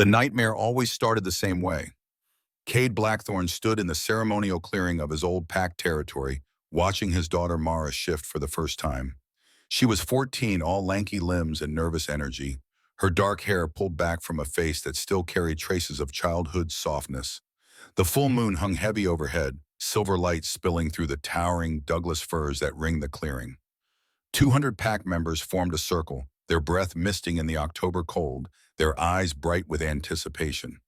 The nightmare always started the same way. Cade Blackthorne stood in the ceremonial clearing of his old pack territory, watching his daughter Mara shift for the first time. She was 14, all lanky limbs and nervous energy, her dark hair pulled back from a face that still carried traces of childhood softness. The full moon hung heavy overhead, silver light spilling through the towering Douglas firs that ringed the clearing. 200 pack members formed a circle, their breath misting in the October cold, their eyes bright with anticipation.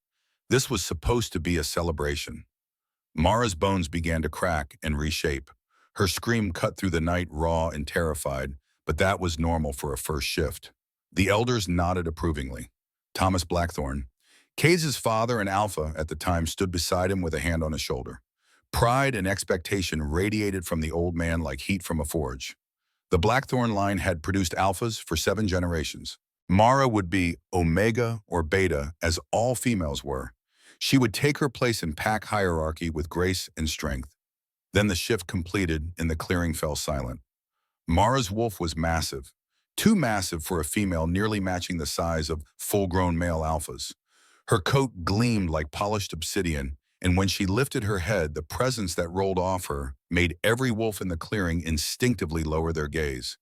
This was supposed to be a celebration. Mara's bones began to crack and reshape. Her scream cut through the night raw and terrified, but that was normal for a first shift. The elders nodded approvingly. Thomas Blackthorne, Cade's father and Alpha at the time, stood beside him with a hand on his shoulder. Pride and expectation radiated from the old man like heat from a forge. The Blackthorne line had produced alphas for 7 generations. Mara would be Omega or Beta, as all females were. She would take her place in pack hierarchy with grace and strength. Then the shift completed and the clearing fell silent. Mara's wolf was massive, too massive for a female, nearly matching the size of full-grown male alphas. Her coat gleamed like polished obsidian, and when she lifted her head, the presence that rolled off her made every wolf in the clearing instinctively lower their gaze.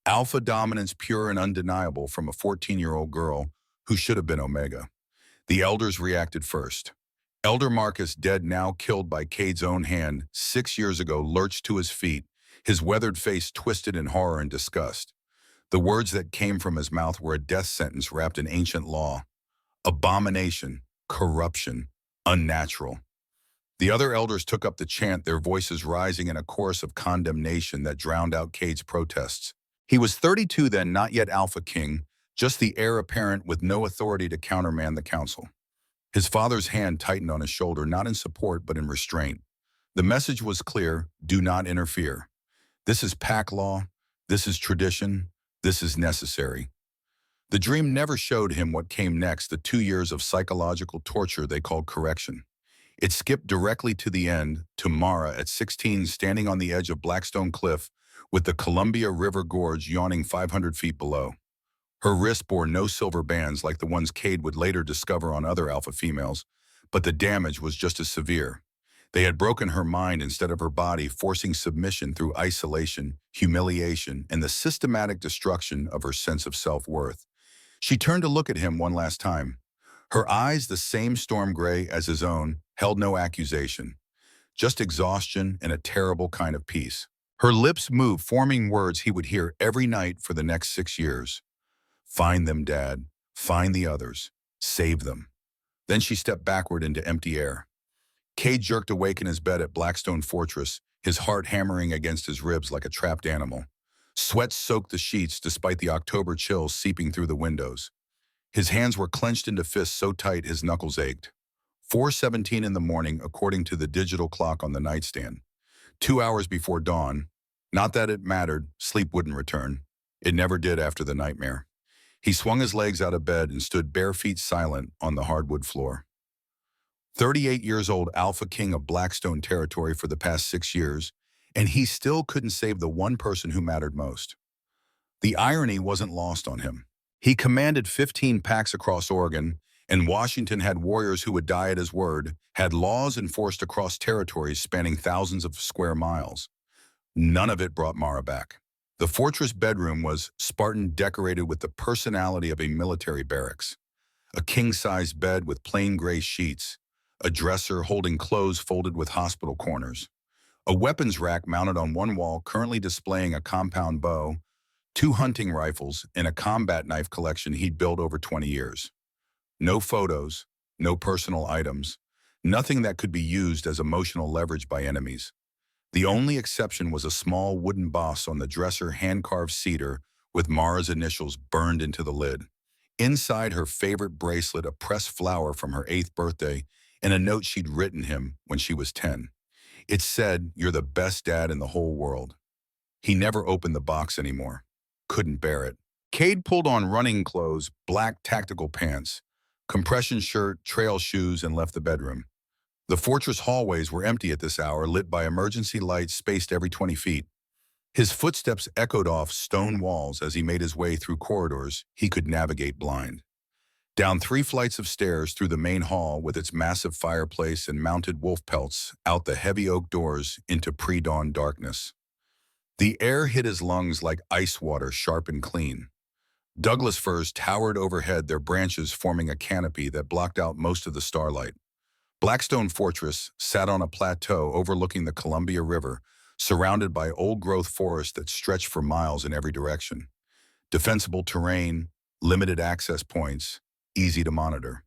Alpha dominance pure and undeniable from a 14-year-old girl who should have been Omega. The elders reacted first. Elder Marcus, dead now, killed by Cade's own hand 6 years ago, lurched to his feet, his weathered face twisted in horror and disgust. The words that came from his mouth were a death sentence wrapped in ancient law. Abomination, corruption, unnatural. The other elders took up the chant, their voices rising in a chorus of condemnation that drowned out Cade's protests. He was 32 then, not yet AlphaKing, just the heir apparent with no authority to countermand the council. His father's hand tightened on his shoulder, not in support but in restraint. The message was clear: do not interfere. This is pack law, this is tradition, this is necessary. The dream never showed him what came next, the 2 years of psychological torture they called correction. It skipped directly to the end, to Mara at 16, standing on the edge of Blackstone Cliff with the Columbia River Gorge yawning 500 feet below. Her wrist bore no silver bands like the ones Cade would later discover on other alpha females, but the damage was just as severe. They had broken her mind instead of her body, forcing submission through isolation, humiliation, and the systematic destruction of her sense of self-worth. She turned to look at him one last time. Her eyes, the same storm gray as his own, held no accusation, just exhaustion and a terrible kind of peace. Her lips moved, forming words he would hear every night for the next 6 years. Find them, Dad. Find the others. Save them. Then she stepped backward into empty air. Cade jerked awake in his bed at Blackstone Fortress, his heart hammering against his ribs like a trapped animal. Sweat soaked the sheets despite the October chills seeping through the windows. His hands were clenched into fists so tight his knuckles ached. 4:17 in the morning, according to the digital clock on the nightstand. 2 hours before dawn. Not that it mattered, sleep wouldn't return. It never did after the nightmare. He swung his legs out of bed and stood bare feet silent on the hardwood floor. 38 years old, AlphaKing of Blackstone territory for the past 6 years, and he still couldn't save the one person who mattered most. The irony wasn't lost on him. He commanded 15 packs across Oregon, and Washington had warriors who would die at his word, had laws enforced across territories spanning thousands of square miles. None of it brought Mara back. The fortress bedroom was Spartan, decorated with the personality of a military barracks. A king-size bed with plain gray sheets, a dresser holding clothes folded with hospital corners, a weapons rack mounted on one wall currently displaying a compound bow, 2 hunting rifles, and a combat knife collection he'd built over 20 years. No photos, no personal items, nothing that could be used as emotional leverage by enemies. The only exception was a small wooden boss on the dresser, hand-carved cedar with Mara's initials burned into the lid. Inside, her favorite bracelet, a pressed flower from her 8th birthday, and a note she'd written him when she was 10. It said, "You're the best dad in the whole world." He never opened the box anymore. Couldn't bear it. Cade pulled on running clothes, black tactical pants, compression shirt, trail shoes, and left the bedroom. The fortress hallways were empty at this hour, lit by emergency lights spaced every 20 feet. His footsteps echoed off stone walls as he made his way through corridors he could navigate blind. Down 3 flights of stairs through the main hall with its massive fireplace and mounted wolf pelts, out the heavy oak doors into pre-dawn darkness. The air hit his lungs like ice water, sharp and clean. Douglas firs towered overhead, their branches forming a canopy that blocked out most of the starlight. Blackstone Fortress sat on a plateau overlooking the Columbia River, surrounded by old-growth forest that stretched for miles in every direction. Defensible terrain, limited access points, easy to monitor.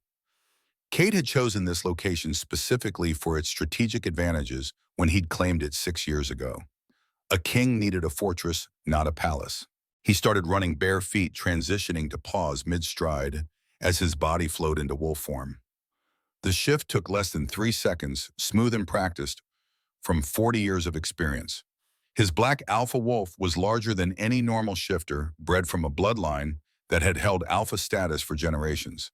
Cade had chosen this location specifically for its strategic advantages when he'd claimed it 6 years ago. A king needed a fortress, not a palace. He started running bare feet, transitioning to pause mid-stride as his body flowed into wolf form. The shift took less than 3 seconds, smooth and practiced, from 40 years of experience. His black alpha wolf was larger than any normal shifter, bred from a bloodline that had held alpha status for generations.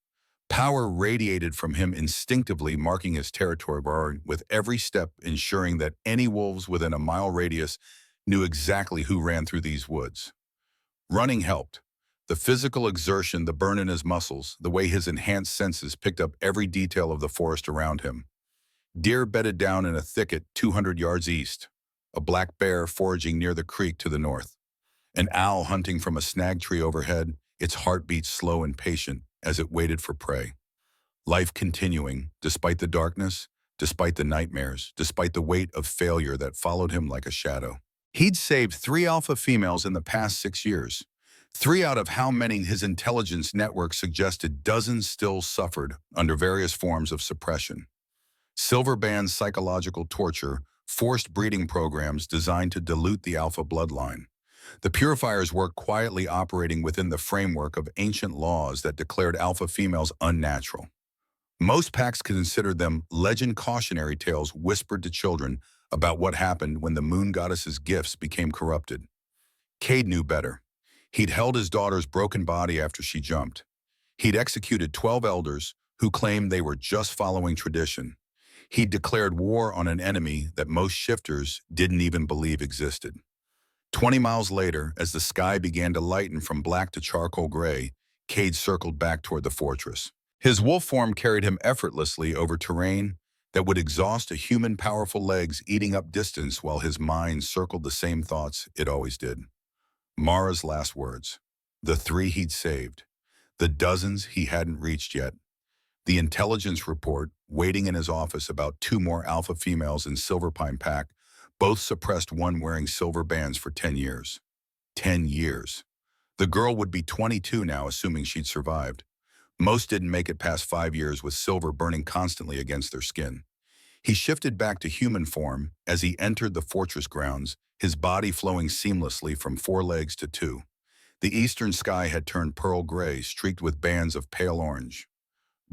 Power radiated from him instinctively, marking his territory with every step, ensuring that any wolves within a mile radius knew exactly who ran through these woods. Running helped. The physical exertion, the burn in his muscles, the way his enhanced senses picked up every detail of the forest around him. Deer bedded down in a thicket 200 yards east. A black bear foraging near the creek to the north. An owl hunting from a snag tree overhead, its heartbeat slow and patient as it waited for prey. Life continuing, despite the darkness, despite the nightmares, despite the weight of failure that followed him like a shadow. He'd saved 3 alpha females in the past 6 years. 3 out of how many his intelligence network suggested dozens still suffered under various forms of suppression. Silver Band's psychological torture, forced breeding programs designed to dilute the alpha bloodline. The purifiers worked quietly, operating within the framework of ancient laws that declared alpha females unnatural. Most packs considered them legend cautionary tales whispered to children about what happened when the moon goddess's gifts became corrupted. Cade knew better. He'd held his daughter's broken body after she jumped. He'd executed 12 elders who claimed they were just following tradition. He'd declared war on an enemy that most shifters didn't even believe existed. 20 miles later, as the sky began to lighten from black to charcoal gray, Cade circled back toward the fortress. His wolf form carried him effortlessly over terrain that would exhaust a human powerful legs, eating up distance while his mind circled the same thoughts it always did. Mara's last words. The 3 he'd saved. The dozens he hadn't reached yet. The intelligence report, waiting in his office, about 2 more alpha females in Silver Pine Pack, both suppressed, one wearing silver bands for 10 years. 10 years. The girl would be 22 now, assuming she'd survived. Most didn't make it past 5 years, with silver burning constantly against their skin. He shifted back to human form as he entered the fortress grounds, his body flowing seamlessly from 4 legs to 2. The eastern sky had turned pearl gray, streaked with bands of pale orange.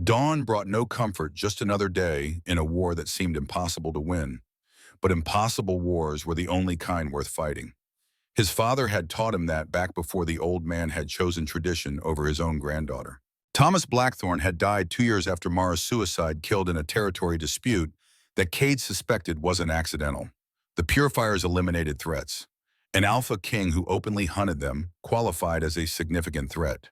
Dawn brought no comfort, just another day in a war that seemed impossible to win. But impossible wars were the only kind worth fighting. His father had taught him that back before the old man had chosen tradition over his own granddaughter. Thomas Blackthorne had died 2 years after Mara's suicide, killed in a territory dispute that Cade suspected wasn't accidental. The purifiers eliminated threats. An AlphaKing who openly hunted them qualified as a significant threat.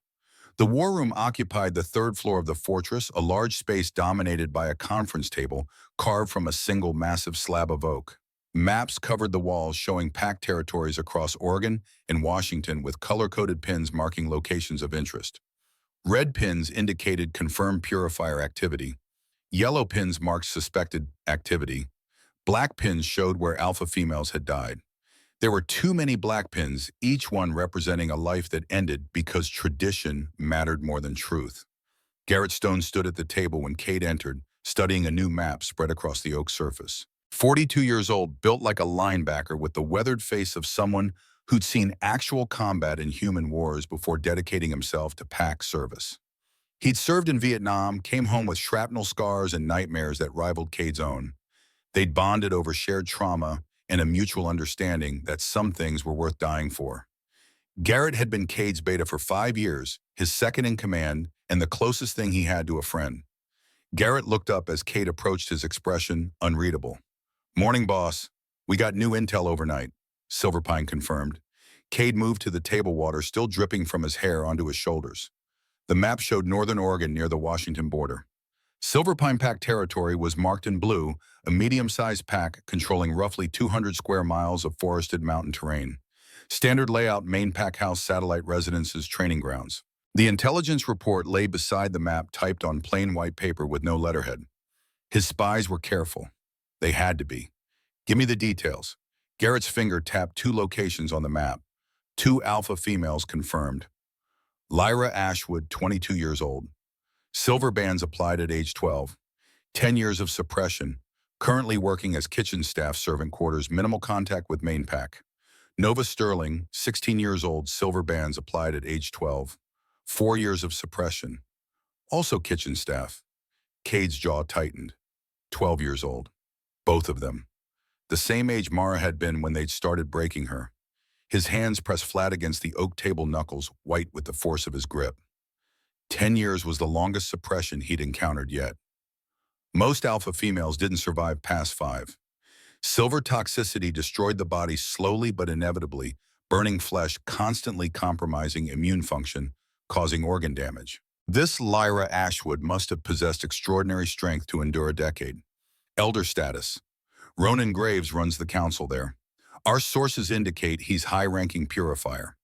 The war room occupied the 3rd floor of the fortress, a large space dominated by a conference table carved from a single massive slab of oak. Maps covered the walls showing packed territories across Oregon and Washington, with color-coded pins marking locations of interest. Red pins indicated confirmed purifier activity. Yellow pins marked suspected activity. Black pins showed where alpha females had died. There were too many black pins, each one representing a life that ended because tradition mattered more than truth. Garrett Stone stood at the table when Cade entered, studying a new map spread across the oak surface. 42 years old, built like a linebacker, with the weathered face of someone who'd seen actual combat in human wars before dedicating himself to pack service. He'd served in Vietnam, came home with shrapnel scars and nightmares that rivaled Cade's own. They'd bonded over shared trauma and a mutual understanding that some things were worth dying for. Garrett had been Cade's beta for 5 years, his second in command, and the closest thing he had to a friend. Garrett looked up as Cade approached, his expression unreadable. "Morning, boss. We got new intel overnight," Silverpine confirmed. Cade moved to the table, water still dripping from his hair onto his shoulders. The map showed northern Oregon near the Washington border. Silver Pine Pack territory was marked in blue, a medium-sized pack controlling roughly 200 square miles of forested mountain terrain. Standard layout main pack house satellite residences training grounds. The intelligence report lay beside the map typed on plain white paper with no letterhead. His spies were careful. They had to be. Give me the details. Garrett's finger tapped two locations on the map. Two alpha females confirmed. Lyra Ashwood, 22 years old. Silver bands applied at age 12. 10 years of suppression. Currently working as kitchen staff, servant quarters, minimal contact with main pack. Nova Sterling, 16 years old, silver bands applied at age 12. 4 years of suppression. Also kitchen staff. Cade's jaw tightened. 12 years old. Both of them. The same age Mara had been when they'd started breaking her. His hands pressed flat against the oak table knuckles, white with the force of his grip. 10 years was the longest suppression he'd encountered yet. Most alpha females didn't survive past 5. Silver toxicity destroyed the body slowly but inevitably, burning flesh, constantly compromising immune function, causing organ damage. This Lyra Ashwood must have possessed extraordinary strength to endure a decade. Elder status. Ronan Graves runs the council there. Our sources indicate he's high-ranking purifier.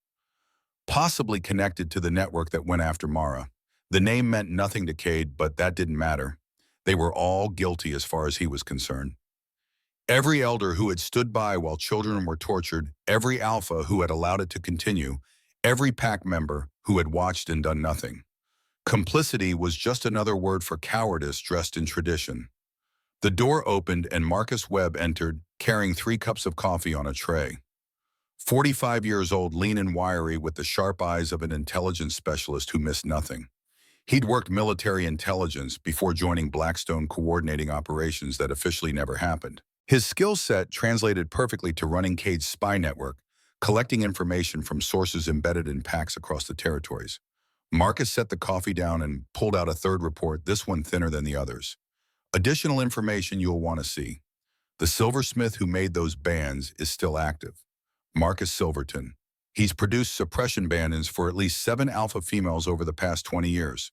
Possibly connected to the network that went after Mara. The name meant nothing to Cade, but that didn't matter. They were all guilty as far as he was concerned. Every elder who had stood by while children were tortured, every alpha who had allowed it to continue, every pack member who had watched and done nothing. Complicity was just another word for cowardice dressed in tradition. The door opened and Marcus Webb entered, carrying 3 cups of coffee on a tray. 45 years old, lean and wiry, with the sharp eyes of an intelligence specialist who missed nothing. He'd worked military intelligence before joining Blackstone, coordinating operations that officially never happened. His skill set translated perfectly to running Cade's spy network, collecting information from sources embedded in packs across the territories. Marcus set the coffee down and pulled out a third report, this one thinner than the others. Additional information you'll want to see. The silversmith who made those bands is still active. Marcus Silverton. He's produced suppression bandits for at least 7 alpha females over the past 20 years.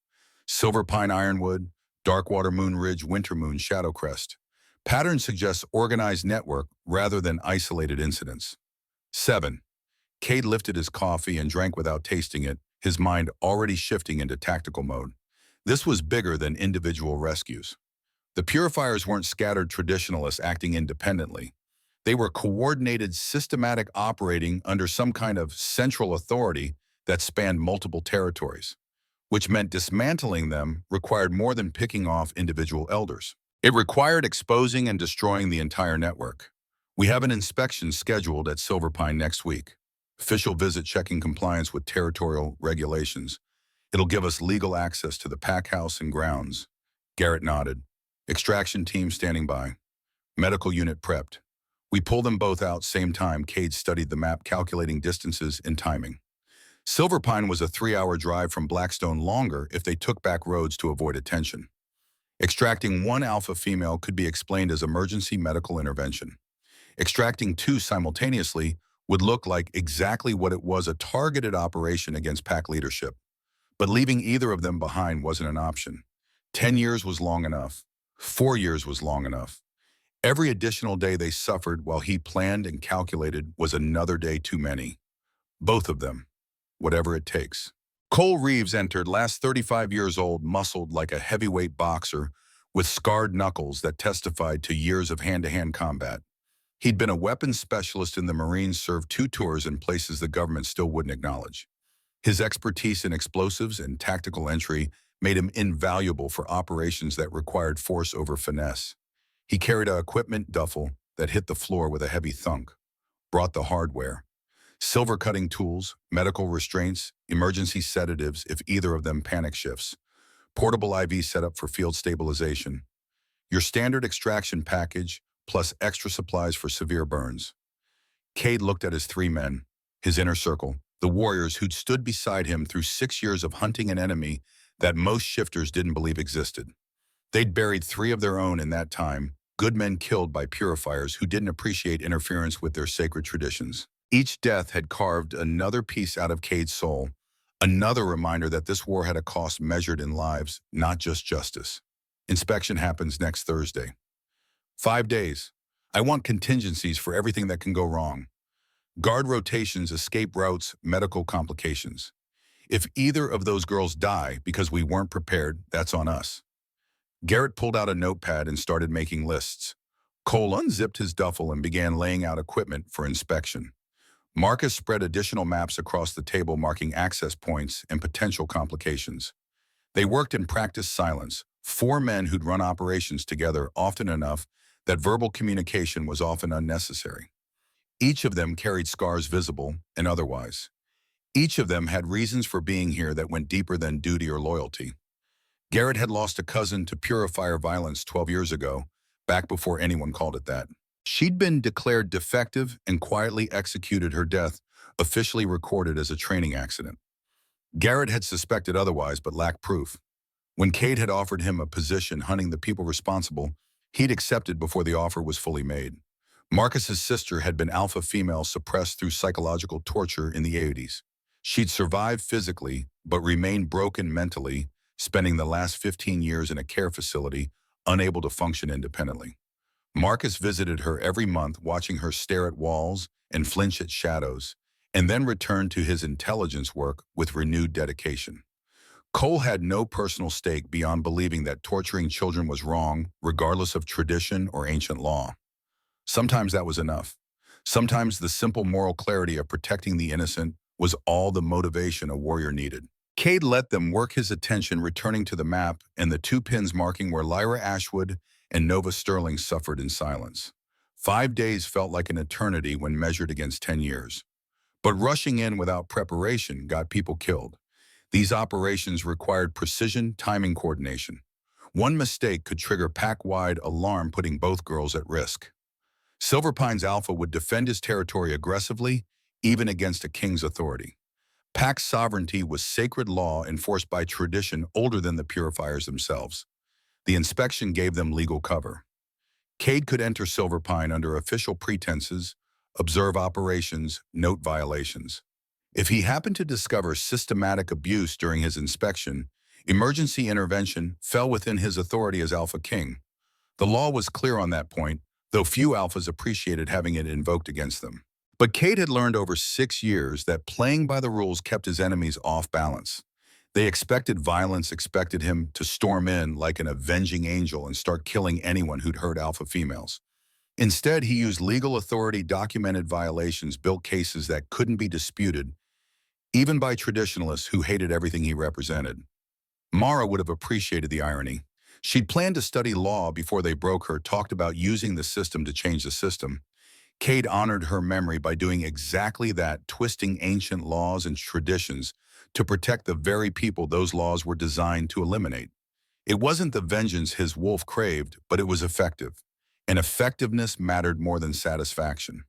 Silver Pine Ironwood, Darkwater Moon Ridge, Winter Moon Shadowcrest. Pattern suggests organized network rather than isolated incidents. 7. Cade lifted his coffee and drank without tasting it, his mind already shifting into tactical mode. This was bigger than individual rescues. The purifiers weren't scattered traditionalists acting independently. They were coordinated, systematic, operating under some kind of central authority that spanned multiple territories, which meant dismantling them required more than picking off individual elders. It required exposing and destroying the entire network. We have an inspection scheduled at Silver Pine next week. Official visit checking compliance with territorial regulations. It'll give us legal access to the pack house and grounds. Garrett nodded. Extraction team standing by. Medical unit prepped. We pull them both out same time. Cade studied the map, calculating distances and timing. Silver Pine was a 3-hour drive from Blackstone, longer if they took back roads to avoid attention. Extracting 1 alpha female could be explained as emergency medical intervention. Extracting 2 simultaneously would look like exactly what it was, a targeted operation against pack leadership. But leaving either of them behind wasn't an option. 10 years was long enough. 4 years was long enough. Every additional day they suffered while he planned and calculated was another day too many. Both of them. Whatever it takes. Cole Reeves entered, last 35 years old, muscled like a heavyweight boxer, with scarred knuckles that testified to years of hand-to-hand combat. He'd been a weapons specialist in the Marines, served 2 tours in places the government still wouldn't acknowledge. His expertise in explosives and tactical entry made him invaluable for operations that required force over finesse. He carried a equipment duffel that hit the floor with a heavy thunk, brought the hardware. Silver cutting tools, medical restraints, emergency sedatives if either of them panic shifts. Portable IV setup for field stabilization. Your standard extraction package, plus extra supplies for severe burns. Cade looked at his 3 men, his inner circle, the warriors who'd stood beside him through 6 years of hunting an enemy that most shifters didn't believe existed. They'd buried 3 of their own in that time, good men killed by purifiers who didn't appreciate interference with their sacred traditions. Each death had carved another piece out of Cade's soul, Another reminder that this war had a cost measured in lives, not just justice. Inspection happens next Thursday. 5 days. I want contingencies for everything that can go wrong. Guard rotations, escape routes, medical complications. If either of those girls die because we weren't prepared, that's on us. Garrett pulled out a notepad and started making lists. Cole unzipped his duffel and began laying out equipment for inspection. Marcus spread additional maps across the table marking access points and potential complications. They worked in practiced silence, 4 men who'd run operations together often enough that verbal communication was often unnecessary. Each of them carried scars visible and otherwise. Each of them had reasons for being here that went deeper than duty or loyalty. Garrett had lost a cousin to purifier violence 12 years ago, back before anyone called it that. She'd been declared defective and quietly executed her death, officially recorded as a training accident. Garrett had suspected otherwise but lacked proof. When Cade had offered him a position hunting the people responsible, he'd accepted before the offer was fully made. Marcus's sister had been alpha female suppressed through psychological torture in the 80s. She'd survived physically, but remained broken mentally, spending the last 15 years in a care facility, unable to function independently. Marcus visited her every month, watching her stare at walls and flinch at shadows, and then returned to his intelligence work with renewed dedication. Cole had no personal stake beyond believing that torturing children was wrong, regardless of tradition or ancient law. Sometimes that was enough. Sometimes the simple moral clarity of protecting the innocent was all the motivation a warrior needed. Cade let them work, his attention returning to the map and the 2 pins marking where Lyra Ashwood and Nova Sterling suffered in silence. 5 days felt like an eternity when measured against 10 years. But rushing in without preparation got people killed. These operations required precision, timing, coordination. One mistake could trigger pack-wide alarm, putting both girls at risk. Silver Pine's Alpha would defend his territory aggressively, even against a king's authority. Pack's sovereignty was sacred law enforced by tradition older than the purifiers themselves. The inspection gave them legal cover. Cade could enter Silver Pine under official pretenses, observe operations, note violations. If he happened to discover systematic abuse during his inspection, emergency intervention fell within his authority as AlphaKing. The law was clear on that point, though few alphas appreciated having it invoked against them. But Cade had learned over 6 years that playing by the rules kept his enemies off balance. They expected violence, expected him to storm in like an avenging angel and start killing anyone who'd hurt alpha females. Instead, he used legal authority, documented violations, built cases that couldn't be disputed, even by traditionalists who hated everything he represented. Mara would have appreciated the irony. She'd planned to study law before they broke her, talked about using the system to change the system. Cade honored her memory by doing exactly that, twisting ancient laws and traditions to protect the very people those laws were designed to eliminate. It wasn't the vengeance his wolf craved, but it was effective. And effectiveness mattered more than satisfaction.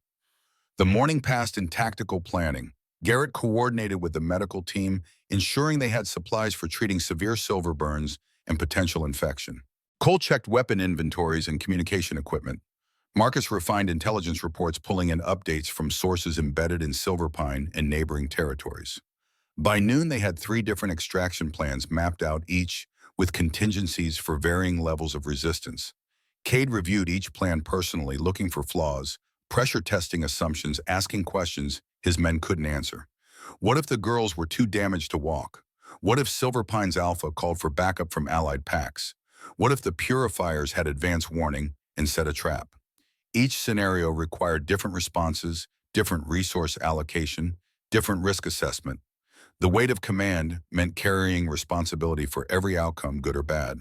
The morning passed in tactical planning. Garrett coordinated with the medical team, ensuring they had supplies for treating severe silver burns and potential infection. Cole checked weapon inventories and communication equipment. Marcus refined intelligence reports, pulling in updates from sources embedded in Silver Pine and neighboring territories. By noon, they had 3 different extraction plans mapped out, each with contingencies for varying levels of resistance. Cade reviewed each plan personally, looking for flaws, pressure testing assumptions, asking questions his men couldn't answer. What if the girls were too damaged to walk? What if Silver Pine's Alpha called for backup from allied packs? What if the purifiers had advance warning and set a trap? Each scenario required different responses, different resource allocation, different risk assessment. The weight of command meant carrying responsibility for every outcome, good or bad.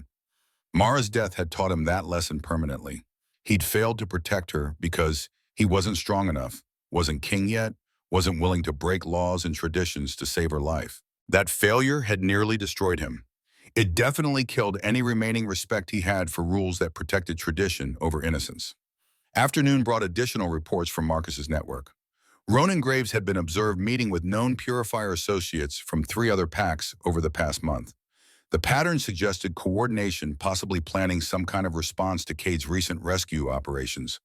Mara's death had taught him that lesson permanently. He'd failed to protect her because he wasn't strong enough, wasn't king yet, wasn't willing to break laws and traditions to save her life. That failure had nearly destroyed him. It definitely killed any remaining respect he had for rules that protected tradition over innocence. Afternoon brought additional reports from Marcus's network. Ronan Graves had been observed meeting with known purifier associates from 3 other packs over the past month. The pattern suggested coordination, possibly planning some kind of response to Cade's recent rescue operations.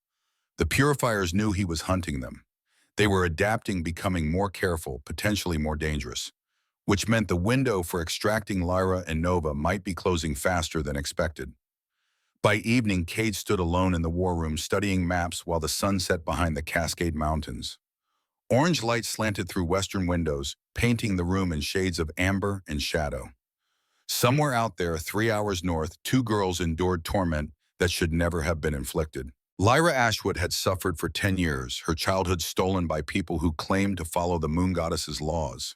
The purifiers knew he was hunting them. They were adapting, becoming more careful, potentially more dangerous. which meant the window for extracting Lyra and Nova might be closing faster than expected. By evening, Cade stood alone in the war room studying maps while the sun set behind the Cascade Mountains. Orange light slanted through western windows, painting the room in shades of amber and shadow. Somewhere out there, 3 hours north, two girls endured torment that should never have been inflicted. Lyra Ashwood had suffered for 10 years, her childhood stolen by people who claimed to follow the moon goddess's laws.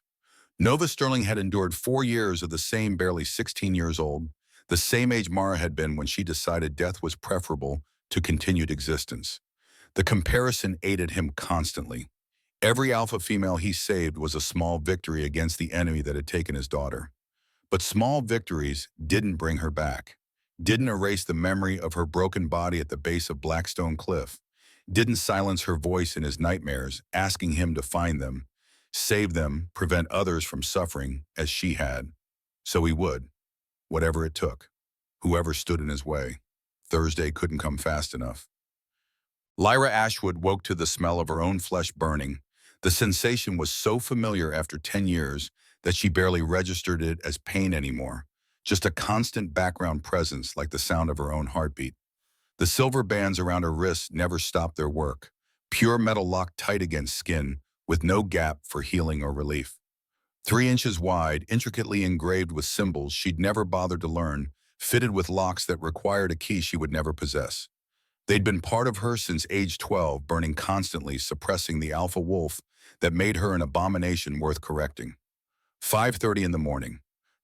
Nova Sterling had endured 4 years of the same barely 16 years old, the same age Mara had been when she decided death was preferable to continued existence. The comparison aided him constantly. Every alpha female he saved was a small victory against the enemy that had taken his daughter. But small victories didn't bring her back, didn't erase the memory of her broken body at the base of Blackstone Cliff, didn't silence her voice in his nightmares, asking him to find them, save them, prevent others from suffering as she had. So he would, whatever it took, whoever stood in his way. Thursday couldn't come fast enough. Lyra Ashwood woke to the smell of her own flesh burning. The sensation was so familiar after 10 years that she barely registered it as pain anymore, just a constant background presence like the sound of her own heartbeat. The silver bands around her wrists never stopped their work, pure metal locked tight against skin, with no gap for healing or relief. 3 inches wide, intricately engraved with symbols she'd never bothered to learn, fitted with locks that required a key she would never possess. They'd been part of her since age 12, burning constantly, suppressing the alpha wolf that made her an abomination worth correcting. 5:30 in the morning.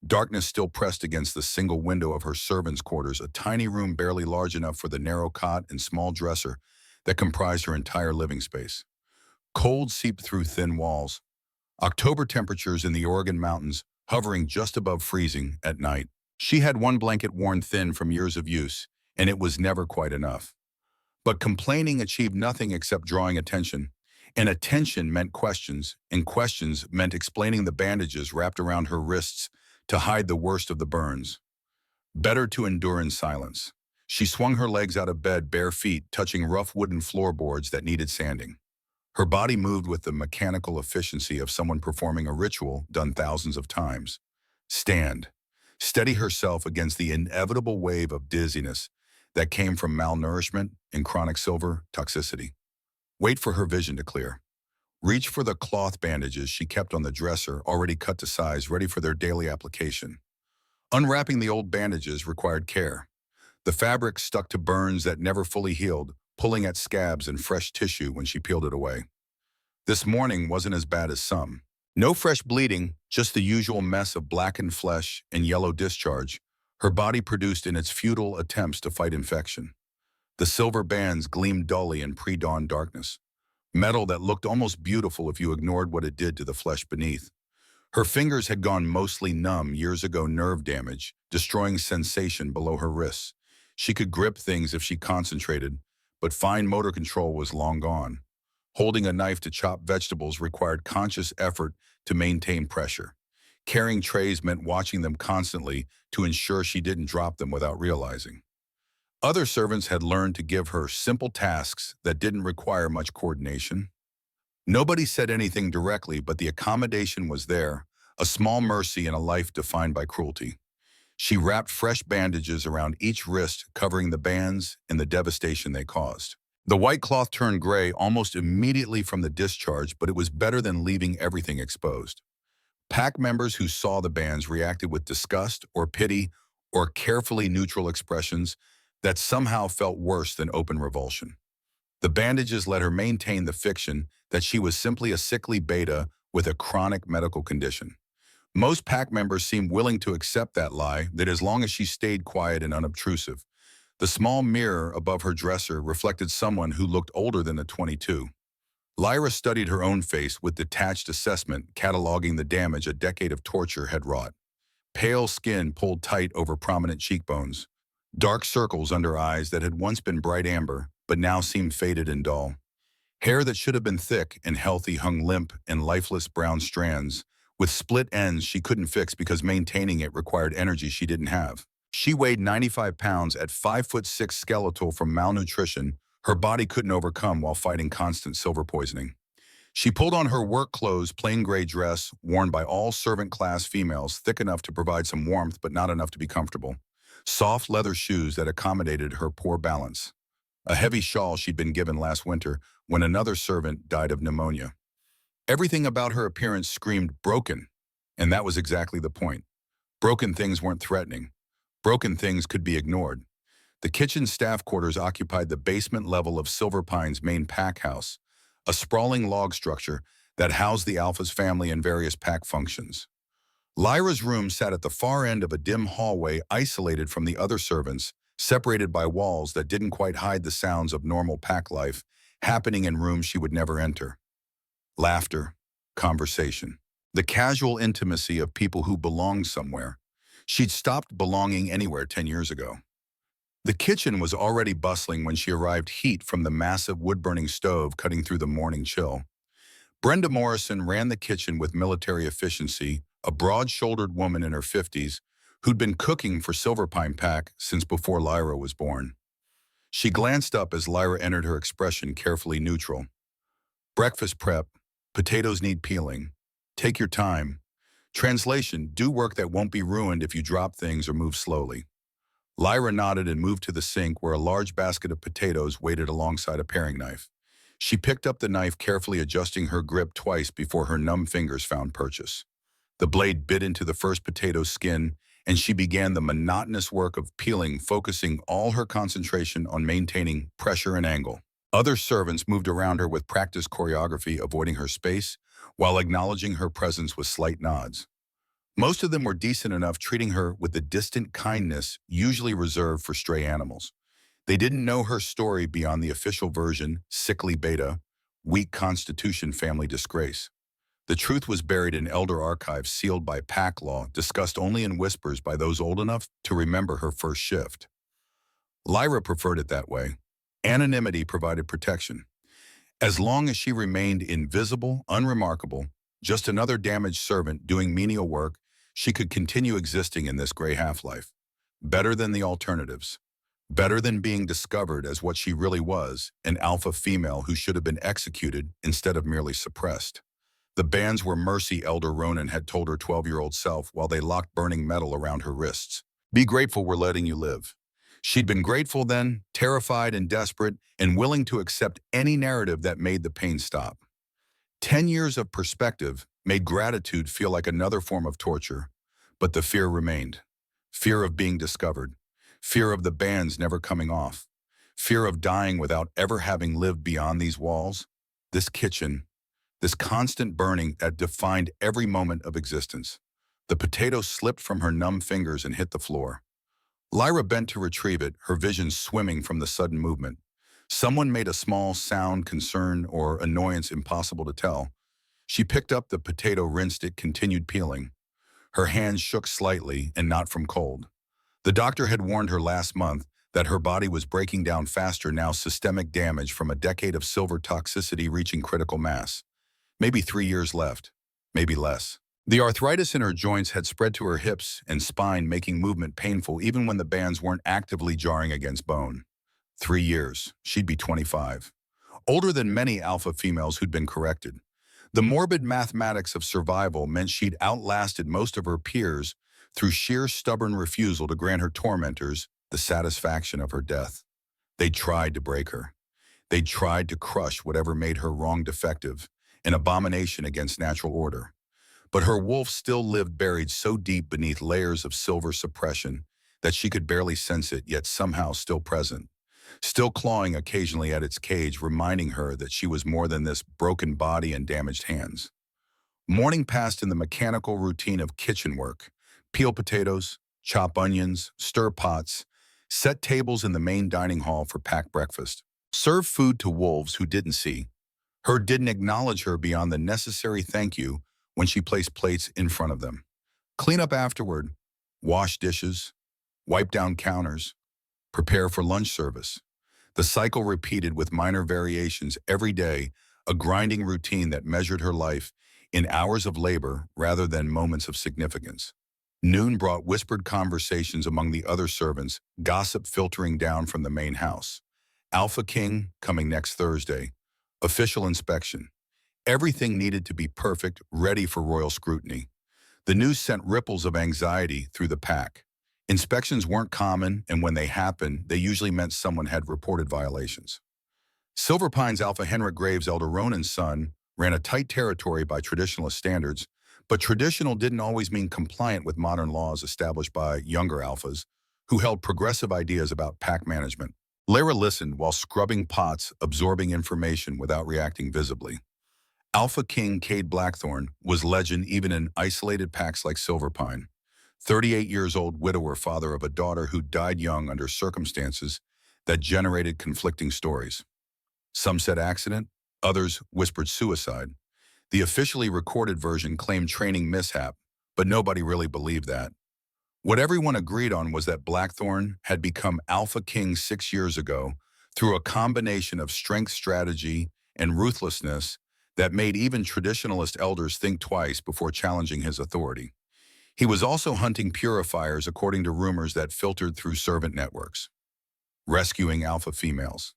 Darkness still pressed against the single window of her servants' quarters, a tiny room barely large enough for the narrow cot and small dresser that comprised her entire living space. Cold seeped through thin walls. October temperatures in the Oregon mountains, hovering just above freezing at night. She had one blanket worn thin from years of use, and it was never quite enough. But complaining achieved nothing except drawing attention, and attention meant questions, and questions meant explaining the bandages wrapped around her wrists to hide the worst of the burns. Better to endure in silence. She swung her legs out of bed, bare feet touching rough wooden floorboards that needed sanding. Her body moved with the mechanical efficiency of someone performing a ritual done thousands of times. Stand. Steady herself against the inevitable wave of dizziness that came from malnourishment and chronic silver toxicity. Wait for her vision to clear. Reach for the cloth bandages she kept on the dresser, already cut to size, ready for their daily application. Unwrapping the old bandages required care. The fabric stuck to burns that never fully healed, pulling at scabs and fresh tissue when she peeled it away. This morning wasn't as bad as some. No fresh bleeding, just the usual mess of blackened flesh and yellow discharge her body produced in its futile attempts to fight infection. The silver bands gleamed dully in pre-dawn darkness, metal that looked almost beautiful if you ignored what it did to the flesh beneath. Her fingers had gone mostly numb, years ago nerve damage, destroying sensation below her wrists. She could grip things if she concentrated, but fine motor control was long gone. Holding a knife to chop vegetables required conscious effort to maintain pressure. Carrying trays meant watching them constantly to ensure she didn't drop them without realizing. Other servants had learned to give her simple tasks that didn't require much coordination. Nobody said anything directly, but the accommodation was there, a small mercy in a life defined by cruelty. She wrapped fresh bandages around each wrist, covering the bands and the devastation they caused. The white cloth turned gray almost immediately from the discharge, but it was better than leaving everything exposed. Pack members who saw the bands reacted with disgust or pity or carefully neutral expressions that somehow felt worse than open revulsion. The bandages let her maintain the fiction that she was simply a sickly beta with a chronic medical condition. Most pack members seemed willing to accept that lie, that as long as she stayed quiet and unobtrusive. The small mirror above her dresser reflected someone who looked older than the 22. Lyra studied her own face with detached assessment, cataloging the damage a decade of torture had wrought. Pale skin pulled tight over prominent cheekbones. Dark circles under eyes that had once been bright amber, but now seemed faded and dull. Hair that should have been thick and healthy hung limp in lifeless brown strands, with split ends she couldn't fix because maintaining it required energy she didn't have. She weighed 95 pounds at 5'6" skeletal from malnutrition her body couldn't overcome while fighting constant silver poisoning. She pulled on her work clothes, plain gray dress, worn by all servant-class females, thick enough to provide some warmth but not enough to be comfortable. Soft leather shoes that accommodated her poor balance. A heavy shawl she'd been given last winter when another servant died of pneumonia. Everything about her appearance screamed broken, and that was exactly the point. Broken things weren't threatening. Broken things could be ignored. The kitchen staff quarters occupied the basement level of Silver Pine's main pack house, a sprawling log structure that housed the Alpha's family and various pack functions. Lyra's room sat at the far end of a dim hallway, isolated from the other servants, separated by walls that didn't quite hide the sounds of normal pack life happening in rooms she would never enter. Laughter, conversation, the casual intimacy of people who belonged somewhere. She'd stopped belonging anywhere 10 years ago. The kitchen was already bustling when she arrived, heat from the massive wood-burning stove cutting through the morning chill. Brenda Morrison ran the kitchen with military efficiency, a broad-shouldered woman in her 50s who'd been cooking for Silver Pine Pack since before Lyra was born. She glanced up as Lyra entered, her expression carefully neutral. Breakfast prep, potatoes need peeling. Take your time. Translation, do work that won't be ruined if you drop things or move slowly. Lyra nodded and moved to the sink where a large basket of potatoes waited alongside a paring knife. She picked up the knife, carefully adjusting her grip twice before her numb fingers found purchase. The blade bit into the first potato's skin, and she began the monotonous work of peeling, focusing all her concentration on maintaining pressure and angle. Other servants moved around her with practiced choreography, avoiding her space, while acknowledging her presence with slight nods. Most of them were decent enough, treating her with the distant kindness usually reserved for stray animals. They didn't know her story beyond the official version: sickly beta, weak constitution, family disgrace. The truth was buried in elder archives, sealed by pack law, discussed only in whispers by those old enough to remember her first shift. Lyra preferred it that way. Anonymity provided protection. As long as she remained invisible, unremarkable, just another damaged servant doing menial work, she could continue existing in this gray half-life. Better than the alternatives. Better than being discovered as what she really was, an alpha female who should have been executed instead of merely suppressed. The bands were mercy, Elder Ronan had told her 12-year-old self while they locked burning metal around her wrists. Be grateful we're letting you live. She'd been grateful then, terrified and desperate, and willing to accept any narrative that made the pain stop. 10 years of perspective made gratitude feel like another form of torture, but the fear remained. Fear of being discovered. Fear of the bands never coming off. Fear of dying without ever having lived beyond these walls. This kitchen, this constant burning that defined every moment of existence. The potato slipped from her numb fingers and hit the floor. Lyra bent to retrieve it, her vision swimming from the sudden movement. Someone made a small sound, concern or annoyance impossible to tell. She picked up the potato, rinsed it, continued peeling. Her hands shook slightly, and not from cold. The doctor had warned her last month that her body was breaking down faster now, systemic damage from a decade of silver toxicity reaching critical mass. Maybe 3 years left, maybe less. The arthritis in her joints had spread to her hips and spine, making movement painful even when the bands weren't actively jarring against bone. 3 years, she'd be 25. Older than many alpha females who'd been corrected. The morbid mathematics of survival meant she'd outlasted most of her peers through sheer stubborn refusal to grant her tormentors the satisfaction of her death. They'd tried to break her. They'd tried to crush whatever made her wrong, defective, an abomination against natural order. But her wolf still lived, buried so deep beneath layers of silver suppression that she could barely sense it, yet somehow still present. Still clawing occasionally at its cage, reminding her that she was more than this broken body and damaged hands. Morning passed in the mechanical routine of kitchen work. Peel potatoes, chop onions, stir pots, set tables in the main dining hall for packed breakfast. Serve food to wolves who didn't see her, didn't acknowledge her beyond the necessary thank you when she placed plates in front of them. Clean up afterward, wash dishes, wipe down counters, prepare for lunch service. The cycle repeated with minor variations every day, a grinding routine that measured her life in hours of labor rather than moments of significance. Noon brought whispered conversations among the other servants, gossip filtering down from the main house. AlphaKing coming next Thursday. Official inspection. Everything needed to be perfect, ready for royal scrutiny. The news sent ripples of anxiety through the pack. Inspections weren't common, and when they happened, they usually meant someone had reported violations. Silver Pine's Alpha Henrik Graves' elder Ronan's son ran a tight territory by traditionalist standards, but traditional didn't always mean compliant with modern laws established by younger alphas who held progressive ideas about pack management. Lara listened while scrubbing pots, absorbing information without reacting visibly. Alpha King Cade Blackthorn was legend even in isolated packs like Silverpine. 38 years old widower, father of a daughter who died young under circumstances that generated conflicting stories. Some said accident, others whispered suicide. The officially recorded version claimed training mishap, but nobody really believed that. What everyone agreed on was that Blackthorn had become Alpha King 6 years ago through a combination of strength strategy and ruthlessness that made even traditionalist elders think twice before challenging his authority. He was also hunting purifiers according to rumors that filtered through servant networks, rescuing alpha females,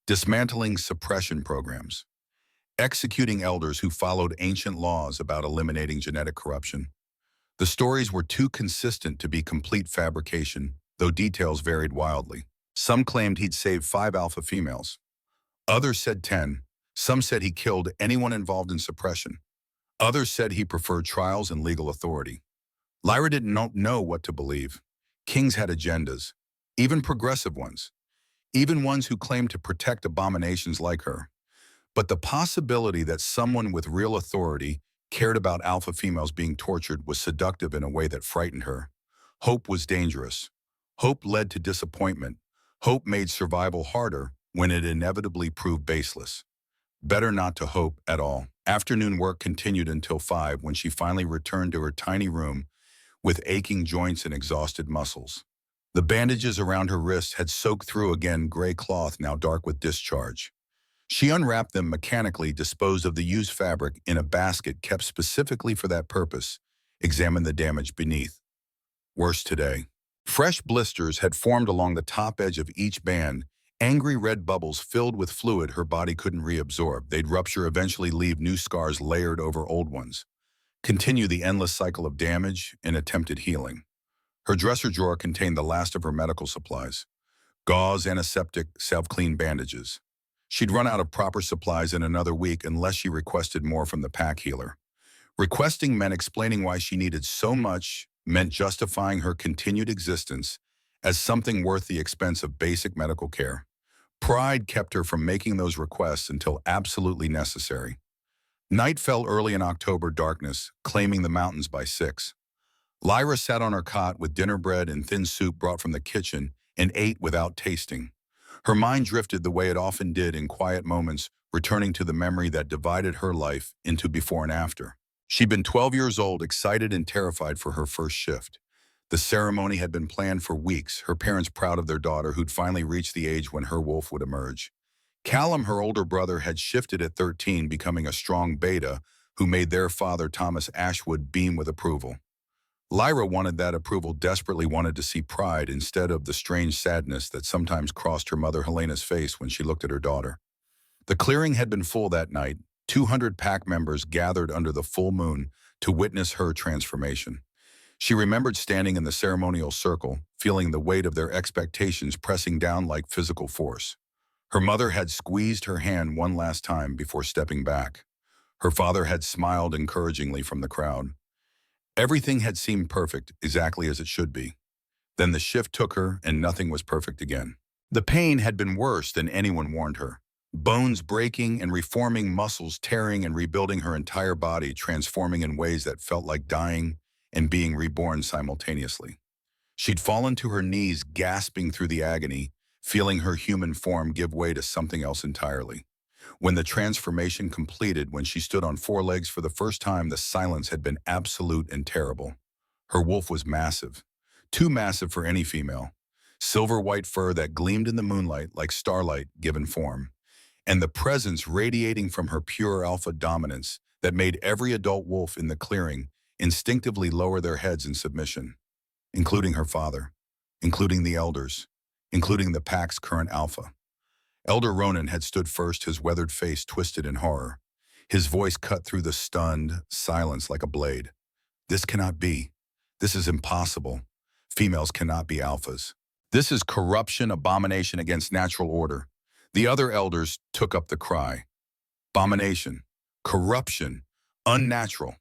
dismantling suppression programs, executing elders who followed ancient laws about eliminating genetic corruption. The stories were too consistent to be complete fabrication, though details varied wildly. Some claimed he'd saved 5 alpha females. Others said 10. Some said he killed anyone involved in suppression. Others said he preferred trials and legal authority. Lyra didn't know what to believe. Kings had agendas, even progressive ones, even ones who claimed to protect abominations like her. But the possibility that someone with real authority cared about alpha females being tortured was seductive in a way that frightened her. Hope was dangerous. Hope led to disappointment. Hope made survival harder when it inevitably proved baseless. Better not to hope at all. Afternoon work continued until 5 when she finally returned to her tiny room with aching joints and exhausted muscles. The bandages around her wrists had soaked through again gray cloth now dark with discharge. She unwrapped them mechanically, disposed of the used fabric in a basket kept specifically for that purpose, examined the damage beneath. Worse today. Fresh blisters had formed along the top edge of each band, angry red bubbles filled with fluid her body couldn't reabsorb. They'd rupture, eventually leave new scars layered over old ones. Continue the endless cycle of damage and attempted healing. Her dresser drawer contained the last of her medical supplies. Gauze, antiseptic, self-clean bandages. She'd run out of proper supplies in another week unless she requested more from the pack healer. Requesting meant explaining why she needed so much, meant justifying her continued existence as something worth the expense of basic medical care. Pride kept her from making those requests until absolutely necessary. Night fell early in October darkness, claiming the mountains by 6. Lyra sat on her cot with dinner bread and thin soup brought from the kitchen and ate without tasting. Her mind drifted the way it often did in quiet moments, returning to the memory that divided her life into before and after. She'd been 12 years old, excited and terrified for her first shift. The ceremony had been planned for weeks, her parents proud of their daughter who'd finally reached the age when her wolf would emerge. Callum, her older brother, had shifted at 13, becoming a strong beta who made their father, Thomas Ashwood, beam with approval. Lyra wanted that approval, desperately wanted to see pride instead of the strange sadness that sometimes crossed her mother Helena's face when she looked at her daughter. The clearing had been full that night. 200 pack members gathered under the full moon to witness her transformation. She remembered standing in the ceremonial circle, feeling the weight of their expectations pressing down like physical force. Her mother had squeezed her hand one last time before stepping back. Her father had smiled encouragingly from the crowd. Everything had seemed perfect, exactly as it should be. Then the shift took her, and nothing was perfect again. The pain had been worse than anyone warned her. Bones breaking and reforming, muscles tearing and rebuilding her entire body, transforming in ways that felt like dying and being reborn simultaneously. She'd fallen to her knees, gasping through the agony, feeling her human form give way to something else entirely. When the transformation completed, when she stood on 4 legs for the first time, the silence had been absolute and terrible. Her wolf was massive, too massive for any female. Silver-white fur that gleamed in the moonlight like starlight given form, and the presence radiating from her pure alpha dominance that made every adult wolf in the clearing instinctively lower their heads in submission, including her father, including the elders, including the pack's current alpha. Elder Ronan had stood first, his weathered face twisted in horror. His voice cut through the stunned silence like a blade. This cannot be. This is impossible. Females cannot be alphas. This is corruption, abomination against natural order. The other elders took up the cry. Abomination, corruption, unnatural.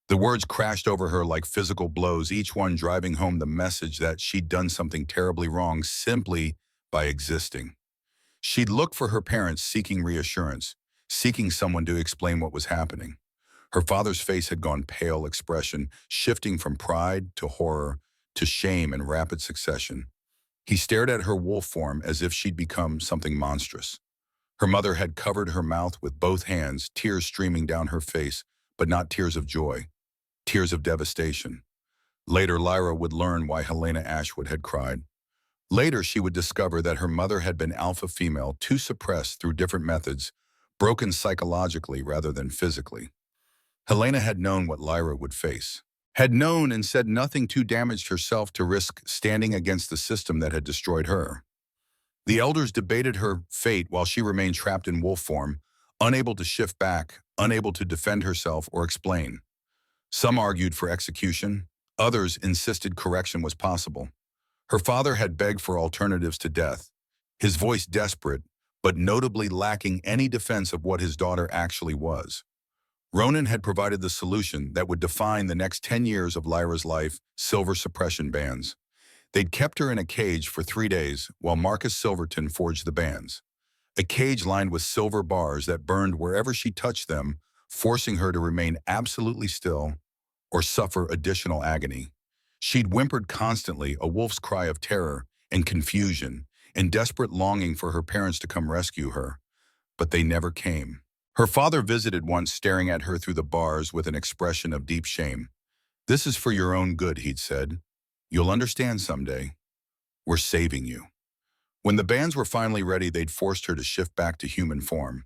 The words crashed over her like physical blows, each one driving home the message that she'd done something terribly wrong simply by existing. She'd looked for her parents seeking reassurance, seeking someone to explain what was happening. Her father's face had gone pale, expression shifting from pride to horror to shame in rapid succession. He stared at her wolf form as if she'd become something monstrous. Her mother had covered her mouth with both hands, tears streaming down her face, but not tears of joy, tears of devastation. Later, Lyra would learn why Helena Ashwood had cried. Later, she would discover that her mother had been alpha female, too suppressed through different methods, broken psychologically rather than physically. Helena had known what Lyra would face, had known and said nothing too damaged herself to risk standing against the system that had destroyed her. The elders debated her fate while she remained trapped in wolf form, unable to shift back, unable to defend herself or explain. Some argued for execution, others insisted correction was possible. Her father had begged for alternatives to death, his voice desperate, but notably lacking any defense of what his daughter actually was. Ronan had provided the solution that would define the next 10 years of Lyra's life: silver suppression bands. They'd kept her in a cage for 3 days while Marcus Silverton forged the bands. A cage lined with silver bars that burned wherever she touched them, forcing her to remain absolutely still or suffer additional agony. She'd whimpered constantly, a wolf's cry of terror and confusion and desperate longing for her parents to come rescue her. But they never came. Her father visited once, staring at her through the bars with an expression of deep shame. "This is for your own good," he'd said. "You'll understand someday. We're saving you." When the bands were finally ready, they'd forced her to shift back to human form.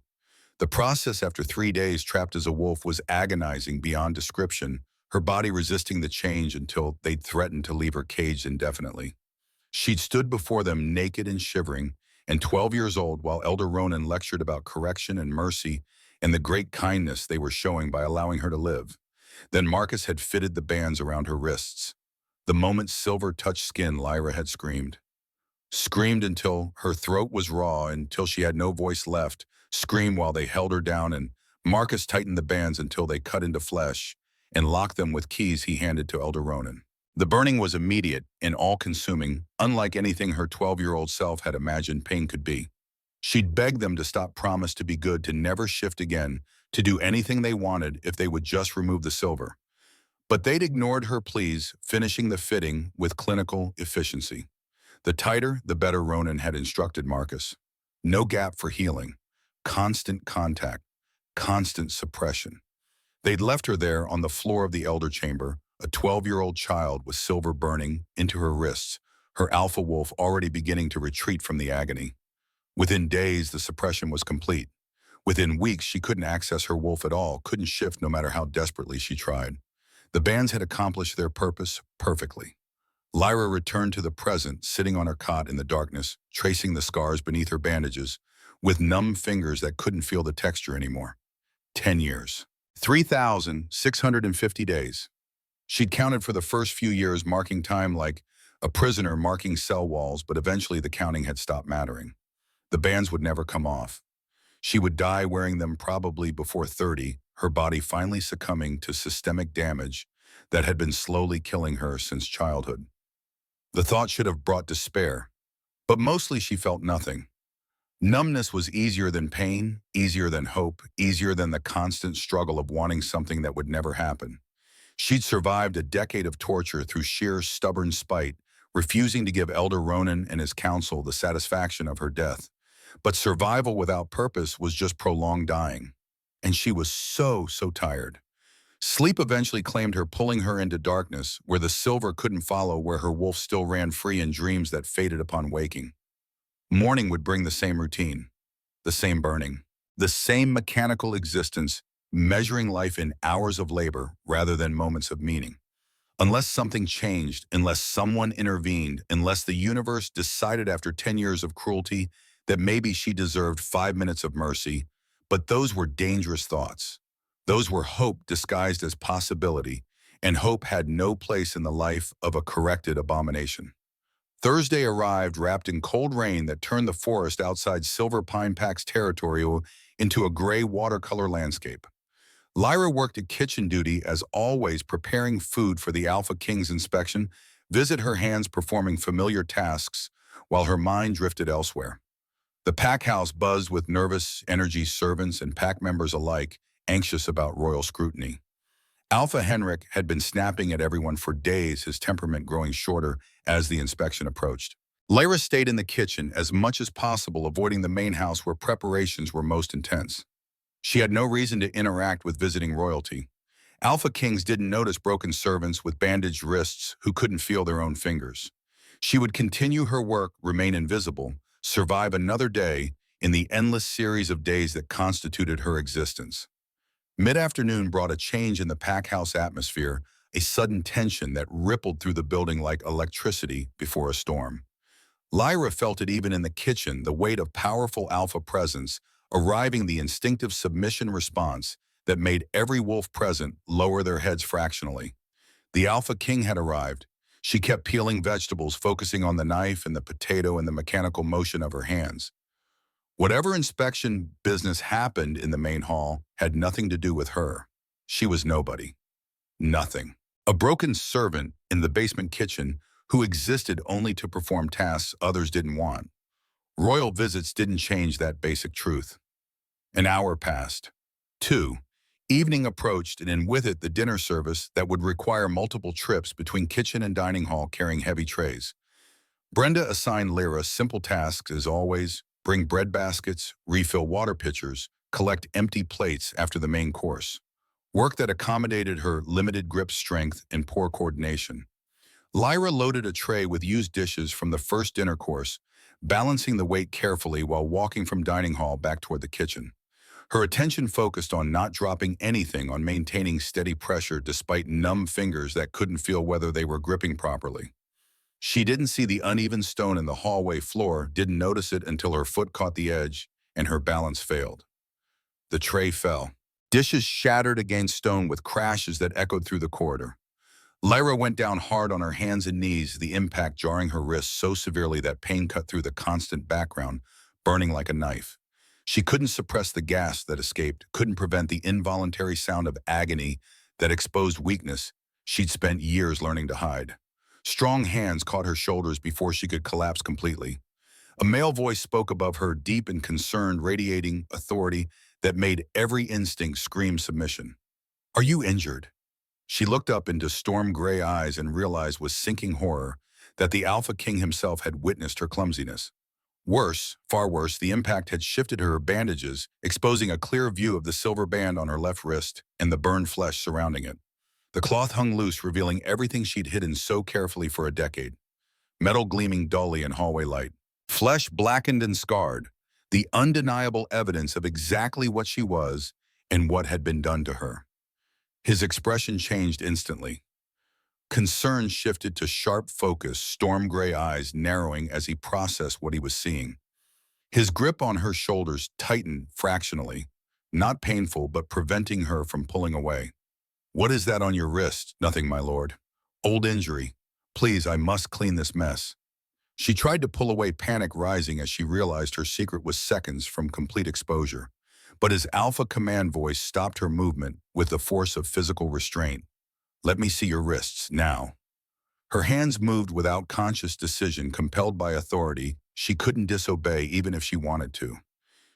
The process after 3 days trapped as a wolf was agonizing beyond description, her body resisting the change until they'd threatened to leave her caged indefinitely. She'd stood before them naked and shivering, and 12 years old, while Elder Ronan lectured about correction and mercy and the great kindness they were showing by allowing her to live. Then Marcus had fitted the bands around her wrists. The moment silver touched skin, Lyra had screamed. Screamed until her throat was raw, until she had no voice left, screamed while they held her down, and Marcus tightened the bands until they cut into flesh and locked them with keys he handed to Elder Ronan. The burning was immediate and all-consuming, unlike anything her 12-year-old self had imagined pain could be. She'd begged them to stop, promised to be good, to never shift again, to do anything they wanted if they would just remove the silver. But they'd ignored her pleas, finishing the fitting with clinical efficiency. The tighter, the better, Ronan had instructed Marcus. No gap for healing. Constant contact. Constant suppression. They'd left her there on the floor of the elder chamber, a 12-year-old child with silver burning into her wrists, her alpha wolf already beginning to retreat from the agony. Within days, the suppression was complete. Within weeks, she couldn't access her wolf at all, couldn't shift no matter how desperately she tried. The bands had accomplished their purpose perfectly. Lyra returned to the present, sitting on her cot in the darkness, tracing the scars beneath her bandages, with numb fingers that couldn't feel the texture anymore. 10 years. 3,650 days. She'd counted for the first few years, marking time like a prisoner marking cell walls, but eventually the counting had stopped mattering. The bands would never come off. She would die wearing them, probably before 30, her body finally succumbing to systemic damage that had been slowly killing her since childhood. The thought should have brought despair, but mostly she felt nothing. Numbness was easier than pain, easier than hope, easier than the constant struggle of wanting something that would never happen. She'd survived a decade of torture through sheer stubborn spite, refusing to give Elder Ronan and his council the satisfaction of her death. But survival without purpose was just prolonged dying. And she was so tired. Sleep eventually claimed her, pulling her into darkness, where the silver couldn't follow, where her wolf still ran free in dreams that faded upon waking. Morning would bring the same routine, the same burning, the same mechanical existence, measuring life in hours of labor rather than moments of meaning. Unless something changed, unless someone intervened, unless the universe decided after 10 years of cruelty that maybe she deserved 5 minutes of mercy, but those were dangerous thoughts. Those were hope disguised as possibility, and hope had no place in the life of a corrected abomination. Thursday arrived wrapped in cold rain that turned the forest outside Silver Pine Pack's territory into a gray watercolor landscape. Lyra worked at kitchen duty as always, preparing food for the Alpha King's inspection, visit her hands performing familiar tasks while her mind drifted elsewhere. The pack house buzzed with nervous, energy servants and pack members alike, anxious about royal scrutiny. Alpha Henrik had been snapping at everyone for days, his temperament growing shorter as the inspection approached. Lyra stayed in the kitchen as much as possible, avoiding the main house where preparations were most intense. She had no reason to interact with visiting royalty. Alpha Kings didn't notice broken servants with bandaged wrists who couldn't feel their own fingers. She would continue her work, remain invisible, survive another day in the endless series of days that constituted her existence. Mid-afternoon brought a change in the pack house atmosphere, a sudden tension that rippled through the building like electricity before a storm. Lyra felt it even in the kitchen, the weight of powerful alpha presence, arriving the instinctive submission response that made every wolf present lower their heads fractionally. The Alpha King had arrived. She kept peeling vegetables, focusing on the knife and the potato and the mechanical motion of her hands. Whatever inspection business happened in the main hall had nothing to do with her. She was nobody. Nothing. A broken servant in the basement kitchen who existed only to perform tasks others didn't want. Royal visits didn't change that basic truth. An hour passed. 2. Evening approached, and with it the dinner service that would require multiple trips between kitchen and dining hall carrying heavy trays. Brenda assigned Lyra simple tasks as always: bring bread baskets, refill water pitchers, collect empty plates after the main course. Work that accommodated her limited grip strength and poor coordination. Lyra loaded a tray with used dishes from the first dinner course, balancing the weight carefully while walking from dining hall back toward the kitchen. Her attention focused on not dropping anything, on maintaining steady pressure despite numb fingers that couldn't feel whether they were gripping properly. She didn't see the uneven stone in the hallway floor, didn't notice it until her foot caught the edge and her balance failed. The tray fell. Dishes shattered against stone with crashes that echoed through the corridor. Lyra went down hard on her hands and knees, the impact jarring her wrists so severely that pain cut through the constant background, burning like a knife. She couldn't suppress the gasp that escaped, couldn't prevent the involuntary sound of agony that exposed weakness she'd spent years learning to hide. Strong hands caught her shoulders before she could collapse completely. A male voice spoke above her, deep and concerned, radiating authority that made every instinct scream submission. "Are you injured?" She looked up into storm-gray eyes and realized with sinking horror that the Alpha King himself had witnessed her clumsiness. Worse, far worse, the impact had shifted her bandages, exposing a clear view of the silver band on her left wrist and the burned flesh surrounding it. The cloth hung loose, revealing everything she'd hidden so carefully for a decade. Metal gleaming dully in hallway light. Flesh blackened and scarred, the undeniable evidence of exactly what she was and what had been done to her. His expression changed instantly. Concern shifted to sharp focus, storm-gray eyes narrowing as he processed what he was seeing. His grip on her shoulders tightened fractionally, not painful but preventing her from pulling away. "What is that on your wrist?" "Nothing, my lord." "Old injury. Please, I must clean this mess." She tried to pull away, panic rising as she realized her secret was seconds from complete exposure. But his alpha command voice stopped her movement with the force of physical restraint. "Let me see your wrists, now." Her hands moved without conscious decision, compelled by authority. She couldn't disobey even if she wanted to.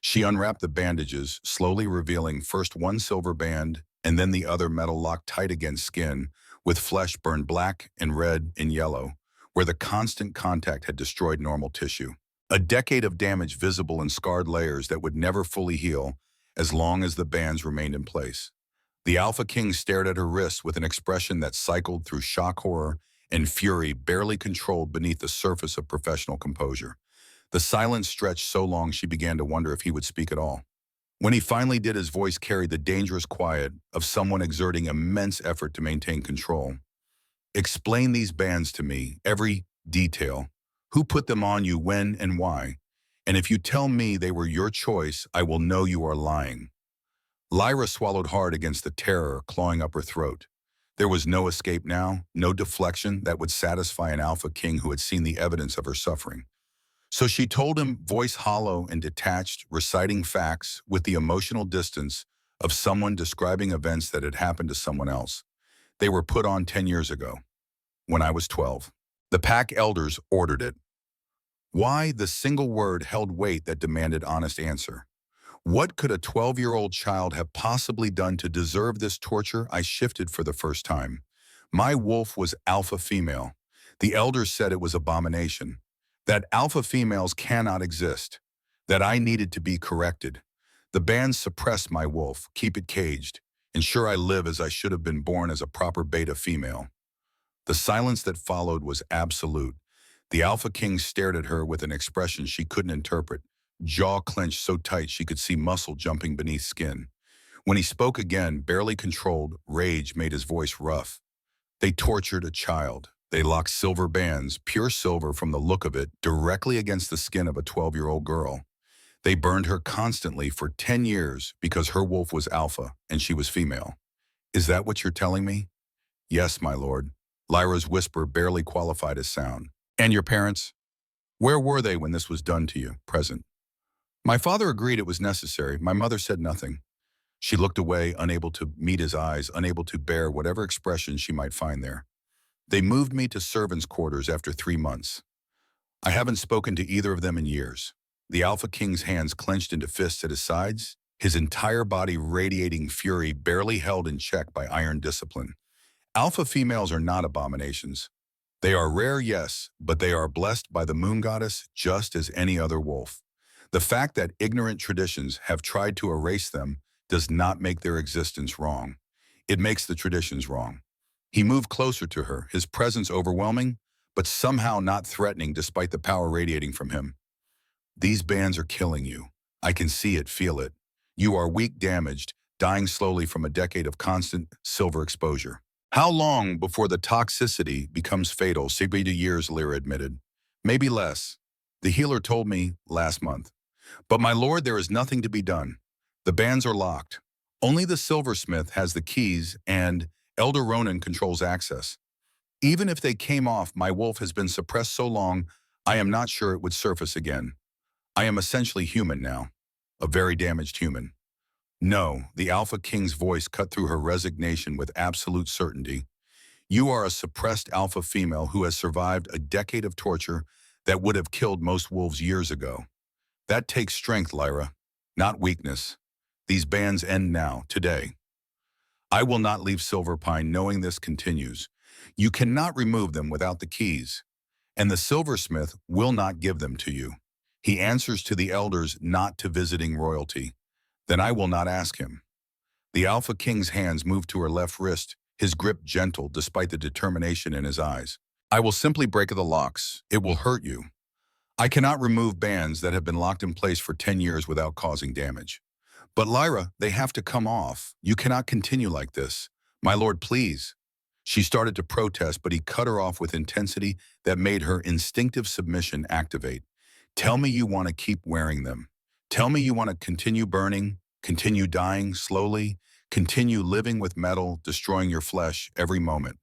She unwrapped the bandages, slowly revealing first one silver band and then the other, metal locked tight against skin, with flesh burned black and red and yellow, where the constant contact had destroyed normal tissue. A decade of damage visible in scarred layers that would never fully heal as long as the bands remained in place. The Alpha King stared at her wrists with an expression that cycled through shock, horror, and fury, barely controlled beneath the surface of professional composure. The silence stretched so long she began to wonder if he would speak at all. When he finally did, his voice carried the dangerous quiet of someone exerting immense effort to maintain control. "Explain these bands to me, every detail. Who put them on you, when, and why? And if you tell me they were your choice, I will know you are lying." Lyra swallowed hard against the terror clawing up her throat. There was no escape now, no deflection that would satisfy an Alpha King who had seen the evidence of her suffering. So she told him, voice hollow and detached, reciting facts with the emotional distance of someone describing events that had happened to someone else. They were put on 10 years ago, when I was 12. The pack elders ordered it. Why? The single word held weight that demanded honest answer. What could a 12-year-old child have possibly done to deserve this torture? I shifted for the first time. My wolf was alpha female. The elders said it was abomination. That alpha females cannot exist. That I needed to be corrected. The bands suppressed my wolf, keep it caged, ensure I live as I should have been born as a proper beta female. The silence that followed was absolute. The Alpha King stared at her with an expression she couldn't interpret, jaw clenched so tight she could see muscle jumping beneath skin. When he spoke again, barely controlled, rage made his voice rough. They tortured a child. They locked silver bands, pure silver from the look of it, directly against the skin of a 12-year-old girl. They burned her constantly for 10 years because her wolf was alpha and she was female. Is that what you're telling me? Yes, my lord. Lyra's whisper barely qualified as sound. And your parents? Where were they when this was done to you? Present. My father agreed it was necessary. My mother said nothing. She looked away, unable to meet his eyes, unable to bear whatever expression she might find there. They moved me to servants' quarters after 3 months. I haven't spoken to either of them in years. The Alpha King's hands clenched into fists at his sides, his entire body radiating fury, barely held in check by iron discipline. Alpha females are not abominations. They are rare, yes, but they are blessed by the moon goddess just as any other wolf. The fact that ignorant traditions have tried to erase them does not make their existence wrong. It makes the traditions wrong. He moved closer to her, his presence overwhelming, but somehow not threatening despite the power radiating from him. These bands are killing you. I can see it, feel it. You are weak, damaged, dying slowly from a decade of constant silver exposure. How long before the toxicity becomes fatal? 60 years, Lyra admitted. Maybe less. The healer told me last month. But my lord, there is nothing to be done. The bands are locked. Only the silversmith has the keys and Elder Ronan controls access. Even if they came off, my wolf has been suppressed so long, I am not sure it would surface again. I am essentially human now. A very damaged human. No, the Alpha King's voice cut through her resignation with absolute certainty. You are a suppressed alpha female who has survived a decade of torture that would have killed most wolves years ago. That takes strength, Lyra, not weakness. These bands end now, today. I will not leave Silverpine knowing this continues. You cannot remove them without the keys, and the silversmith will not give them to you. He answers to the elders, not to visiting royalty. Then I will not ask him. The Alpha King's hands moved to her left wrist, his grip gentle despite the determination in his eyes. I will simply break the locks. It will hurt you. I cannot remove bands that have been locked in place for 10 years without causing damage. But Lyra, they have to come off. You cannot continue like this. My lord, please. She started to protest, but he cut her off with intensity that made her instinctive submission activate. Tell me you want to keep wearing them. Tell me you want to continue burning, continue dying slowly, continue living with metal, destroying your flesh every moment.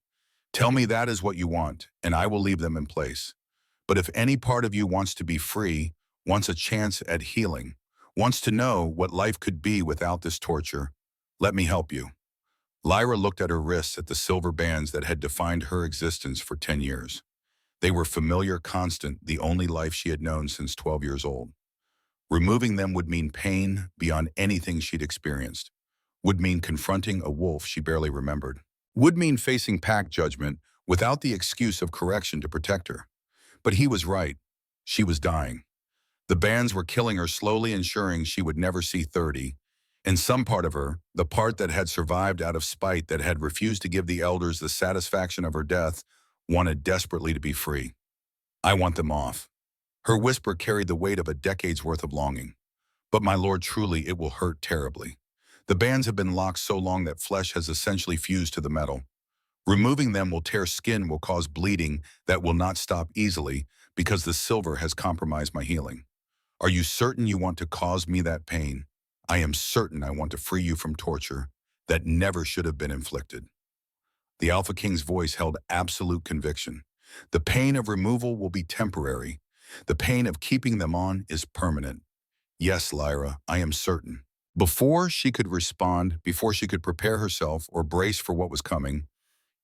Tell me that is what you want, and I will leave them in place. But if any part of you wants to be free, wants a chance at healing, wants to know what life could be without this torture, let me help you. Lyra looked at her wrists at the silver bands that had defined her existence for 10 years. They were familiar, constant, the only life she had known since 12 years old. Removing them would mean pain beyond anything she'd experienced, would mean confronting a wolf she barely remembered, would mean facing pack judgment without the excuse of correction to protect her. But he was right. She was dying. The bands were killing her slowly, ensuring she would never see 30. And some part of her, the part that had survived out of spite, that had refused to give the elders the satisfaction of her death, wanted desperately to be free. I want them off. Her whisper carried the weight of a decade's worth of longing. But my lord, truly, it will hurt terribly. The bands have been locked so long that flesh has essentially fused to the metal. Removing them will tear skin, will cause bleeding that will not stop easily because the silver has compromised my healing. Are you certain you want to cause me that pain? I am certain I want to free you from torture that never should have been inflicted. The Alpha King's voice held absolute conviction. The pain of removal will be temporary. The pain of keeping them on is permanent. Yes, Lyra, I am certain. Before she could respond, before she could prepare herself or brace for what was coming,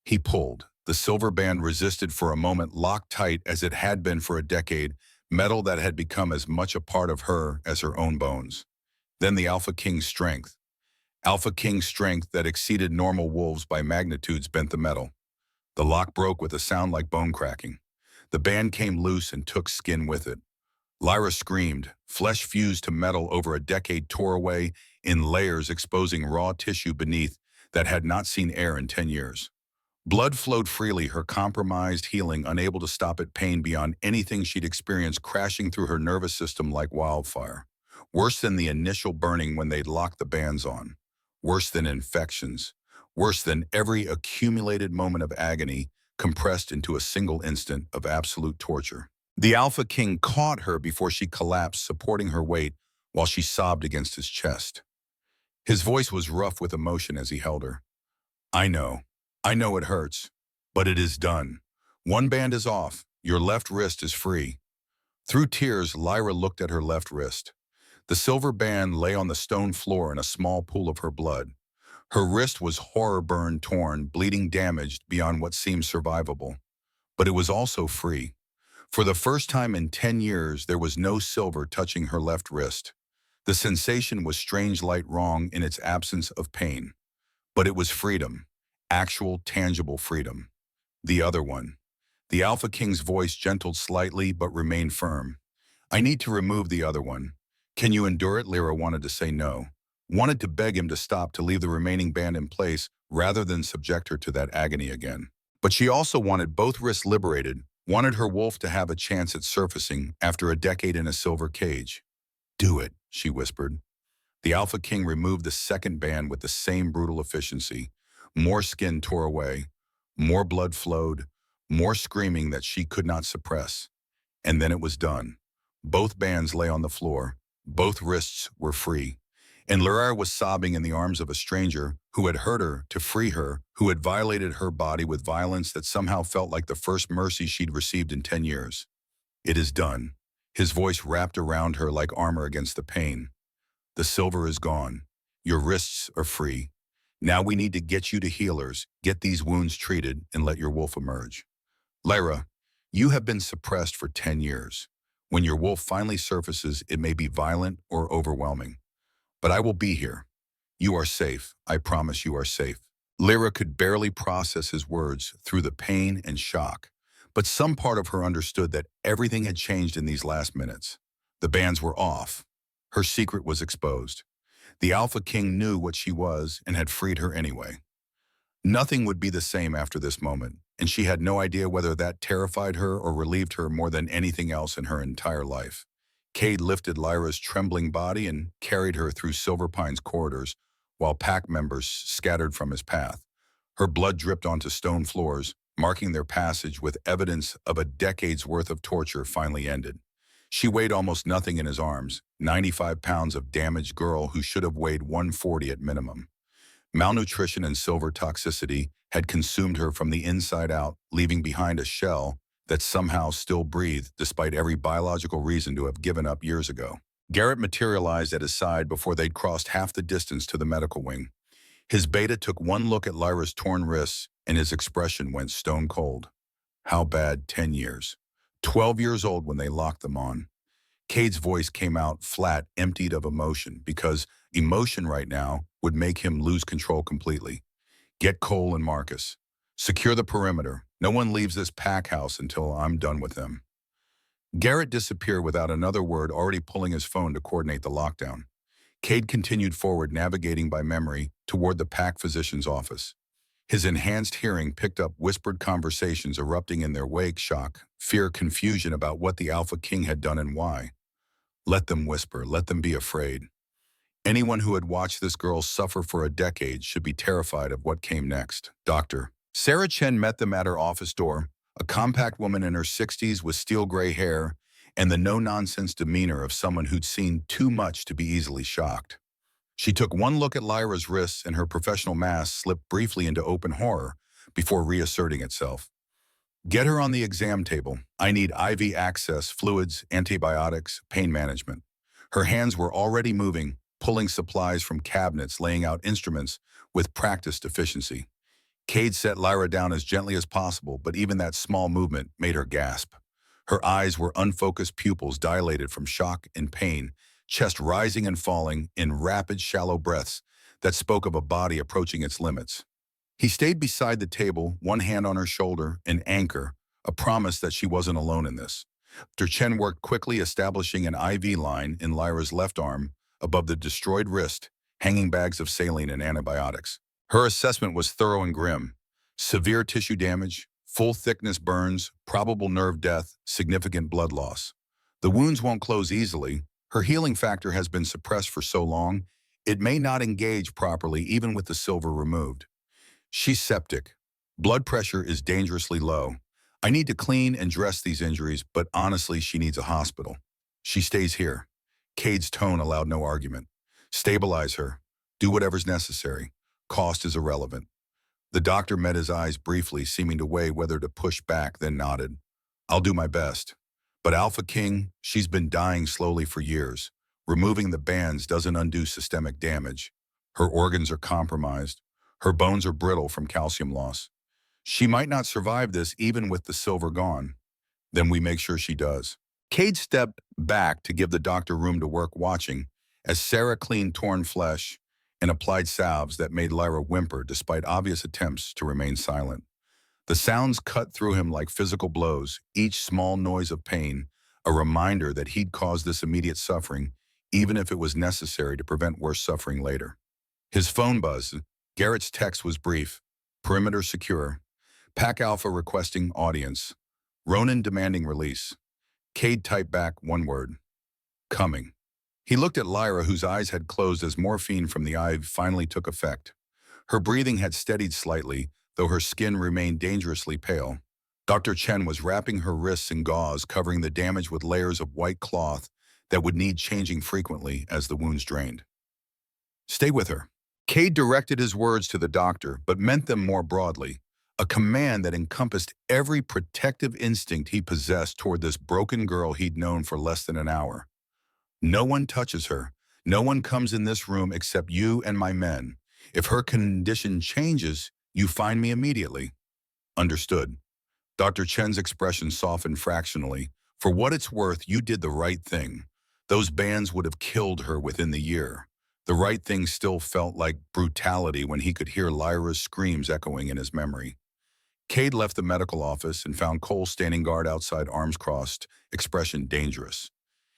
he pulled. The silver band resisted for a moment, locked tight as it had been for a decade, metal that had become as much a part of her as her own bones. Then the Alpha King's strength that exceeded normal wolves by magnitudes bent the metal. The lock broke with a sound like bone cracking. The band came loose and took skin with it. Lyra screamed. Flesh fused to metal over a decade tore away in layers, exposing raw tissue beneath that had not seen air in 10 years. Blood flowed freely, her compromised healing unable to stop it, pain beyond anything she'd experienced crashing through her nervous system like wildfire. Worse than the initial burning when they'd locked the bands on. Worse than infections. Worse than every accumulated moment of agony compressed into a single instant of absolute torture. The Alpha King caught her before she collapsed, supporting her weight while she sobbed against his chest. His voice was rough with emotion as he held her. I know it hurts, but it is done. One band is off, your left wrist is free. Through tears, Lyra looked at her left wrist. The silver band lay on the stone floor in a small pool of her blood. Her wrist was horror-burned, torn, bleeding, damaged beyond what seemed survivable. But it was also free. For the first time in 10 years, there was no silver touching her left wrist. The sensation was strange, light, wrong in its absence of pain. But it was freedom, actual, tangible freedom. The other one. The Alpha King's voice gentled slightly but remained firm. I need to remove the other one. Can you endure it? Lyra wanted to say no. Wanted to beg him to stop, to leave the remaining band in place rather than subject her to that agony again. But she also wanted both wrists liberated, wanted her wolf to have a chance at surfacing after a decade in a silver cage. Do it, she whispered. The Alpha King removed the second band with the same brutal efficiency. More skin tore away, more blood flowed, more screaming that she could not suppress. And then it was done. Both bands lay on the floor. Both wrists were free. And Lyra was sobbing in the arms of a stranger who had hurt her to free her, who had violated her body with violence that somehow felt like the first mercy she'd received in 10 years. It is done. His voice wrapped around her like armor against the pain. The silver is gone. Your wrists are free. Now we need to get you to healers, get these wounds treated, and let your wolf emerge. Lyra, you have been suppressed for 10 years. When your wolf finally surfaces, it may be violent or overwhelming. But I will be here. You are safe. I promise you are safe. Lyra could barely process his words through the pain and shock, but some part of her understood that everything had changed in these last minutes. The bands were off. Her secret was exposed. The Alpha King knew what she was and had freed her anyway. Nothing would be the same after this moment, and she had no idea whether that terrified her or relieved her more than anything else in her entire life. Cade lifted Lyra's trembling body and carried her through Silver Pine's corridors, while pack members scattered from his path. Her blood dripped onto stone floors, marking their passage with evidence of a decade's worth of torture finally ended. She weighed almost nothing in his arms, 95 pounds of damaged girl who should have weighed 140 at minimum. Malnutrition and silver toxicity had consumed her from the inside out, leaving behind a shell that somehow still breathed despite every biological reason to have given up years ago. Garrett materialized at his side before they'd crossed half the distance to the medical wing. His beta took one look at Lyra's torn wrists, and his expression went stone cold. How bad? 10 years. 12 years old when they locked them on. Cade's voice came out flat, emptied of emotion, because emotion right now would make him lose control completely. Get Cole and Marcus. Secure the perimeter. No one leaves this pack house until I'm done with them. Garrett disappeared without another word, already pulling his phone to coordinate the lockdown. Cade continued forward, navigating by memory toward the pack physician's office. His enhanced hearing picked up whispered conversations erupting in their wake, shock, fear, confusion about what the Alpha King had done and why. Let them whisper, let them be afraid. Anyone who had watched this girl suffer for a decade should be terrified of what came next. Doctor. Sarah Chen met them at her office door, a compact woman in her 60s with steel gray hair and the no-nonsense demeanor of someone who'd seen too much to be easily shocked. She took one look at Lyra's wrists and her professional mask slipped briefly into open horror before reasserting itself. Get her on the exam table. I need IV access, fluids, antibiotics, pain management. Her hands were already moving, pulling supplies from cabinets, laying out instruments with practiced efficiency. Cade set Lyra down as gently as possible, but even that small movement made her gasp. Her eyes were unfocused pupils dilated from shock and pain, chest rising and falling in rapid, shallow breaths that spoke of a body approaching its limits. He stayed beside the table, one hand on her shoulder, an anchor, a promise that she wasn't alone in this. Dr. Chen worked quickly, establishing an IV line in Lyra's left arm, above the destroyed wrist, hanging bags of saline and antibiotics. Her assessment was thorough and grim. Severe tissue damage, full-thickness burns, probable nerve death, significant blood loss. The wounds won't close easily. Her healing factor has been suppressed for so long, it may not engage properly even with the silver removed. She's septic. Blood pressure is dangerously low. I need to clean and dress these injuries, but honestly, she needs a hospital. She stays here. Cade's tone allowed no argument. Stabilize her. Do whatever's necessary. Cost is irrelevant. The doctor met his eyes briefly, seeming to weigh whether to push back, then nodded. I'll do my best. But AlphaKing, she's been dying slowly for years. Removing the bands doesn't undo systemic damage. Her organs are compromised. Her bones are brittle from calcium loss. She might not survive this even with the silver gone. Then we make sure she does. Cade stepped back to give the doctor room to work, watching as Sarah cleaned torn flesh and applied salves that made Lyra whimper despite obvious attempts to remain silent. The sounds cut through him like physical blows, each small noise of pain, a reminder that he'd caused this immediate suffering, even if it was necessary to prevent worse suffering later. His phone buzzed. Garrett's text was brief. Perimeter secure. Pack Alpha requesting audience. Ronan demanding release. Cade typed back one word. Coming. He looked at Lyra, whose eyes had closed as morphine from the IV finally took effect. Her breathing had steadied slightly, though her skin remained dangerously pale. Dr. Chen was wrapping her wrists in gauze, covering the damage with layers of white cloth that would need changing frequently as the wounds drained. Stay with her. Cade directed his words to the doctor, but meant them more broadly, a command that encompassed every protective instinct he possessed toward this broken girl he'd known for less than an hour. No one touches her. No one comes in this room except you and my men. If her condition changes, you find me immediately. Understood. Dr. Chen's expression softened fractionally. For what it's worth, you did the right thing. Those bands would have killed her within the year. The right thing still felt like brutality when he could hear Lyra's screams echoing in his memory. Cade left the medical office and found Cole standing guard outside, arms crossed, expression dangerous.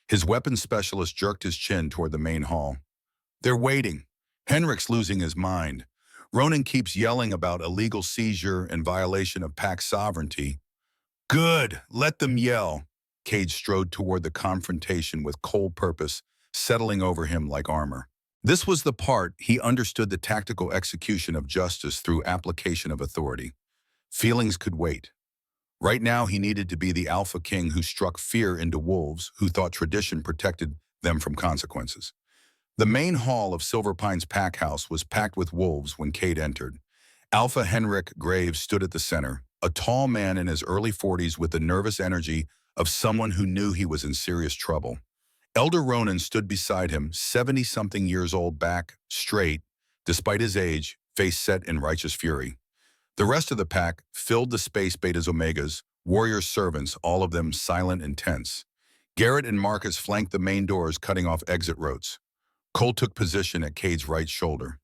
His weapons specialist jerked his chin toward the main hall. They're waiting. Henrik's losing his mind. Ronan keeps yelling about illegal seizure and violation of pack sovereignty. Good, let them yell. Cade strode toward the confrontation with cold purpose, settling over him like armor. This was the part he understood, the tactical execution of justice through application of authority. Feelings could wait. Right now, he needed to be the AlphaKing who struck fear into wolves who thought tradition protected them from consequences. The main hall of Silver Pine's pack house was packed with wolves when Cade entered. Alpha Henrik Graves stood at the center, a tall man in his early 40s with the nervous energy of someone who knew he was in serious trouble. Elder Ronan stood beside him, 70-something years old, back straight, despite his age, face set in righteous fury. The rest of the pack filled the space, Betas Omegas, warrior servants, all of them silent and tense. Garrett and Marcus flanked the main doors, cutting off exit routes. Cole took position at Cade's right shoulder.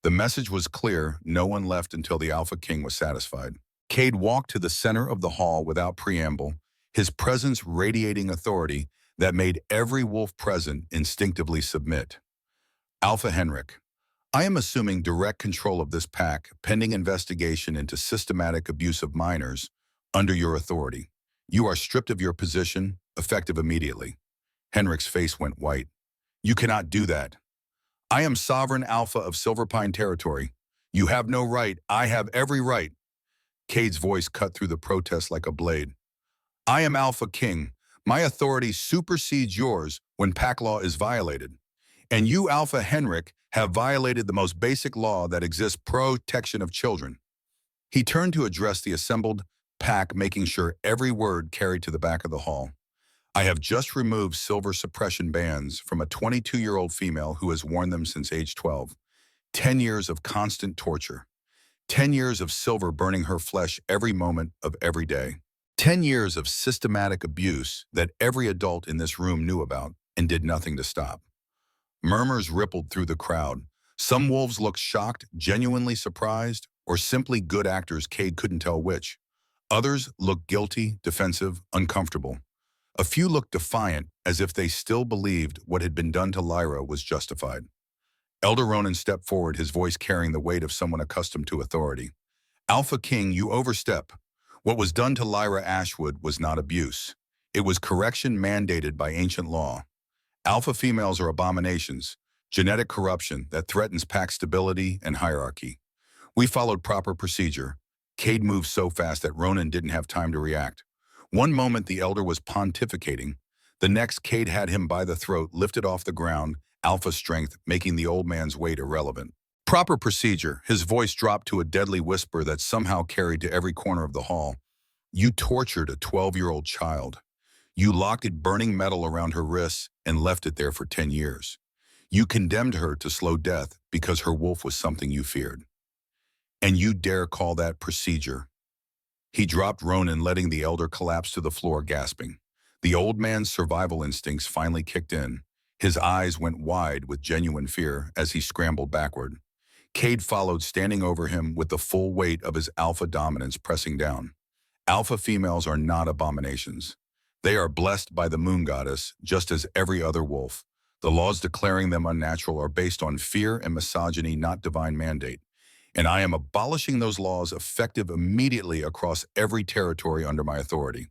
The message was clear, no one left until the AlphaKing was satisfied. Cade walked to the center of the hall without preamble, his presence radiating authority that made every wolf present instinctively submit. Alpha Henrik, I am assuming direct control of this pack, pending investigation into systematic abuse of minors, under your authority. You are stripped of your position, effective immediately. Henrik's face went white. You cannot do that. I am sovereign Alpha of Silver Pine territory. You have no right. I have every right. Cade's voice cut through the protest like a blade. I am AlphaKing. My authority supersedes yours when pack law is violated. And you, Alpha Henrik, have violated the most basic law that exists: protection of children. He turned to address the assembled pack, making sure every word carried to the back of the hall. I have just removed silver suppression bands from a 22-year-old female who has worn them since age 12. 10 years of constant torture. 10 years of silver burning her flesh every moment of every day. 10 years of systematic abuse that every adult in this room knew about and did nothing to stop. Murmurs rippled through the crowd. Some wolves looked shocked, genuinely surprised, or simply good actors. Cade couldn't tell which. Others looked guilty, defensive, uncomfortable. A few looked defiant, as if they still believed what had been done to Lyra was justified. Elder Ronan stepped forward, his voice carrying the weight of someone accustomed to authority. AlphaKing, you overstep. What was done to Lyra Ashwood was not abuse. It was correction mandated by ancient law. Alpha females are abominations, genetic corruption that threatens pack stability and hierarchy. We followed proper procedure. Cade moved so fast that Ronan didn't have time to react. One moment the elder was pontificating. The next, Cade had him by the throat, lifted off the ground, alpha strength, making the old man's weight irrelevant. Proper procedure. His voice dropped to a deadly whisper that somehow carried to every corner of the hall. You tortured a 12-year-old child. You locked it burning metal around her wrists and left it there for 10 years. You condemned her to slow death because her wolf was something you feared. And you dare call that procedure? He dropped Ronan, letting the elder collapse to the floor, gasping. The old man's survival instincts finally kicked in. His eyes went wide with genuine fear as he scrambled backward. Cade followed, standing over him with the full weight of his alpha dominance pressing down. Alpha females are not abominations. They are blessed by the moon goddess, just as every other wolf. The laws declaring them unnatural are based on fear and misogyny, not divine mandate. And I am abolishing those laws, effective immediately across every territory under my authority.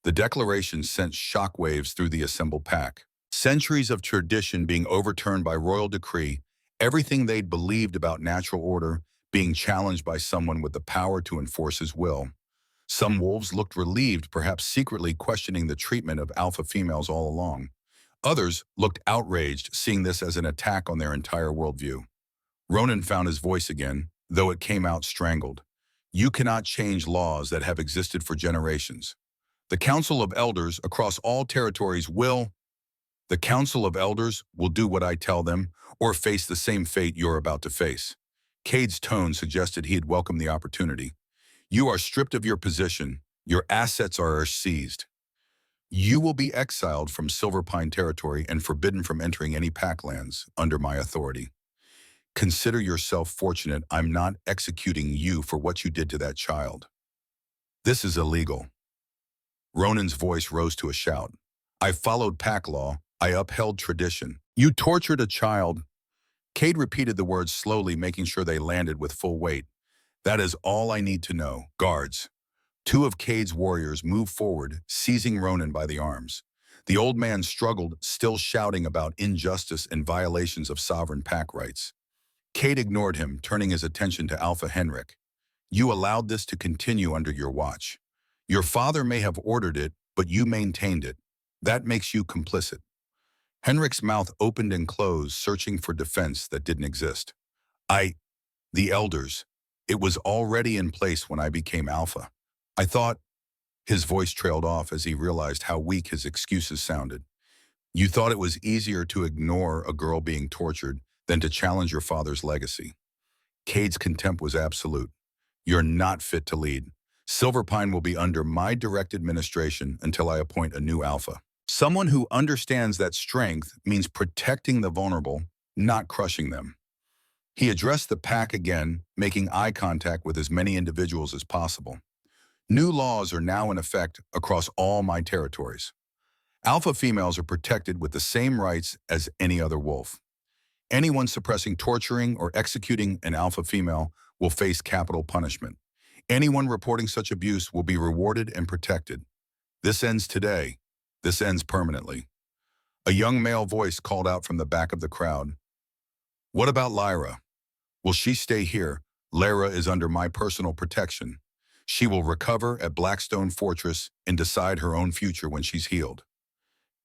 The declaration sent shockwaves through the assembled pack. Centuries of tradition being overturned by royal decree, everything they'd believed about natural order being challenged by someone with the power to enforce his will. Some wolves looked relieved, perhaps secretly questioning the treatment of alpha females all along. Others looked outraged, seeing this as an attack on their entire worldview. Ronan found his voice again, though it came out strangled. You cannot change laws that have existed for generations. The Council of Elders across all territories will do what I tell them, or face the same fate you're about to face. Cade's tone suggested he had welcomed the opportunity. You are stripped of your position. Your assets are seized. You will be exiled from Silver Pine territory and forbidden from entering any packlands under my authority. Consider yourself fortunate I'm not executing you for what you did to that child. This is illegal. Ronan's voice rose to a shout. I followed pack law. I upheld tradition. You tortured a child. Cade repeated the words slowly, making sure they landed with full weight. That is all I need to know. Guards. Two of Cade's warriors moved forward, seizing Ronan by the arms. The old man struggled, still shouting about injustice and violations of sovereign pack rights. Cade ignored him, turning his attention to Alpha Henrik. You allowed this to continue under your watch. Your father may have ordered it, but you maintained it. That makes you complicit. Henrik's mouth opened and closed, searching for defense that didn't exist. The elders. It was already in place when I became alpha. I thought. His voice trailed off as he realized how weak his excuses sounded. You thought it was easier to ignore a girl being tortured than to challenge your father's legacy. Cade's contempt was absolute. You're not fit to lead. Silverpine will be under my direct administration until I appoint a new alpha. Someone who understands that strength means protecting the vulnerable, not crushing them. He addressed the pack again, making eye contact with as many individuals as possible. New laws are now in effect across all my territories. Alpha females are protected with the same rights as any other wolf. Anyone suppressing, torturing, or executing an alpha female will face capital punishment. Anyone reporting such abuse will be rewarded and protected. This ends today. This ends permanently. A young male voice called out from the back of the crowd. What about Lyra? Will she stay here? Lyra is under my personal protection. She will recover at Blackstone Fortress and decide her own future when she's healed.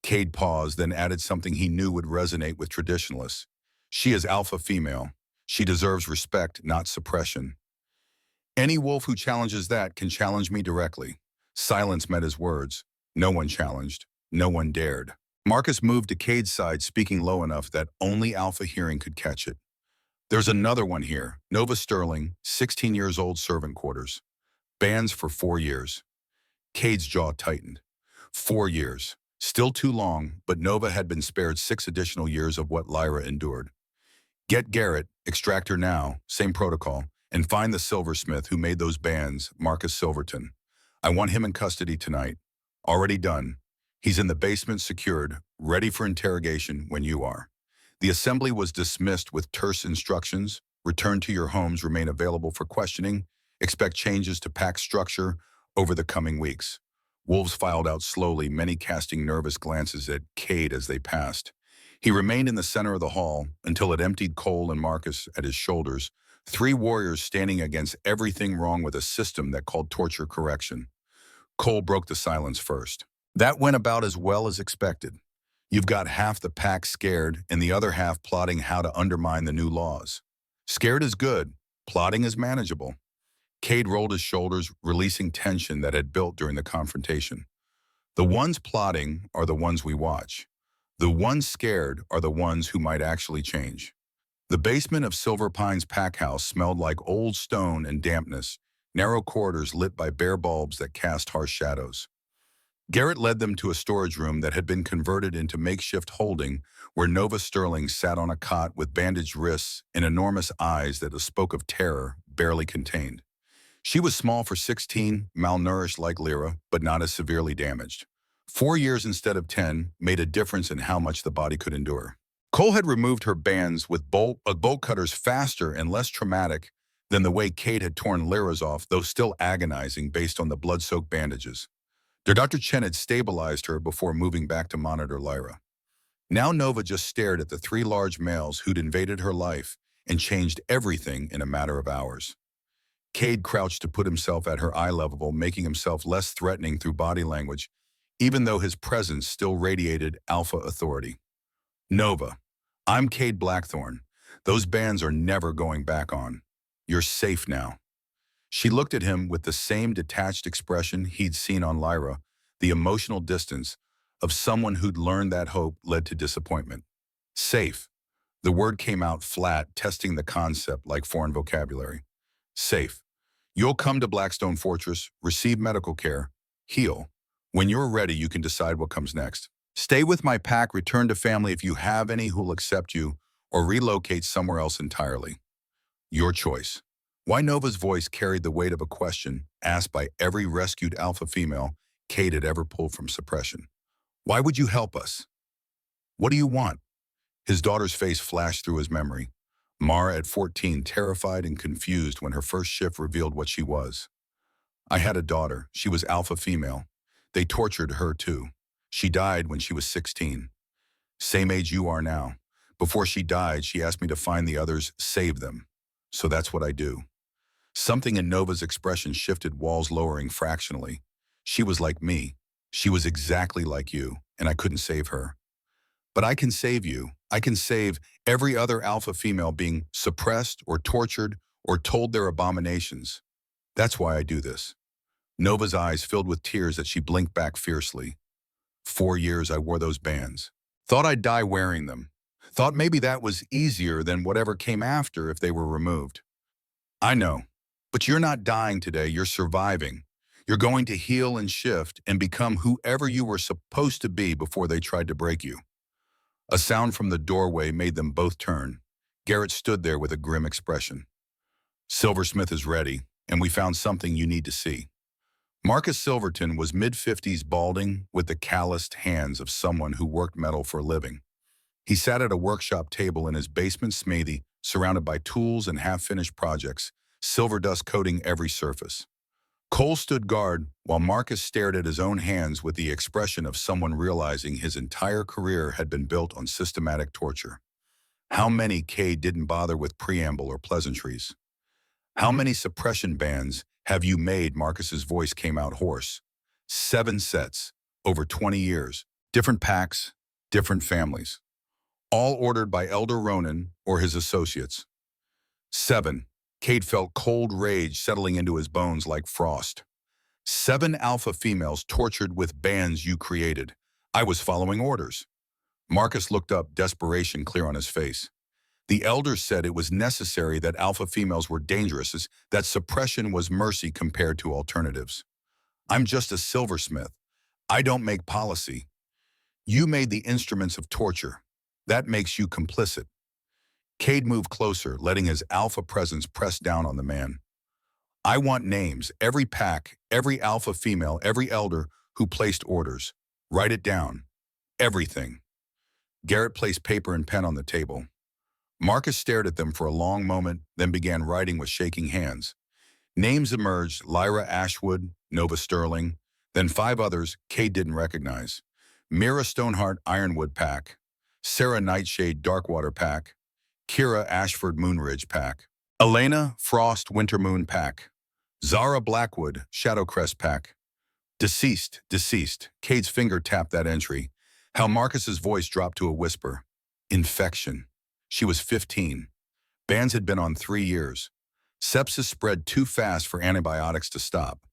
Cade paused, then added something he knew would resonate with traditionalists. She is alpha female. She deserves respect, not suppression. Any wolf who challenges that can challenge me directly. Silence met his words. No one challenged. No one dared. Marcus moved to Cade's side, speaking low enough that only Alpha hearing could catch it. There's another one here. Nova Sterling, 16 years old, servant quarters. Bans for 4 years. Cade's jaw tightened. 4 years. Still too long, but Nova had been spared 6 additional years of what Lyra endured. Get Garrett, extract her now, same protocol, and find the silversmith who made those bans, Marcus Silverton. I want him in custody tonight. Already done. He's in the basement secured, ready for interrogation when you are. The assembly was dismissed with terse instructions. Return to your homes, remain available for questioning. Expect changes to pack structure over the coming weeks. Wolves filed out slowly, many casting nervous glances at Cade as they passed. He remained in the center of the hall until it emptied Cole and Marcus at his shoulders, 3 warriors standing against everything wrong with a system that called torture correction. Cole broke the silence first. That went about as well as expected. You've got half the pack scared and the other half plotting how to undermine the new laws. Scared is good, plotting is manageable. Cade rolled his shoulders, releasing tension that had built during the confrontation. The ones plotting are the ones we watch. The ones scared are the ones who might actually change. The basement of Silver Pine's pack house smelled like old stone and dampness, narrow corridors lit by bare bulbs that cast harsh shadows. Garrett led them to a storage room that had been converted into makeshift holding, where Nova Sterling sat on a cot with bandaged wrists and enormous eyes that spoke of terror, barely contained. She was small for 16, malnourished like Lyra, but not as severely damaged. 4 years instead of 10 made a difference in how much the body could endure. Cole had removed her bands with bolt cutters faster and less traumatic than the way Cade had torn Lyra's off, though still agonizing based on the blood-soaked bandages. Dr. Chen had stabilized her before moving back to monitor Lyra. Now Nova just stared at the 3 large males who'd invaded her life and changed everything in a matter of hours. Cade crouched to put himself at her eye level, making himself less threatening through body language, even though his presence still radiated alpha authority. Nova, I'm Cade Blackthorn. Those bands are never going back on. You're safe now. She looked at him with the same detached expression he'd seen on Lyra, the emotional distance of someone who'd learned that hope led to disappointment. Safe. The word came out flat, testing the concept like foreign vocabulary. Safe. You'll come to Blackstone Fortress, receive medical care, heal. When you're ready, you can decide what comes next. Stay with my pack, return to family if you have any who'll accept you, or relocate somewhere else entirely. Your choice. Why Nova's voice carried the weight of a question asked by every rescued alpha female Cade had ever pulled from suppression. Why would you help us? What do you want? His daughter's face flashed through his memory. Mara at 14, terrified and confused when her first shift revealed what she was. I had a daughter. She was alpha female. They tortured her too. She died when she was 16. Same age you are now. Before she died, she asked me to find the others, save them. So that's what I do. Something in Nova's expression shifted, walls lowering fractionally. She was like me. She was exactly like you, and I couldn't save her. But I can save you. I can save every other alpha female being suppressed or tortured or told their abominations. That's why I do this. Nova's eyes filled with tears that she blinked back fiercely. 4 years I wore those bands. Thought I'd die wearing them. Thought maybe that was easier than whatever came after if they were removed. I know, but you're not dying today, you're surviving. You're going to heal and shift and become whoever you were supposed to be before they tried to break you. A sound from the doorway made them both turn. Garrett stood there with a grim expression. Silversmith is ready, and we found something you need to see. Marcus Silverton was mid-50s, balding, with the calloused hands of someone who worked metal for a living. He sat at a workshop table in his basement smithy, surrounded by tools and half-finished projects, silver dust coating every surface. Cole stood guard while Marcus stared at his own hands with the expression of someone realizing his entire career had been built on systematic torture. How many Cade didn't bother with preamble or pleasantries? How many suppression bans have you made? Marcus's voice came out hoarse. 7 sets, over 20 years. Different packs, different families. All ordered by Elder Ronan or his associates. 7. Cade felt cold rage settling into his bones like frost. 7 alpha females tortured with bands you created. I was following orders. Marcus looked up, desperation clear on his face. The elders said it was necessary, that alpha females were dangerous, that suppression was mercy compared to alternatives. I'm just a silversmith. I don't make policy. You made the instruments of torture. That makes you complicit. Cade moved closer, letting his alpha presence press down on the man. I want names, every pack, every alpha female, every elder who placed orders. Write it down. Everything. Garrett placed paper and pen on the table. Marcus stared at them for a long moment, then began writing with shaking hands. Names emerged: Lyra Ashwood, Nova Sterling, then 5 others Cade didn't recognize. Mira Stoneheart Ironwood Pack, Sarah Nightshade Darkwater Pack, Kira Ashford Moonridge Pack, Elena Frost Wintermoon Pack, Zara Blackwood Shadowcrest Pack. Deceased, deceased. Cade's finger tapped that entry. How Marcus's voice dropped to a whisper. Infection. She was 15. Bans had been on 3 years. Sepsis spread too fast for antibiotics to stop.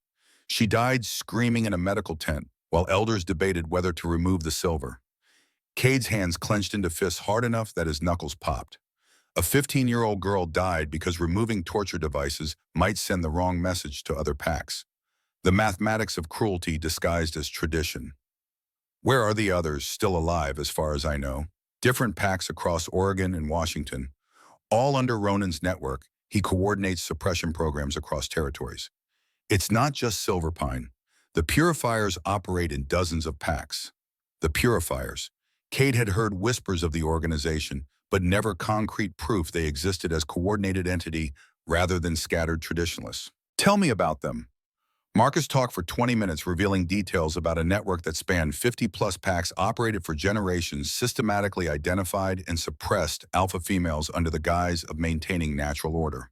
She died screaming in a medical tent while elders debated whether to remove the silver. Cade's hands clenched into fists hard enough that his knuckles popped. A 15-year-old girl died because removing torture devices might send the wrong message to other packs. The mathematics of cruelty disguised as tradition. Where are the others, still alive as far as I know? Different packs across Oregon and Washington. All under Ronan's network, he coordinates suppression programs across territories. It's not just Silverpine. The Purifiers operate in dozens of packs. The Purifiers. Cade had heard whispers of the organization, but never concrete proof they existed as coordinated entity rather than scattered traditionalists. Tell me about them. Marcus talked for 20 minutes, revealing details about a network that spanned 50-plus packs, operated for generations, systematically identified and suppressed alpha females under the guise of maintaining natural order.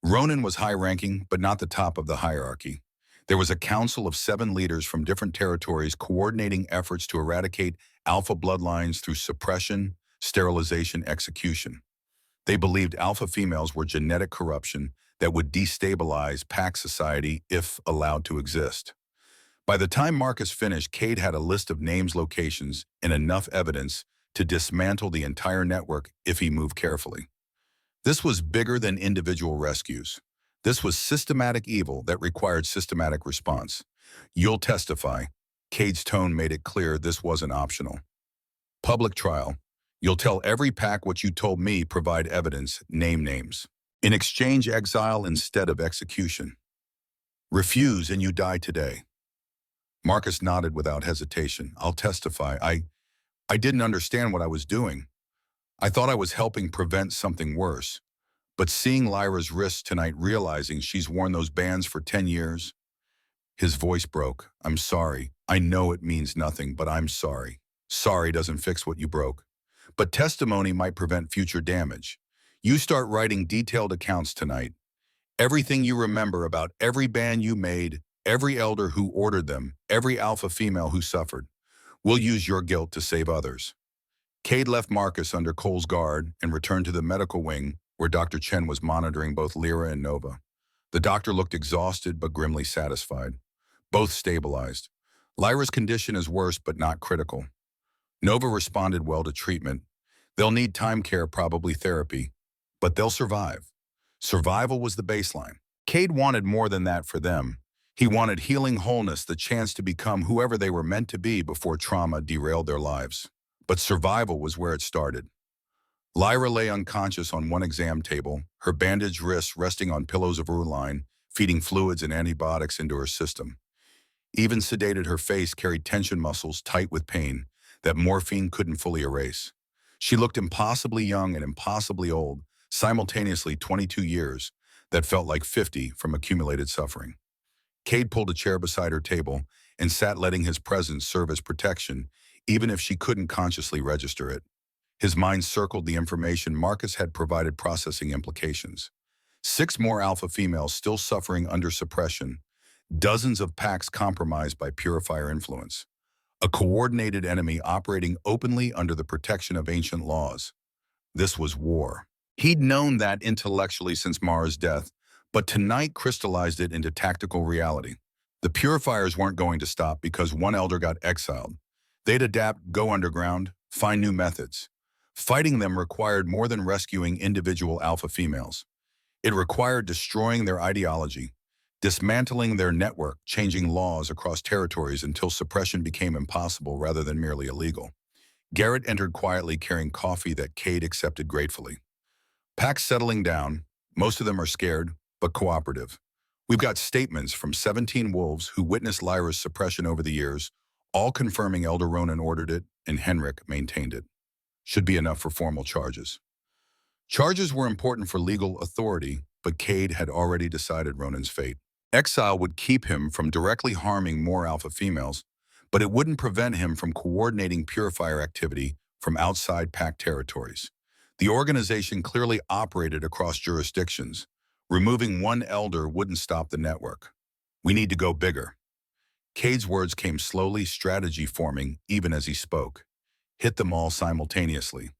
Ronan was high-ranking, but not the top of the hierarchy. There was a council of 7 leaders from different territories coordinating efforts to eradicate alpha bloodlines through suppression, sterilization, execution. They believed alpha females were genetic corruption that would destabilize pack society if allowed to exist. By the time Marcus finished, Cade had a list of names, locations, and enough evidence to dismantle the entire network if he moved carefully. This was bigger than individual rescues. This was systematic evil that required systematic response. You'll testify. Cade's tone made it clear this wasn't optional. Public trial. You'll tell every pack what you told me, provide evidence, name names. In exchange, exile instead of execution. Refuse and you die today. Marcus nodded without hesitation. I'll testify. I didn't understand what I was doing. I thought I was helping prevent something worse. But seeing Lyra's wrists tonight, realizing she's worn those bands for 10 years, his voice broke. I'm sorry. I know it means nothing, but I'm sorry. Sorry doesn't fix what you broke. But testimony might prevent future damage. You start writing detailed accounts tonight. Everything you remember about every band you made, every elder who ordered them, every alpha female who suffered. We'll use your guilt to save others. Cade left Marcus under Cole's guard and returned to the medical wing where Dr. Chen was monitoring both Lyra and Nova. The doctor looked exhausted but grimly satisfied. Both stabilized. Lyra's condition is worse but not critical. Nova responded well to treatment. They'll need time care, probably therapy, but they'll survive. Survival was the baseline. Cade wanted more than that for them. He wanted healing, wholeness, the chance to become whoever they were meant to be before trauma derailed their lives. But survival was where it started. Lyra lay unconscious on one exam table, her bandaged wrists resting on pillows of Ruline, feeding fluids and antibiotics into her system. Even sedated, her face carried tension muscles tight with pain that morphine couldn't fully erase. She looked impossibly young and impossibly old, simultaneously 22 years that felt like 50 from accumulated suffering. Cade pulled a chair beside her table and sat, letting his presence serve as protection, even if she couldn't consciously register it. His mind circled the information Marcus had provided, processing implications. 6 more alpha females still suffering under suppression, dozens of packs compromised by purifier influence. A coordinated enemy operating openly under the protection of ancient laws. This was war. He'd known that intellectually since Mara's death, but tonight crystallized it into tactical reality. The purifiers weren't going to stop because one elder got exiled. They'd adapt, go underground, find new methods. Fighting them required more than rescuing individual alpha females. It required destroying their ideology, dismantling their network, changing laws across territories until suppression became impossible rather than merely illegal. Garrett entered quietly carrying coffee that Cade accepted gratefully. Packs settling down, most of them are scared, but cooperative. We've got statements from 17 wolves who witnessed Lyra's suppression over the years, all confirming Elder Ronan ordered it and Henrik maintained it. Should be enough for formal charges. Charges were important for legal authority, but Cade had already decided Ronan's fate. Exile would keep him from directly harming more alpha females, but it wouldn't prevent him from coordinating purifier activity from outside pack territories. The organization clearly operated across jurisdictions. Removing one elder wouldn't stop the network. We need to go bigger. Cade's words came slowly, strategy forming even as he spoke. Hit them all simultaneously.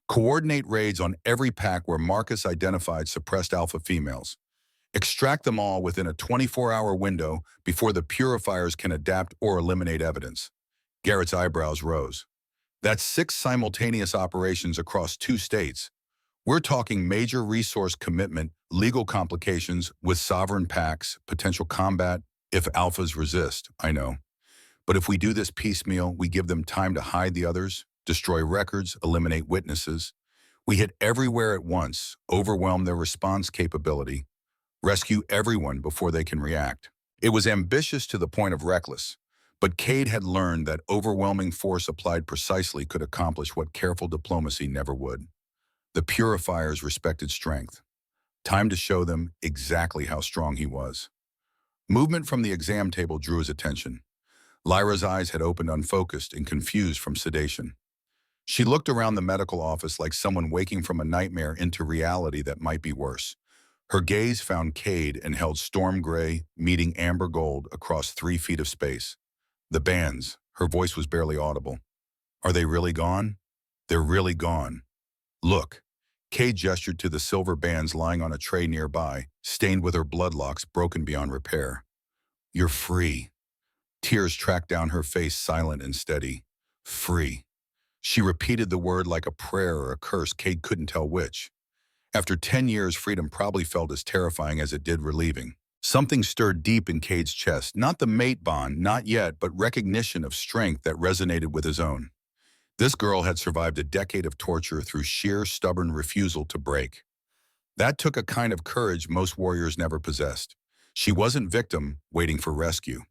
Coordinate raids on every pack where Marcus identified suppressed alpha females. Extract them all within a 24-hour window before the purifiers can adapt or eliminate evidence. Garrett's eyebrows rose. That's 6 simultaneous operations across 2 states. We're talking major resource commitment, legal complications with sovereign packs, potential combat if alphas resist, I know. But if we do this piecemeal, we give them time to hide the others, destroy records, eliminate witnesses. We hit everywhere at once, overwhelm their response capability, rescue everyone before they can react. It was ambitious to the point of reckless, but Cade had learned that overwhelming force applied precisely could accomplish what careful diplomacy never would. The purifiers respected strength. Time to show them exactly how strong he was. Movement from the exam table drew his attention. Lyra's eyes had opened unfocused and confused from sedation. She looked around the medical office like someone waking from a nightmare into reality that might be worse. Her gaze found Cade and held storm gray, meeting amber gold across 3 feet of space. The bands, her voice was barely audible. Are they really gone? They're really gone. Look. Cade gestured to the silver bands lying on a tray nearby, stained with her bloodlocks broken beyond repair. You're free. Tears tracked down her face, silent and steady. Free. She repeated the word like a prayer or a curse. Cade couldn't tell which. After 10 years, freedom probably felt as terrifying as it did relieving. Something stirred deep in Cade's chest, not the mate bond, not yet, but recognition of strength that resonated with his own. This girl had survived a decade of torture through sheer, stubborn refusal to break. That took a kind of courage most warriors never possessed. She wasn't victim, waiting for rescue.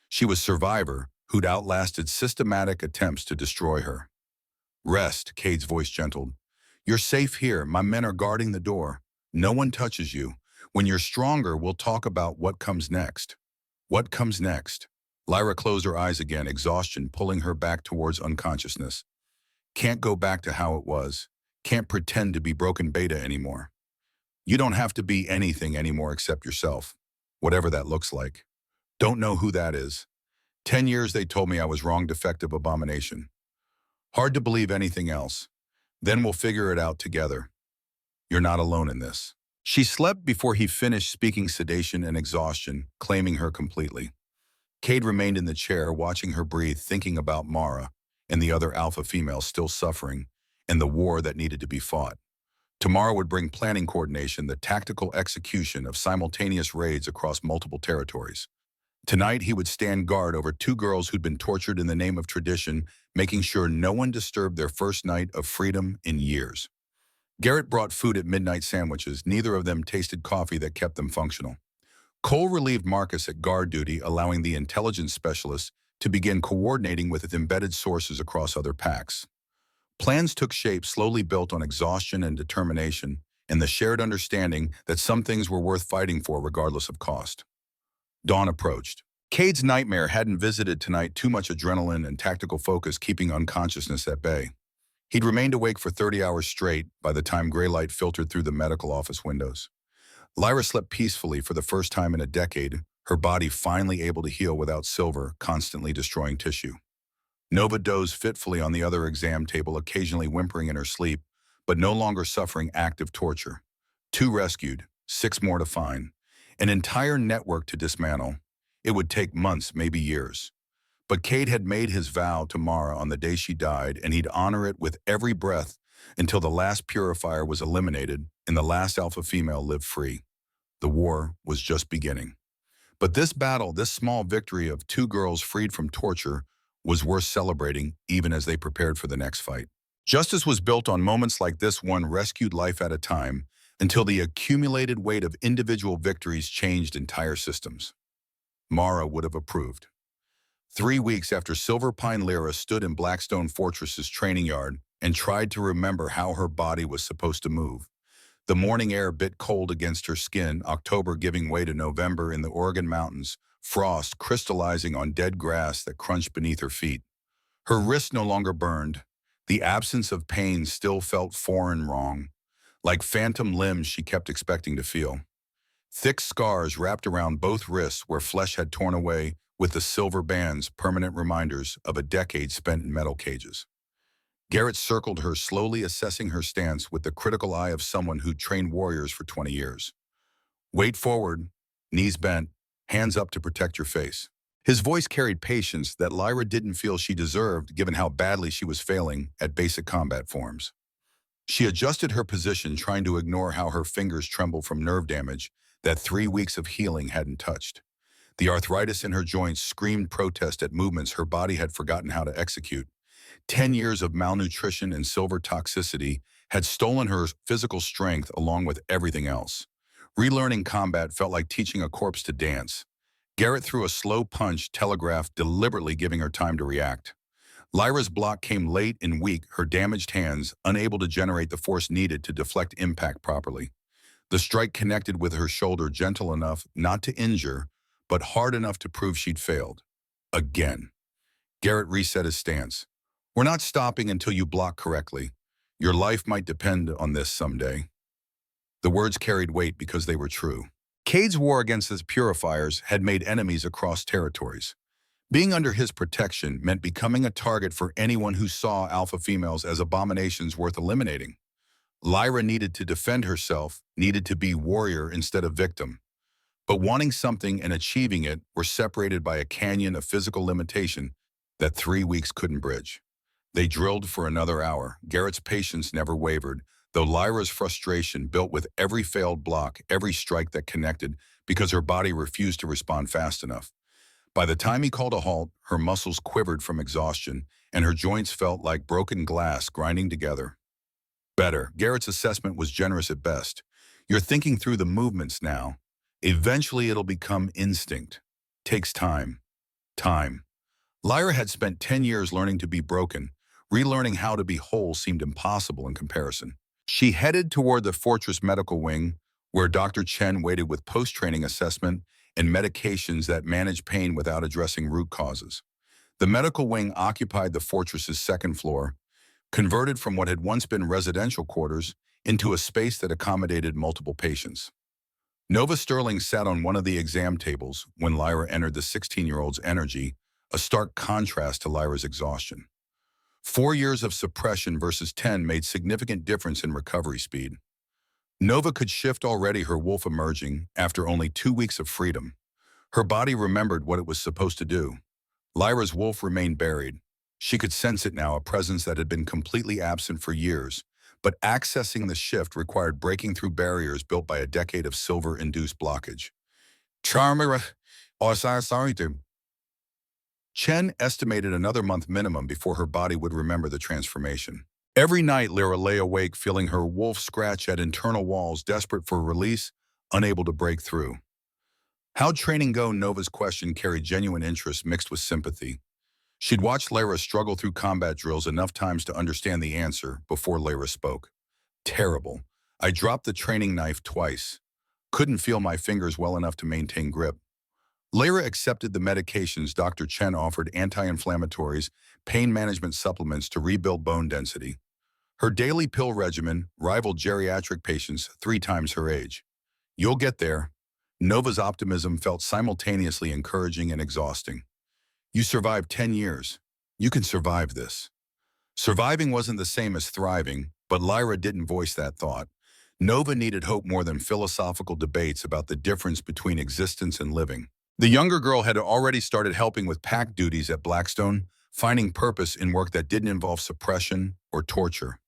She was survivor, who'd outlasted systematic attempts to destroy her. Rest, Cade's voice gentled. You're safe here. My men are guarding the door. No one touches you. When you're stronger, we'll talk about what comes next. What comes next? Lyra closed her eyes again, exhaustion pulling her back towards unconsciousness. Can't go back to how it was. Can't pretend to be broken beta anymore. You don't have to be anything anymore except yourself, whatever that looks like. Don't know who that is. 10 years they told me I was wrong, defective abomination. Hard to believe anything else. Then we'll figure it out together. You're not alone in this. She slept before he finished speaking, sedation and exhaustion, claiming her completely. Cade remained in the chair, watching her breathe, thinking about Mara and the other alpha females still suffering and the war that needed to be fought. Tomorrow would bring planning coordination, the tactical execution of simultaneous raids across multiple territories. Tonight, he would stand guard over 2 girls who'd been tortured in the name of tradition, making sure no one disturbed their first night of freedom in years. Garrett brought food at midnight, sandwiches. Neither of them tasted coffee that kept them functional. Cole relieved Marcus at guard duty, allowing the intelligence specialist to begin coordinating with its embedded sources across other packs. Plans took shape, slowly built on exhaustion and determination, and the shared understanding that some things were worth fighting for regardless of cost. Dawn approached. Cade's nightmare hadn't visited tonight, too much adrenaline and tactical focus keeping unconsciousness at bay. He'd remained awake for 30 hours straight by the time gray light filtered through the medical office windows. Lyra slept peacefully for the first time in a decade, her body finally able to heal without silver constantly destroying tissue. Nova dozed fitfully on the other exam table, occasionally whimpering in her sleep, but no longer suffering active torture. 2 rescued, 6 more to find. An entire network to dismantle. It would take months, maybe years. But Cade had made his vow to Mara on the day she died, and he'd honor it with every breath until the last purifier was eliminated and the last alpha female lived free. The war was just beginning. But this battle, this small victory of 2 girls freed from torture, was worth celebrating even as they prepared for the next fight. Justice was built on moments like this, one rescued life at a time, until the accumulated weight of individual victories changed entire systems. Mara would have approved. 3 weeks after Silver Pine Lyra stood in Blackstone Fortress's training yard and tried to remember how her body was supposed to move. The morning air bit cold against her skin, October giving way to November in the Oregon mountains, frost crystallizing on dead grass that crunched beneath her feet. Her wrist no longer burned. The absence of pain still felt foreign, wrong, like phantom limbs she kept expecting to feel. Thick scars wrapped around both wrists where flesh had torn away, with the silver bands permanent reminders of a decade spent in metal cages. Garrett circled her, slowly assessing her stance with the critical eye of someone who'd trained warriors for 20 years. Weight forward, knees bent, hands up to protect your face. His voice carried patience that Lyra didn't feel she deserved given how badly she was failing at basic combat forms. She adjusted her position, trying to ignore how her fingers trembled from nerve damage that 3 weeks of healing hadn't touched. The arthritis in her joints screamed protest at movements her body had forgotten how to execute. 10 years of malnutrition and silver toxicity had stolen her physical strength along with everything else. Relearning combat felt like teaching a corpse to dance. Garrett threw a slow punch, telegraphed, deliberately giving her time to react. Lyra's block came late and weak, her damaged hands unable to generate the force needed to deflect impact properly. The strike connected with her shoulder, gentle enough not to injure, but hard enough to prove she'd failed. Again. Garrett reset his stance. We're not stopping until you block correctly. Your life might depend on this someday. The words carried weight because they were true. Cade's war against his purifiers had made enemies across territories. Being under his protection meant becoming a target for anyone who saw alpha females as abominations worth eliminating. Lyra needed to defend herself, needed to be warrior instead of victim. But wanting something and achieving it were separated by a canyon of physical limitation that 3 weeks couldn't bridge. They drilled for another hour. Garrett's patience never wavered, though Lyra's frustration built with every failed block, every strike that connected, because her body refused to respond fast enough. By the time he called a halt, her muscles quivered from exhaustion, and her joints felt like broken glass grinding together. Better. Garrett's assessment was generous at best. You're thinking through the movements now. Eventually it'll become instinct. Takes time. Time. Lyra had spent 10 years learning to be broken. Relearning how to be whole seemed impossible in comparison. She headed toward the Fortress Medical Wing, where Dr. Chen waited with post-training assessment and medications that managed pain without addressing root causes. The medical wing occupied the fortress's second floor, converted from what had once been residential quarters into a space that accommodated multiple patients. Nova Sterling sat on one of the exam tables when Lyra entered, the 16-year-old's energy, a stark contrast to Lyra's exhaustion. 4 years of suppression versus 10 made significant difference in recovery speed. Nova could shift already, her wolf emerging after only 2 weeks of freedom. Her body remembered what it was supposed to do. Lyra's wolf remained buried. She could sense it now, a presence that had been completely absent for years, but accessing the shift required breaking through barriers built by a decade of silver-induced blockage. Chen estimated another month minimum before her body would remember the transformation. Every night, Lyra lay awake, feeling her wolf scratch at internal walls, desperate for release, unable to break through. How'd training go? Nova's question carried genuine interest mixed with sympathy. She'd watched Lyra struggle through combat drills enough times to understand the answer before Lyra spoke. Terrible. I dropped the training knife twice. Couldn't feel my fingers well enough to maintain grip. Lyra accepted the medications Dr. Chen offered, anti-inflammatories, pain management supplements to rebuild bone density. Her daily pill regimen rivaled geriatric patients 3 times her age. You'll get there. Nova's optimism felt simultaneously encouraging and exhausting. You survived 10 years. You can survive this. Surviving wasn't the same as thriving, but Lyra didn't voice that thought. Nova needed hope more than philosophical debates about the difference between existence and living. The younger girl had already started helping with pack duties at Blackstone, finding purpose in work that didn't involve suppression or torture.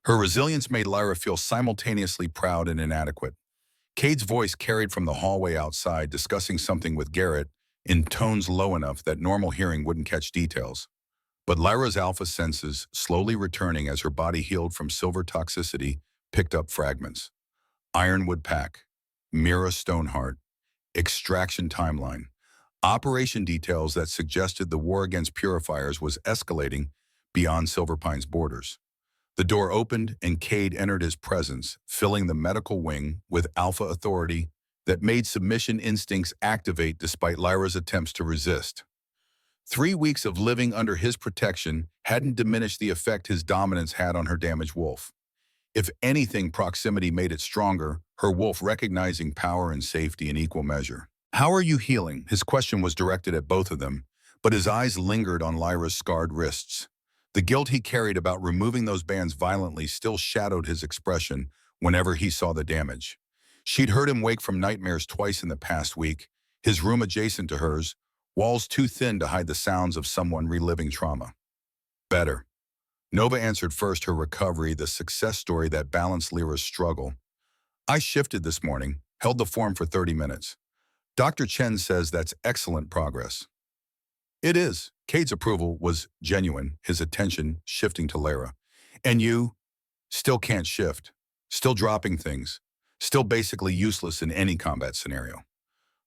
Her resilience made Lyra feel simultaneously proud and inadequate. Cade's voice carried from the hallway outside, discussing something with Garrett in tones low enough that normal hearing wouldn't catch details. But Lyra's alpha senses, slowly returning as her body healed from silver toxicity, picked up fragments. Ironwood Pack, Mira Stoneheart, extraction timeline, operation details that suggested the war against purifiers was escalating beyond Silverpine's borders. The door opened and Cade entered his presence, filling the medical wing with alpha authority that made submission instincts activate despite Lyra's attempts to resist. 3 weeks of living under his protection hadn't diminished the effect his dominance had on her damaged wolf. If anything, proximity made it stronger, her wolf recognizing power and safety in equal measure. "How are you healing?" His question was directed at both of them, but his eyes lingered on Lyra's scarred wrists. The guilt he carried about removing those bands violently still shadowed his expression whenever he saw the damage. She'd heard him wake from nightmares twice in the past week, his room adjacent to hers, walls too thin to hide the sounds of someone reliving trauma. "Better." Nova answered first, her recovery, the success story that balanced Lyra's struggle. "I shifted this morning, held the form for 30 minutes. Dr. Chen says that's excellent progress." "It is." Cade's approval was genuine, his attention shifting to Lyra. "And you still can't shift, still dropping things, still basically useless in any combat scenario."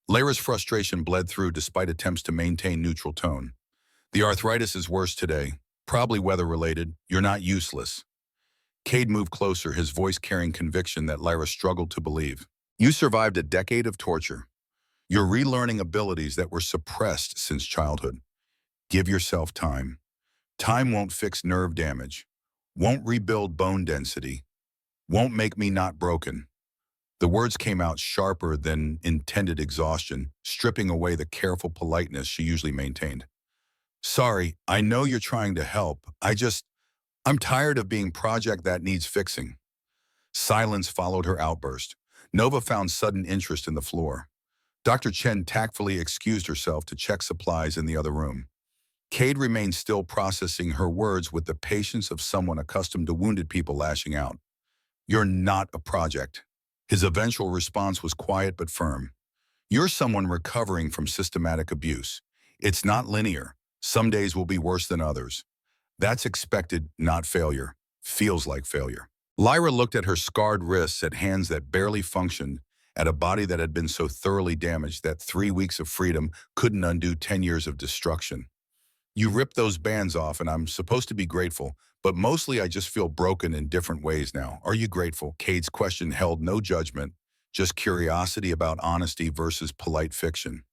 Lyra's frustration bled through despite attempts to maintain neutral tone. "The arthritis is worse today. Probably weather-related. You're not useless." Cade moved closer, his voice carrying conviction that Lyra struggled to believe. "You survived a decade of torture. You're relearning abilities that were suppressed since childhood. Give yourself time. Time won't fix nerve damage, won't rebuild bone density, won't make me not broken." The words came out sharper than intended exhaustion, stripping away the careful politeness she usually maintained. "Sorry, I know you're trying to help. I'm tired of being project that needs fixing." Silence followed her outburst. Nova found sudden interest in the floor. Dr. Chen tactfully excused herself to check supplies in the other room. Cade remained still, processing her words with the patience of someone accustomed to wounded people lashing out. "You're not a project." His eventual response was quiet but firm. "You're someone recovering from systematic abuse. It's not linear. Some days will be worse than others. That's expected, not failure. Feels like failure." Lyra looked at her scarred wrists, at hands that barely functioned, at a body that had been so thoroughly damaged that 3 weeks of freedom couldn't undo 10 years of destruction. "You ripped those bands off and I'm supposed to be grateful, but mostly I just feel broken in different ways now. Are you grateful?" Cade's question held no judgment, just curiosity about honesty versus polite fiction.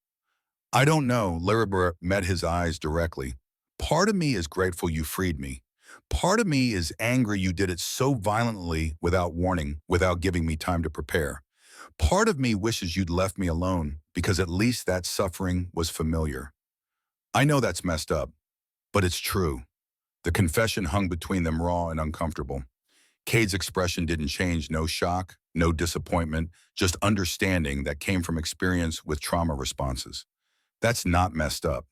"I don't know." Lyra met his eyes directly. "Part of me is grateful you freed me. Part of me is angry you did it so violently without warning, without giving me time to prepare. Part of me wishes you'd left me alone because at least that suffering was familiar. I know that's messed up, but it's true." The confession hung between them, raw and uncomfortable. Cade's expression didn't change, no shock, no disappointment, just understanding that came from experience with trauma responses. "That's not messed up.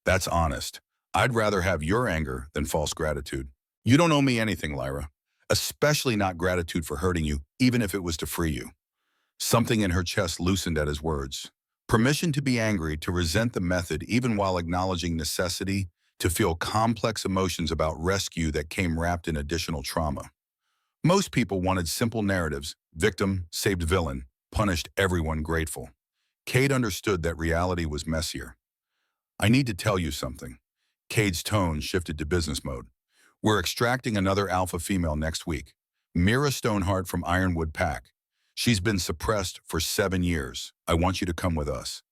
That's honest. I'd rather have your anger than false gratitude. You don't owe me anything, Lyra. Especially not gratitude for hurting you, even if it was to free you." Something in her chest loosened at his words. Permission to be angry, to resent the method even while acknowledging necessity, to feel complex emotions about rescue that came wrapped in additional trauma. Most people wanted simple narratives: victim, saved villain, punished everyone, grateful. Cade understood that reality was messier. "I need to tell you something." Cade's tone shifted to business mode. "We're extracting another alpha female next week. Mira Stoneheart from Ironwood Pack. She's been suppressed for 7 years. I want you to come with us."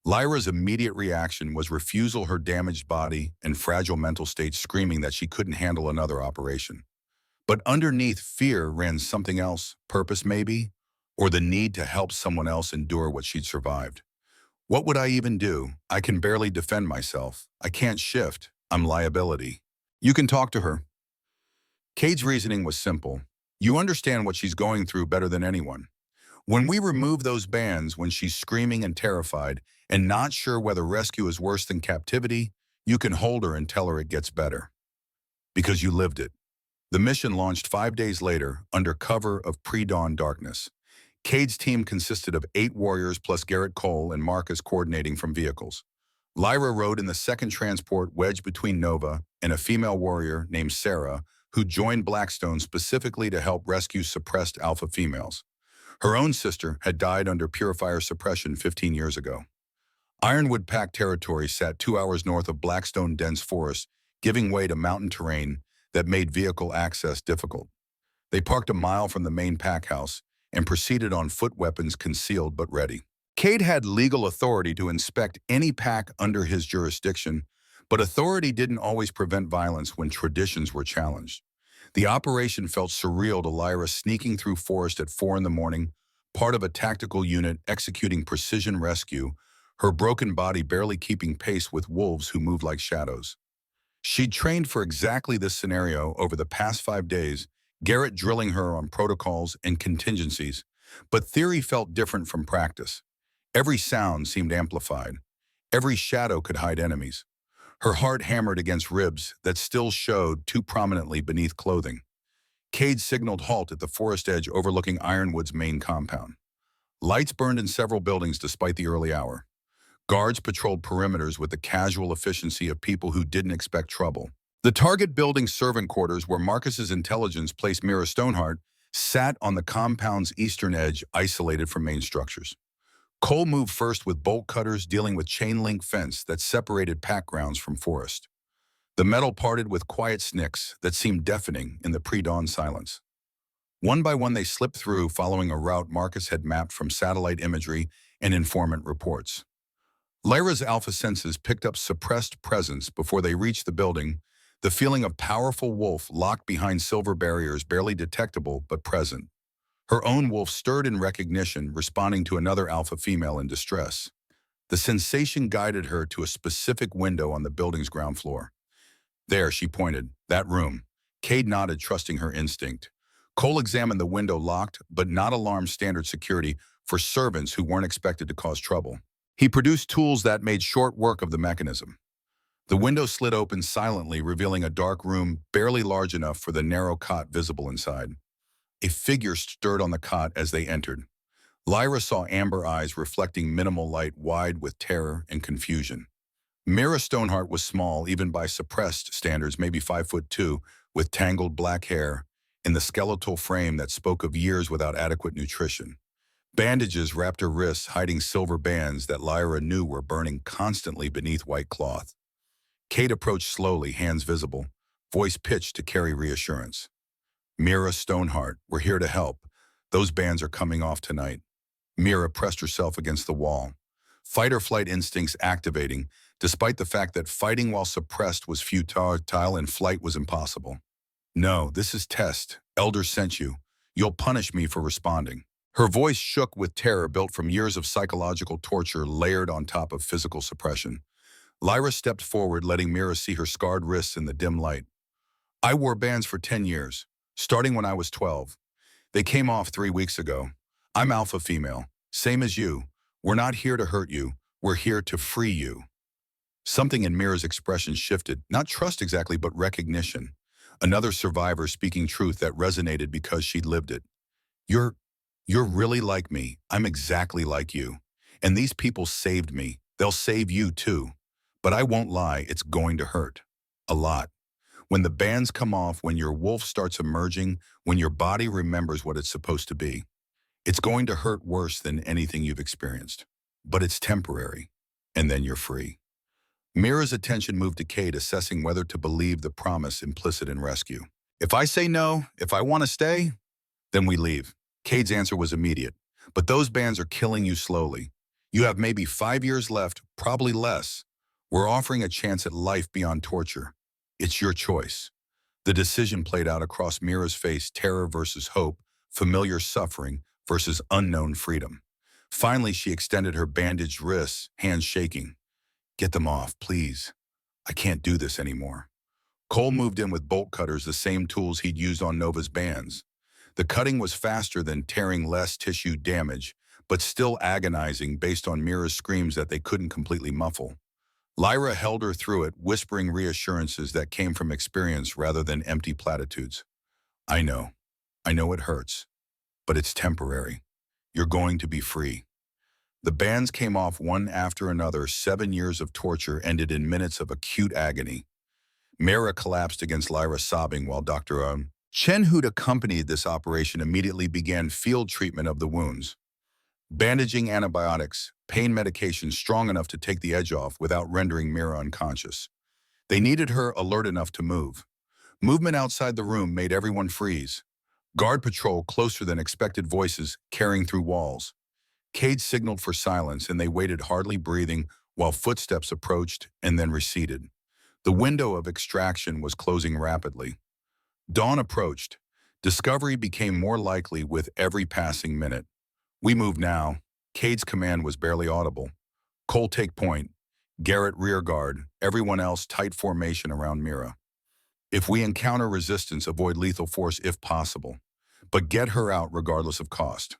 Lyra's immediate reaction was refusal, her damaged body and fragile mental state screaming that she couldn't handle another operation. But underneath fear ran something else, purpose maybe, or the need to help someone else endure what she'd survived. "What would I even do? I can barely defend myself. I can't shift. I'm liability. You can talk to her. Cade's reasoning was simple. You understand what she's going through better than anyone. When we remove those bands when she's screaming and terrified and not sure whether rescue is worse than captivity, you can hold her and tell her it gets better. Because you lived it. The mission launched 5 days later under cover of pre-dawn darkness. Cade's team consisted of 8 warriors plus Garrett Cole and Marcus coordinating from vehicles. Lyra rode in the second transport wedged between Nova and a female warrior named Sarah, who joined Blackstone specifically to help rescue suppressed alpha females. Her own sister had died under purifier suppression 15 years ago. Ironwood Pack territory sat 2 hours north of Blackstone dense forest, giving way to mountain terrain that made vehicle access difficult. They parked a mile from the main pack house and proceeded on foot, weapons concealed but ready. Cade had legal authority to inspect any pack under his jurisdiction, but authority didn't always prevent violence when traditions were challenged. The operation felt surreal to Lyra, sneaking through forest at 4 in the morning, part of a tactical unit executing precision rescue, her broken body barely keeping pace with wolves who moved like shadows. She'd trained for exactly this scenario over the past 5 days, Garrett drilling her on protocols and contingencies, but theory felt different from practice. Every sound seemed amplified. Every shadow could hide enemies. Her heart hammered against ribs that still showed too prominently beneath clothing. Cade signaled halt at the forest edge overlooking Ironwood's main compound. Lights burned in several buildings despite the early hour. Guards patrolled perimeters with the casual efficiency of people who didn't expect trouble. The target building's servant quarters, where Marcus's intelligence placed Mira Stoneheart, sat on the compound's eastern edge, isolated from main structures. Cole moved first with bolt cutters, dealing with chain-link fence that separated pack grounds from forest. The metal parted with quiet snicks that seemed deafening in the pre-dawn silence. One by one they slipped through, following a route Marcus had mapped from satellite imagery and informant reports. Lyra's alpha senses picked up suppressed presence before they reached the building, the feeling of powerful wolf locked behind silver barriers, barely detectable but present. Her own wolf stirred in recognition, responding to another alpha female in distress. The sensation guided her to a specific window on the building's ground floor. There, she pointed. That room. Cade nodded, trusting her instinct. Cole examined the window, locked but not alarmed, standard security for servants who weren't expected to cause trouble. He produced tools that made short work of the mechanism. The window slid open silently, revealing a dark room barely large enough for the narrow cot visible inside. A figure stirred on the cot as they entered. Lyra saw amber eyes reflecting minimal light, wide with terror and confusion. Mira Stoneheart was small, even by suppressed standards, maybe 5'2", with tangled black hair, in the skeletal frame that spoke of years without adequate nutrition. Bandages wrapped her wrists, hiding silver bands that Lyra knew were burning constantly beneath white cloth. Cade approached slowly, hands visible, voice pitched to carry reassurance. Mira Stoneheart, we're here to help. Those bands are coming off tonight. Mira pressed herself against the wall, fight-or-flight instincts activating, despite the fact that fighting while suppressed was futile and flight was impossible. No, this is test. Elders sent you. You'll punish me for responding. Her voice shook with terror built from years of psychological torture layered on top of physical suppression. Lyra stepped forward, letting Mira see her scarred wrists in the dim light. I wore bands for 10 years, starting when I was 12. They came off 3 weeks ago. I'm alpha female, same as you. We're not here to hurt you. We're here to free you. Something in Mira's expression shifted, not trust exactly, but recognition. Another survivor speaking truth that resonated because she'd lived it. You're really like me. I'm exactly like you. And these people saved me. They'll save you too. But I won't lie, it's going to hurt. A lot. When the bands come off, when your wolf starts emerging, when your body remembers what it's supposed to be. It's going to hurt worse than anything you've experienced. But it's temporary. And then you're free. Mira's attention moved to Cade, assessing whether to believe the promise implicit in rescue. If I say no, if I want to stay, then we leave. Cade's answer was immediate. But those bands are killing you slowly. You have maybe 5 years left, probably less. We're offering a chance at life beyond torture. It's your choice. The decision played out across Mira's face, terror versus hope, familiar suffering versus unknown freedom. Finally, she extended her bandaged wrists, hands shaking. Get them off, please. I can't do this anymore. Cole moved in with bolt cutters, the same tools he'd used on Nova's bands. The cutting was faster than tearing, less tissue damage, but still agonizing based on Mira's screams that they couldn't completely muffle. Lyra held her through it, whispering reassurances that came from experience rather than empty platitudes. I know. I know it hurts, but it's temporary. You're going to be free. The bands came off one after another. 7 years of torture ended in minutes of acute agony. Mira collapsed against Lyra, sobbing, while Dr. Chen, who'd accompanied this operation, immediately began field treatment of the wounds. Bandaging, antibiotics, pain medication strong enough to take the edge off without rendering Mira unconscious. They needed her alert enough to move. Movement outside the room made everyone freeze. Guard patrol closer than expected, voices carrying through walls. Cade signaled for silence, and they waited, hardly breathing, while footsteps approached and then receded. The window of extraction was closing rapidly. Dawn approached. Discovery became more likely with every passing minute. We move now. Cade's command was barely audible. Cole, take point. Garrett, rear guard. Everyone else, tight formation around Mira. If we encounter resistance, avoid lethal force if possible, but get her out regardless of cost.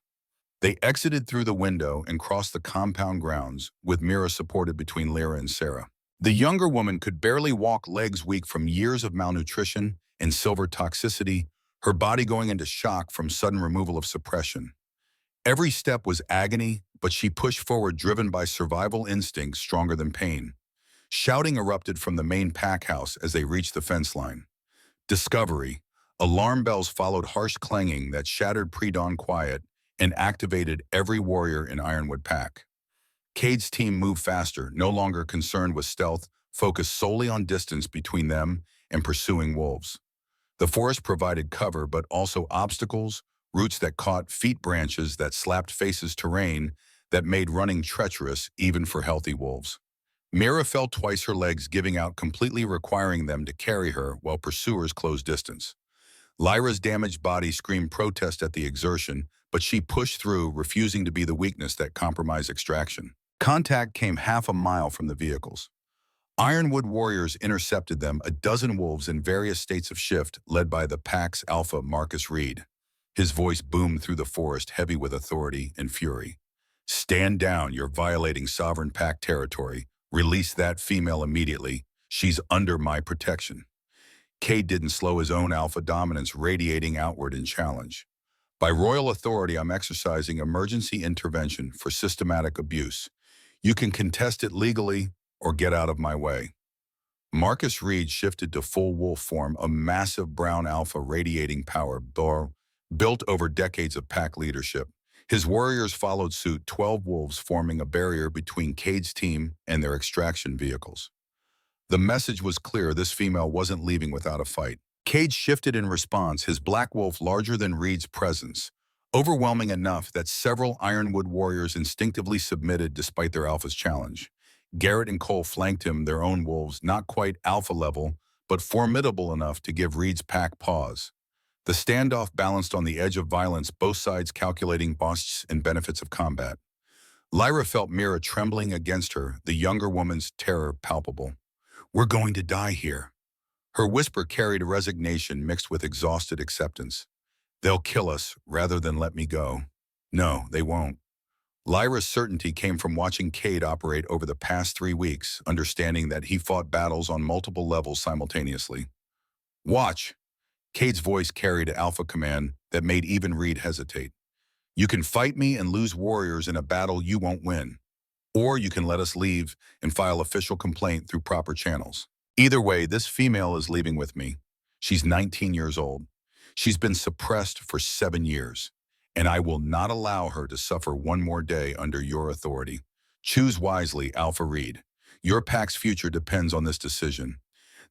They exited through the window and crossed the compound grounds, with Mira supported between Lyra and Sarah. The younger woman could barely walk, legs weak from years of malnutrition and silver toxicity, her body going into shock from sudden removal of suppression. Every step was agony, but she pushed forward, driven by survival instincts stronger than pain. Shouting erupted from the main pack house as they reached the fence line. Discovery. Alarm bells followed, harsh clanging that shattered pre-dawn quiet and activated every warrior in Ironwood Pack. Cade's team moved faster, no longer concerned with stealth, focused solely on distance between them and pursuing wolves. The forest provided cover, but also obstacles, roots that caught, feet, branches that slapped faces, terrain that made running treacherous even for healthy wolves. Mira fell twice, her legs giving out completely, requiring them to carry her while pursuers closed distance. Lyra's damaged body screamed protest at the exertion, but she pushed through, refusing to be the weakness that compromised extraction. Contact came half a mile from the vehicles. Ironwood warriors intercepted them, a dozen wolves in various states of shift, led by the pack's alpha, Marcus Reed. His voice boomed through the forest, heavy with authority and fury. Stand down, you're violating sovereign pack territory. Release that female immediately. She's under my protection. Cade didn't slow, his own alpha dominance radiating outward in challenge. By royal authority, I'm exercising emergency intervention for systematic abuse. You can contest it legally or get out of my way. Marcus Reed shifted to full wolf form, a massive brown alpha radiating power, built over decades of pack leadership. His warriors followed suit, 12 wolves forming a barrier between Cade's team and their extraction vehicles. The message was clear: this female wasn't leaving without a fight. Cade shifted in response, his black wolf larger than Reed's presence, overwhelming enough that several Ironwood warriors instinctively submitted despite their alpha's challenge. Garrett and Cole flanked him, their own wolves, not quite alpha level, but formidable enough to give Reed's pack pause. The standoff balanced on the edge of violence, both sides calculating costs and benefits of combat. Lyra felt Mira trembling against her, the younger woman's terror palpable. We're going to die here. Her whisper carried resignation mixed with exhausted acceptance. They'll kill us rather than let me go. No, they won't. Lyra's certainty came from watching Cade operate over the past 3 weeks, understanding that he fought battles on multiple levels simultaneously. Watch. Cade's voice carried alpha command that made even Reed hesitate. You can fight me and lose warriors in a battle you won't win. Or you can let us leave and file official complaint through proper channels. Either way, this female is leaving with me. She's 19 years old. She's been suppressed for 7 years, and I will not allow her to suffer one more day under your authority. Choose wisely, Alpha Reed. Your pack's future depends on this decision.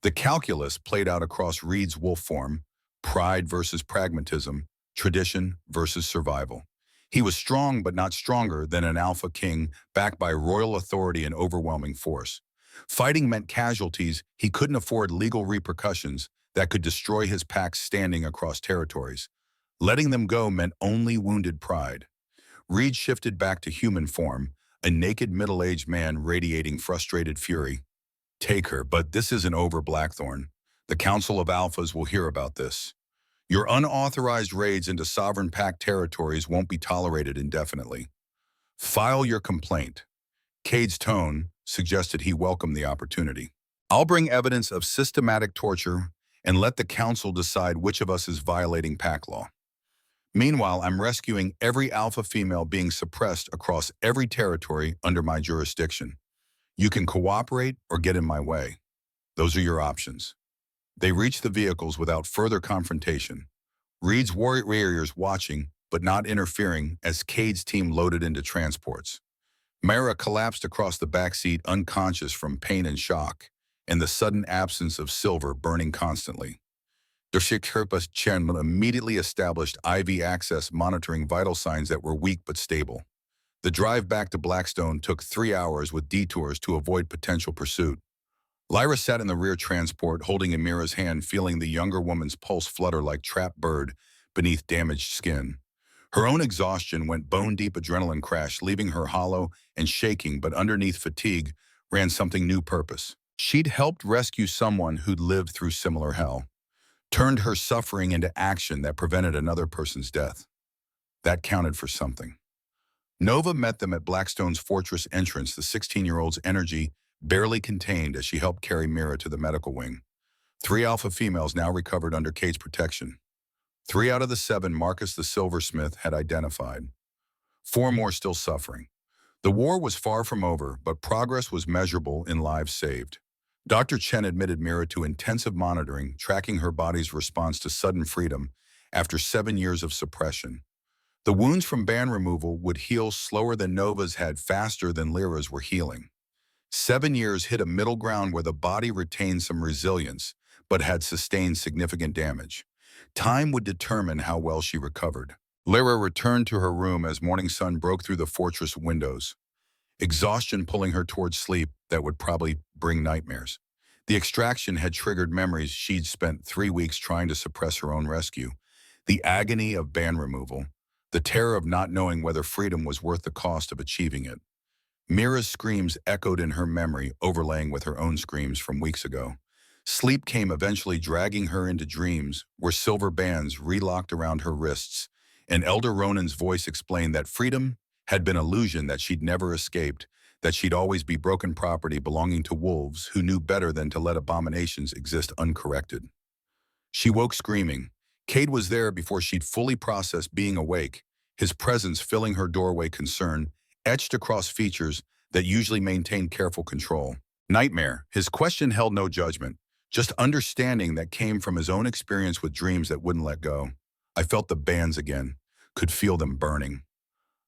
The calculus played out across Reed's wolf form: pride versus pragmatism, tradition versus survival. He was strong but not stronger than an AlphaKing, backed by royal authority and overwhelming force. Fighting meant casualties. He couldn't afford legal repercussions that could destroy his pack's standing across territories. Letting them go meant only wounded pride. Reed shifted back to human form, a naked middle-aged man radiating frustrated fury. Take her, but this isn't over, Blackthorn. The Council of Alphas will hear about this. Your unauthorized raids into Sovereign Pact territories won't be tolerated indefinitely. File your complaint. Cade's tone suggested he welcomed the opportunity. I'll bring evidence of systematic torture and let the Council decide which of us is violating Pact law. Meanwhile, I'm rescuing every alpha female being suppressed across every territory under my jurisdiction. You can cooperate or get in my way. Those are your options. They reached the vehicles without further confrontation. Reed's warriors watching, but not interfering as Cade's team loaded into transports. Mara collapsed across the back seat unconscious from pain and shock, and the sudden absence of Silver burning constantly. Der Schickherpas Chairman immediately established IV access monitoring vital signs that were weak but stable. The drive back to Blackstone took 3 hours with detours to avoid potential pursuit. Lyra sat in the rear transport, holding Amira's hand, feeling the younger woman's pulse flutter like trapped bird beneath damaged skin. Her own exhaustion went bone-deep adrenaline crash, leaving her hollow and shaking, but underneath fatigue ran something new purpose. She'd helped rescue someone who'd lived through similar hell, turned her suffering into action that prevented another person's death. That counted for something. Nova met them at Blackstone's fortress entrance, the 16-year-old's energy barely contained as she helped carry Mira to the medical wing. 3 alpha females now recovered under Cade's protection. 3 out of the 7 Marcus the Silversmith had identified. 4 more still suffering. The war was far from over, but progress was measurable in lives saved. Dr. Chen admitted Mira to intensive monitoring, tracking her body's response to sudden freedom after 7 years of suppression. The wounds from ban removal would heal slower than Nova's had, faster than Lyra's were healing. 7 years hit a middle ground where the body retained some resilience, but had sustained significant damage. Time would determine how well she recovered. Lyra returned to her room as morning sun broke through the fortress windows, exhaustion pulling her towards sleep that would probably bring nightmares. The extraction had triggered memories she'd spent 3 weeks trying to suppress her own rescue. The agony of ban removal, the terror of not knowing whether freedom was worth the cost of achieving it. Mira's screams echoed in her memory, overlaying with her own screams from weeks ago. Sleep came, eventually dragging her into dreams where silver bands relocked around her wrists, and Elder Ronan's voice explained that freedom had been an illusion that she'd never escaped, that she'd always be broken property belonging to wolves who knew better than to let abominations exist uncorrected. She woke screaming. Cade was there before she'd fully processed being awake, his presence filling her doorway, concern etched across features that usually maintained careful control. Nightmare. His question held no judgment, just understanding that came from his own experience with dreams that wouldn't let go. I felt the bands again, could feel them burning.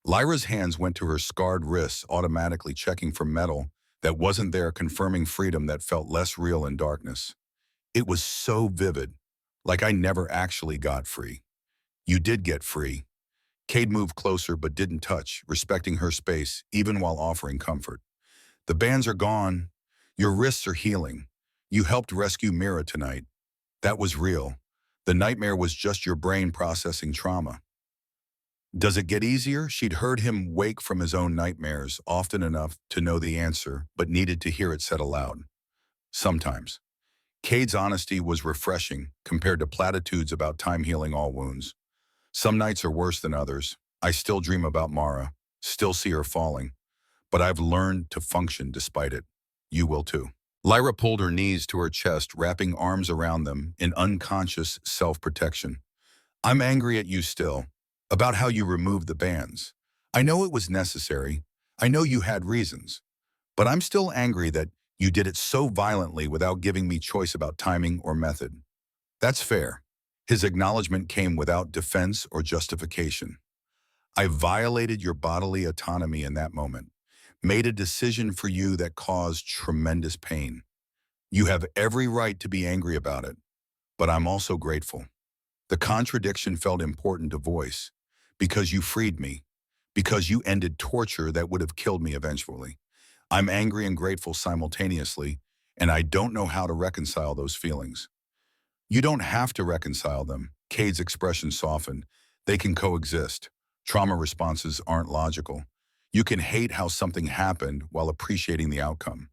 Lyra's hands went to her scarred wrists, automatically checking for metal that wasn't there, confirming freedom that felt less real in darkness. It was so vivid, like I never actually got free. You did get free. Cade moved closer but didn't touch, respecting her space, even while offering comfort. The bands are gone. Your wrists are healing. You helped rescue Mira tonight. That was real. The nightmare was just your brain processing trauma. Does it get easier? She'd heard him wake from his own nightmares often enough to know the answer, but needed to hear it said aloud. Sometimes. Cade's honesty was refreshing compared to platitudes about time healing all wounds. Some nights are worse than others. I still dream about Mara, still see her falling, but I've learned to function despite it. You will too. Lyra pulled her knees to her chest, wrapping arms around them in unconscious self-protection. I'm angry at you still, about how you removed the bands. I know it was necessary. I know you had reasons. But I'm still angry that you did it so violently without giving me choice about timing or method. That's fair. His acknowledgement came without defense or justification. I violated your bodily autonomy in that moment, made a decision for you that caused tremendous pain. You have every right to be angry about it, but I'm also grateful. The contradiction felt important to voice, because you freed me, because you ended torture that would have killed me eventually. I'm angry and grateful simultaneously, and I don't know how to reconcile those feelings. You don't have to reconcile them. Cade's expression softened. They can coexist. Trauma responses aren't logical. You can hate how something happened while appreciating the outcome.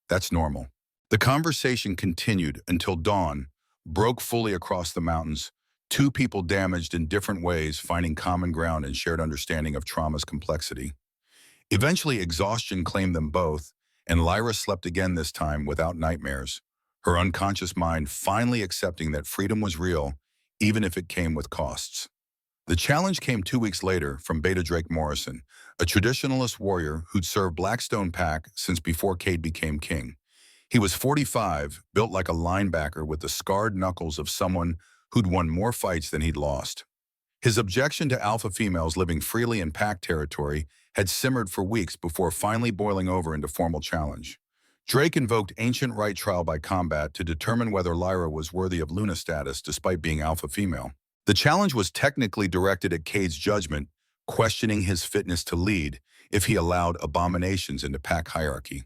That's normal. The conversation continued until dawn broke fully across the mountains, two people damaged in different ways finding common ground and shared understanding of trauma's complexity. Eventually, exhaustion claimed them both, and Lyra slept again this time without nightmares, her unconscious mind finally accepting that freedom was real, even if it came with costs. The challenge came 2 weeks later from Beta Drake Morrison, a traditionalist warrior who'd served Blackstone Pack since before Cade became king. He was 45, built like a linebacker with the scarred knuckles of someone who'd won more fights than he'd lost. His objection to alpha females living freely in pack territory had simmered for weeks before finally boiling over into formal challenge. Drake invoked ancient right trial by combat to determine whether Lyra was worthy of Luna status despite being alpha female. The challenge was technically directed at Cade's judgment, questioning his fitness to lead if he allowed abominations into pack hierarchy.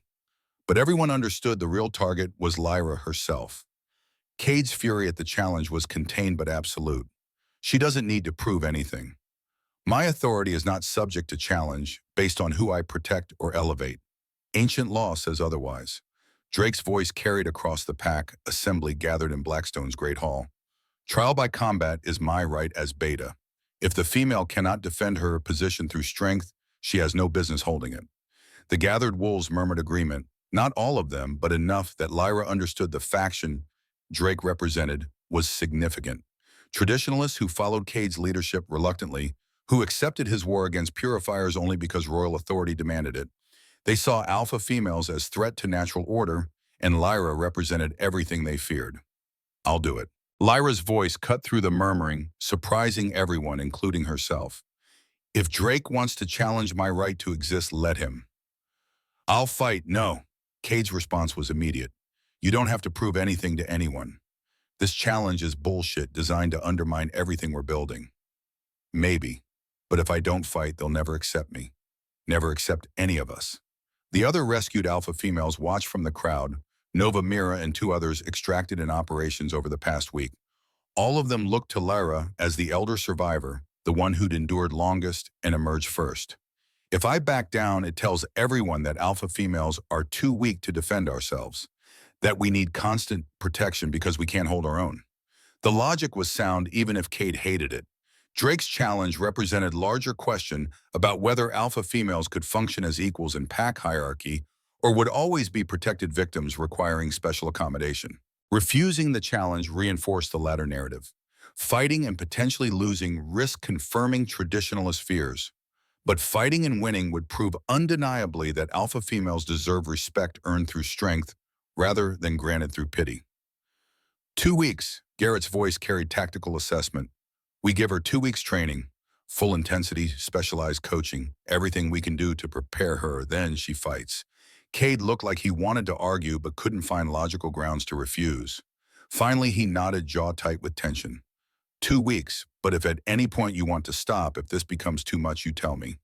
But everyone understood the real target was Lyra herself. Cade's fury at the challenge was contained but absolute. She doesn't need to prove anything. My authority is not subject to challenge based on who I protect or elevate. Ancient law says otherwise. Drake's voice carried across the pack assembly gathered in Blackstone's Great Hall. Trial by combat is my right as Beta. If the female cannot defend her position through strength, she has no business holding it. The gathered wolves murmured agreement, not all of them, but enough that Lyra understood the faction Drake represented was significant. Traditionalists who followed Cade's leadership reluctantly, who accepted his war against purifiers only because royal authority demanded it. They saw alpha females as threat to natural order, and Lyra represented everything they feared. I'll do it. Lyra's voice cut through the murmuring, surprising everyone, including herself. If Drake wants to challenge my right to exist, let him. I'll fight, no. Cade's response was immediate. You don't have to prove anything to anyone. This challenge is bullshit designed to undermine everything we're building. Maybe, but if I don't fight, they'll never accept me. Never accept any of us. The other rescued alpha females watched from the crowd, Nova, Mira, and two others extracted in operations over the past week. All of them looked to Lyra as the elder survivor, the one who'd endured longest and emerged first. If I back down, it tells everyone that alpha females are too weak to defend ourselves, that we need constant protection because we can't hold our own. The logic was sound even if Cade hated it. Drake's challenge represented larger question about whether alpha females could function as equals in pack hierarchy or would always be protected victims requiring special accommodation. Refusing the challenge reinforced the latter narrative. Fighting and potentially losing risked confirming traditionalist fears. But fighting and winning would prove undeniably that alpha females deserve respect earned through strength rather than granted through pity. 2 weeks, Garrett's voice carried tactical assessment. We give her 2 weeks training, full intensity, specialized coaching, everything we can do to prepare her, then she fights. Cade looked like he wanted to argue but couldn't find logical grounds to refuse. Finally, he nodded, jaw tight with tension. 2 weeks, but if at any point you want to stop, if this becomes too much, you tell me.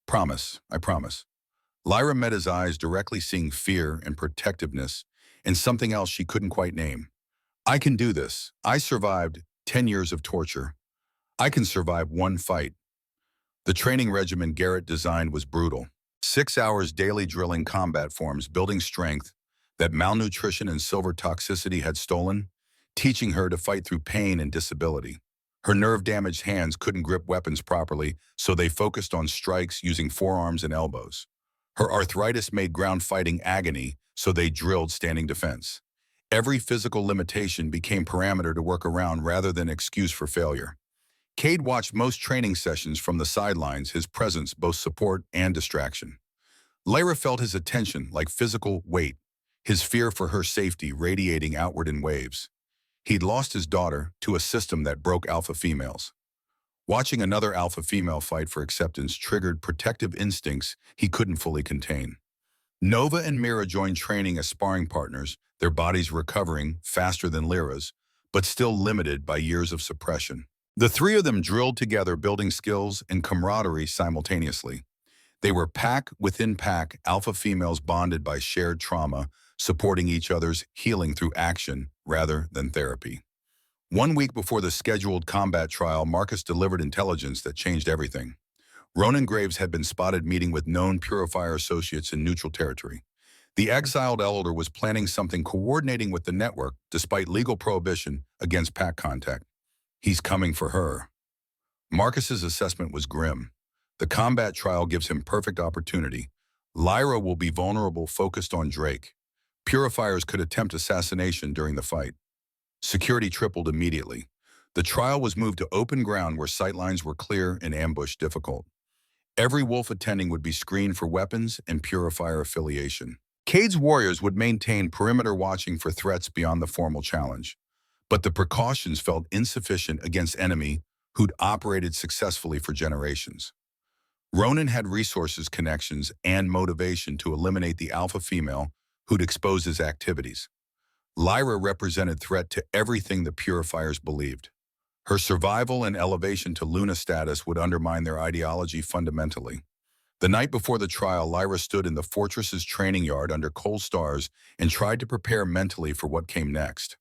Promise, I promise. Lyra met his eyes, directly seeing fear and protectiveness and something else she couldn't quite name. I can do this. I survived 10 years of torture. I can survive 1 fight. The training regimen Garrett designed was brutal. 6 hours daily drilling combat forms, building strength that malnutrition and silver toxicity had stolen, teaching her to fight through pain and disability. Her nerve-damaged hands couldn't grip weapons properly, so they focused on strikes using forearms and elbows. Her arthritis made ground fighting agony, so they drilled standing defense. Every physical limitation became parameter to work around rather than excuse for failure. Cade watched most training sessions from the sidelines, his presence both support and distraction. Lyra felt his attention like physical weight, his fear for her safety radiating outward in waves. He'd lost his daughter to a system that broke alpha females. Watching another alpha female fight for acceptance triggered protective instincts he couldn't fully contain. Nova and Mira joined training as sparring partners, their bodies recovering faster than Lyra's, but still limited by years of suppression. The three of them drilled together, building skills and camaraderie simultaneously. They were pack within pack, alpha females bonded by shared trauma, supporting each other's healing through action rather than therapy. 1 week before the scheduled combat trial, Marcus delivered intelligence that changed everything. Ronan Graves had been spotted meeting with known Purifier associates in neutral territory. The exiled elder was planning something coordinating with the network despite legal prohibition against pack contact. He's coming for her. Marcus's assessment was grim. The combat trial gives him perfect opportunity. Lyra will be vulnerable, focused on Drake. Purifiers could attempt assassination during the fight. Security tripled immediately. The trial was moved to open ground where sightlines were clear and ambush difficult. Every wolf attending would be screened for weapons and purifier affiliation. Cade's warriors would maintain perimeter watching for threats beyond the formal challenge. But the precautions felt insufficient against enemy who'd operated successfully for generations. Ronan had resources, connections, and motivation to eliminate the alpha female who'd expose his activities. Lyra represented threat to everything the purifiers believed. Her survival and elevation to Luna status would undermine their ideology fundamentally. The night before the trial, Lyra stood in the fortress's training yard under cold stars and tried to prepare mentally for what came next.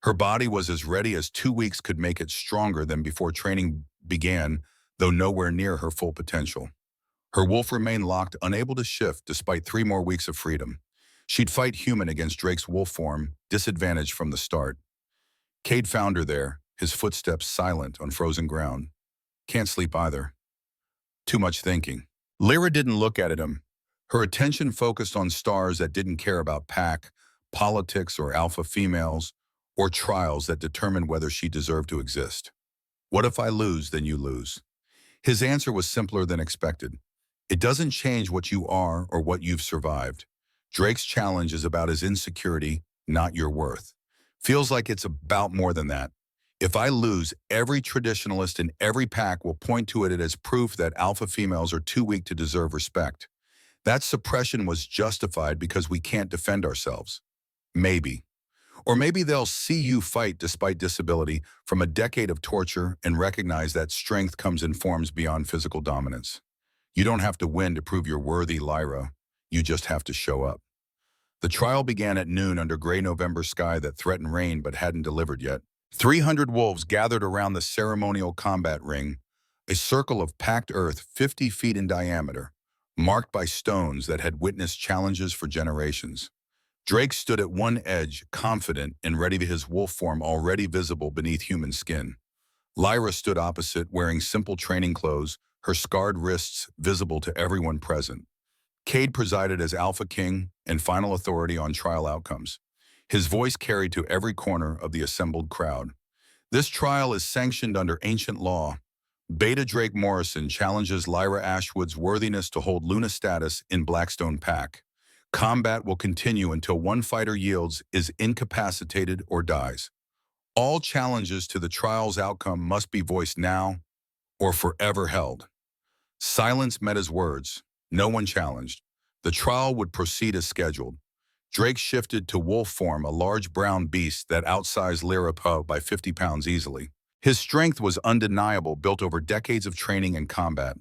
Her body was as ready as 2 weeks could make it, stronger than before training began, though nowhere near her full potential. Her wolf remained locked, unable to shift despite 3 more weeks of freedom. She'd fight human against Drake's wolf form, disadvantaged from the start. Cade found her there, his footsteps silent on frozen ground. Can't sleep either. Too much thinking. Lyra didn't look at him. Her attention focused on stars that didn't care about pack, politics, or alpha females, or trials that determined whether she deserved to exist. What if I lose, then you lose? His answer was simpler than expected. It doesn't change what you are or what you've survived. Drake's challenge is about his insecurity, not your worth. Feels like it's about more than that. If I lose, every traditionalist in every pack will point to it as proof that alpha females are too weak to deserve respect. That suppression was justified because we can't defend ourselves. Maybe. Or maybe they'll see you fight despite disability from a decade of torture and recognize that strength comes in forms beyond physical dominance. You don't have to win to prove you're worthy, Lyra. You just have to show up. The trial began at noon under gray November sky that threatened rain but hadn't delivered yet. 300 wolves gathered around the ceremonial combat ring, a circle of packed earth 50 feet in diameter, marked by stones that had witnessed challenges for generations. Drake stood at one edge, confident and ready, to his wolf form already visible beneath human skin. Lyra stood opposite, wearing simple training clothes, her scarred wrists visible to everyone present. Cade presided as AlphaKing and final authority on trial outcomes. His voice carried to every corner of the assembled crowd. This trial is sanctioned under ancient law. Beta Drake Morrison challenges Lyra Ashwood's worthiness to hold Luna status in Blackstone Pack. Combat will continue until one fighter yields, is incapacitated, or dies. All challenges to the trial's outcome must be voiced now or forever held. Silence met his words. No one challenged. The trial would proceed as scheduled. Drake shifted to wolf form, a large brown beast that outsized Lyra Poe by 50 pounds easily. His strength was undeniable, built over decades of training and combat.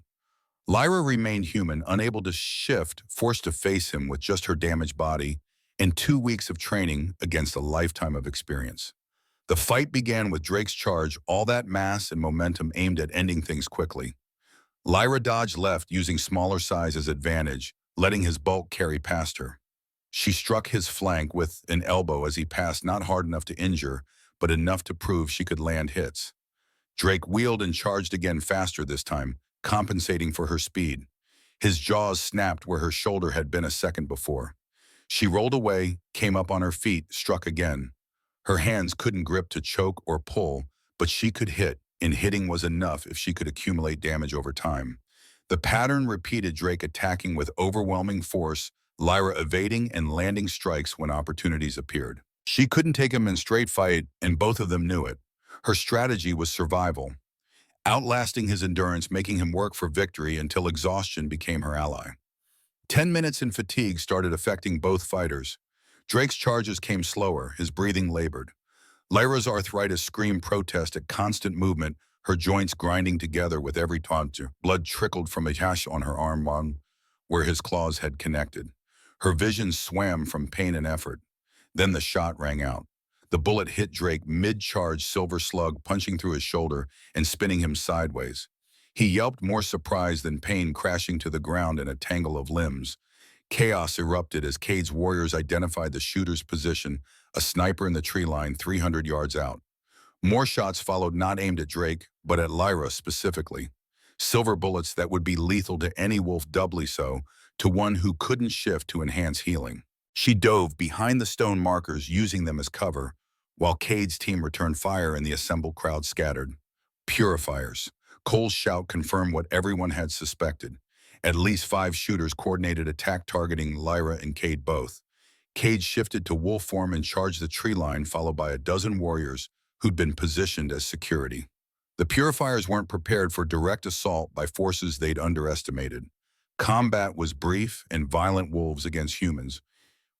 Lyra remained human, unable to shift, forced to face him with just her damaged body and 2 weeks of training against a lifetime of experience. The fight began with Drake's charge, all that mass and momentum aimed at ending things quickly. Lyra dodged left, using smaller size as advantage, letting his bulk carry past her. She struck his flank with an elbow as he passed, not hard enough to injure, but enough to prove she could land hits. Drake wheeled and charged again, faster this time, compensating for her speed. His jaws snapped where her shoulder had been a second before. She rolled away, came up on her feet, struck again. Her hands couldn't grip to choke or pull, but she could hit, and hitting was enough if she could accumulate damage over time. The pattern repeated, Drake attacking with overwhelming force, Lyra evading and landing strikes when opportunities appeared. She couldn't take him in straight fight, and both of them knew it. Her strategy was survival, outlasting his endurance, making him work for victory until exhaustion became her ally. 10 minutes in fatigue started affecting both fighters. Drake's charges came slower, his breathing labored. Lyra's arthritis screamed protest at constant movement, her joints grinding together with every taunt. Blood trickled from a gash on her arm where his claws had connected. Her vision swam from pain and effort. Then the shot rang out. The bullet hit Drake mid-charge, silver slug punching through his shoulder and spinning him sideways. He yelped, more surprise than pain, crashing to the ground in a tangle of limbs. Chaos erupted as Cade's warriors identified the shooter's position, a sniper in the tree line 300 yards out. More shots followed, not aimed at Drake, but at Lyra specifically. Silver bullets that would be lethal to any wolf, doubly so to one who couldn't shift to enhance healing. She dove behind the stone markers, using them as cover, while Cade's team returned fire and the assembled crowd scattered. Purifiers. Cole's shout confirmed what everyone had suspected. At least 5 shooters coordinated attack targeting Lyra and Cade both. Cade shifted to wolf form and charged the tree line, followed by a dozen warriors who'd been positioned as security. The Purifiers weren't prepared for direct assault by forces they'd underestimated. Combat was brief and violent, wolves against humans,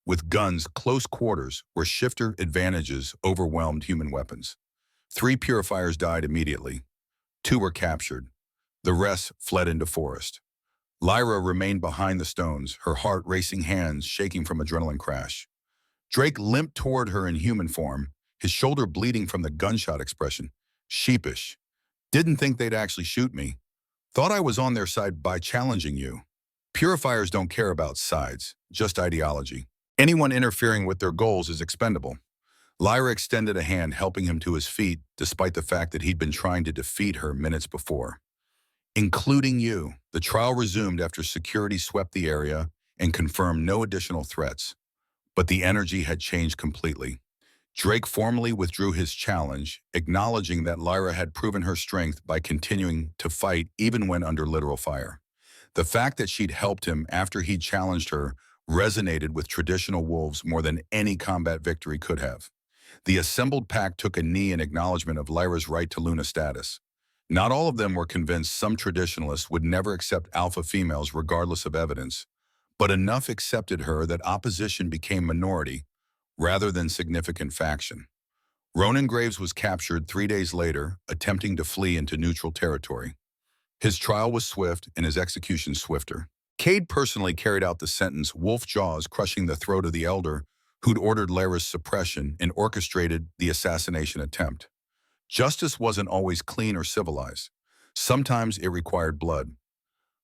with guns close quarters where shifter advantages overwhelmed human weapons. 3 Purifiers died immediately. 2 were captured. The rest fled into forest. Lyra remained behind the stones, her heart racing, hands shaking from adrenaline crash. Drake limped toward her in human form, his shoulder bleeding from the gunshot expression. Sheepish. Didn't think they'd actually shoot me. Thought I was on their side by challenging you. Purifiers don't care about sides, just ideology. Anyone interfering with their goals is expendable. Lyra extended a hand, helping him to his feet, despite the fact that he'd been trying to defeat her minutes before. Including you. The trial resumed after security swept the area and confirmed no additional threats. But the energy had changed completely. Drake formally withdrew his challenge, acknowledging that Lyra had proven her strength by continuing to fight even when under literal fire. The fact that she'd helped him after he'd challenged her resonated with traditional wolves more than any combat victory could have. The assembled pack took a knee in acknowledgement of Lyra's right to Luna status. Not all of them were convinced. Some traditionalists would never accept alpha females regardless of evidence, but enough accepted her that opposition became minority rather than significant faction. Ronan Graves was captured 3 days later, attempting to flee into neutral territory. His trial was swift and his execution swifter. Cade personally carried out the sentence, wolf jaws crushing the throat of the elder who'd ordered Lyra's suppression and orchestrated the assassination attempt. Justice wasn't always clean or civilized. Sometimes it required blood.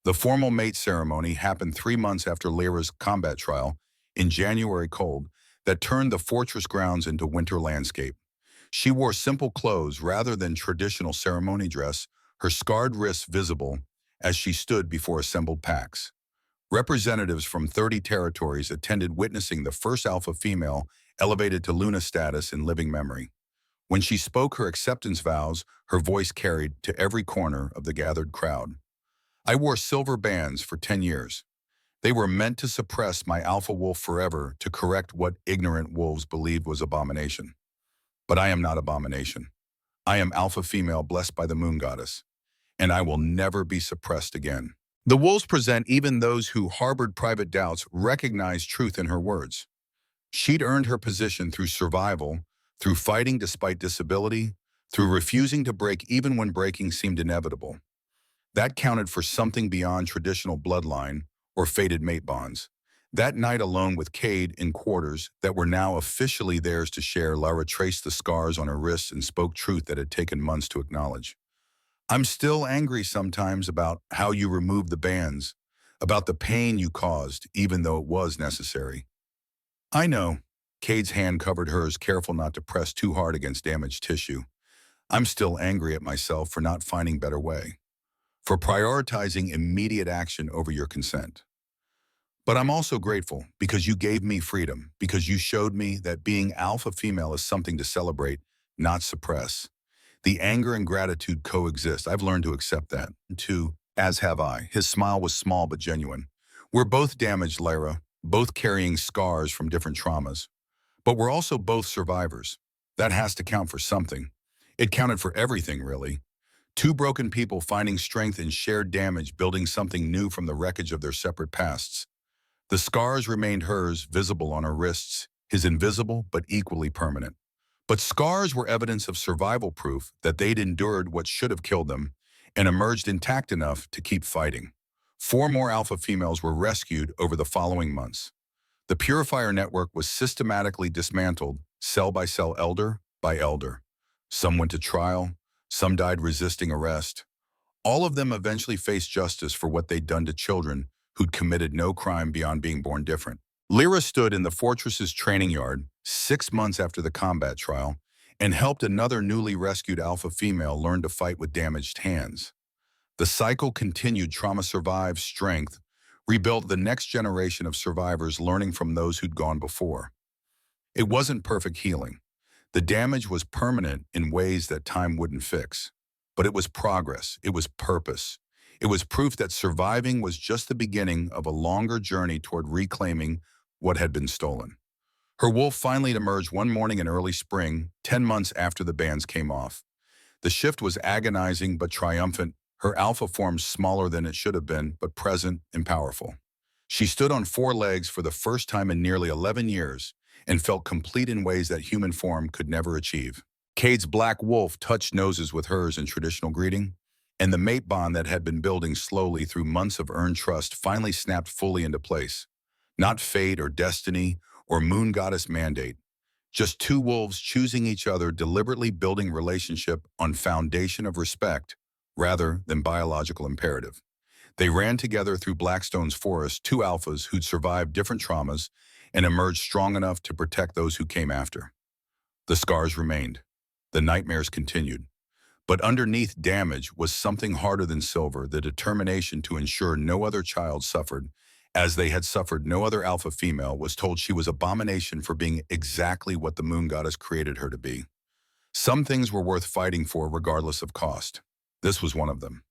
The formal mate ceremony happened 3 months after Lyra's combat trial in January cold that turned the fortress grounds into winter landscape. She wore simple clothes rather than traditional ceremony dress, her scarred wrists visible as she stood before assembled packs. Representatives from 30 territories attended, witnessing the first alpha female elevated to Luna status in living memory. When she spoke her acceptance vows, her voice carried to every corner of the gathered crowd. I wore silver bands for 10 years. They were meant to suppress my alpha wolf forever, to correct what ignorant wolves believed was abomination. But I am not abomination. I am alpha female blessed by the moon goddess, and I will never be suppressed again. The wolves present, even those who harbored private doubts recognized truth in her words. She'd earned her position through survival, through fighting despite disability, through refusing to break even when breaking seemed inevitable. That counted for something beyond traditional bloodline or fated mate bonds. That night alone with Cade in quarters that were now officially theirs to share, Lyra traced the scars on her wrists and spoke truth that had taken months to acknowledge. I'm still angry sometimes about how you removed the bands, about the pain you caused, even though it was necessary. I know. Cade's hand covered hers, careful not to press too hard against damaged tissue. I'm still angry at myself for not finding a better way, for prioritizing immediate action over your consent. But I'm also grateful because you gave me freedom, because you showed me that being alpha female is something to celebrate, not suppress. The anger and gratitude coexist. I've learned to accept that, too, as have I. His smile was small but genuine. We're both damaged, Lyra, both carrying scars from different traumas. But we're also both survivors. That has to count for something. It counted for everything, really. 2 broken people finding strength in shared damage, building something new from the wreckage of their separate pasts. The scars remained hers, visible on her wrists, his invisible but equally permanent. But scars were evidence of survival, proof that they'd endured what should have killed them and emerged intact enough to keep fighting. 4 more alpha females were rescued over the following months. The Purifier network was systematically dismantled, cell by cell, elder by elder. Some went to trial, some died resisting arrest. All of them eventually faced justice for what they'd done to children who'd committed no crime beyond being born different. Lyra stood in the fortress's training yard 6 months after the combat trial and helped another newly rescued alpha female learn to fight with damaged hands. The cycle continued. Trauma survived, strength rebuilt the next generation of survivors, learning from those who'd gone before. It wasn't perfect healing. The damage was permanent in ways that time wouldn't fix. But it was progress. It was purpose. It was proof that surviving was just the beginning of a longer journey toward reclaiming what had been stolen. Her wolf finally emerged one morning in early spring, 10 months after the bans came off. The shift was agonizing but triumphant, her alpha form smaller than it should have been, but present and powerful. She stood on 4 legs for the first time in nearly 11 years and felt complete in ways that human form could never achieve. Cade's black wolf touched noses with hers in traditional greeting, and the mate bond that had been building slowly through months of earned trust finally snapped fully into place. Not fate or destiny or moon goddess mandate, just two wolves choosing each other, deliberately building relationship on foundation of respect rather than biological imperative. They ran together through Blackstone's forest, two alphas who'd survived different traumas and emerged strong enough to protect those who came after. The scars remained. The nightmares continued. But underneath damage was something harder than silver, the determination to ensure no other child suffered, as they had suffered. No other alpha female was told she was abomination for being exactly what the moon goddess created her to be. Some things were worth fighting for regardless of cost. This was one of them.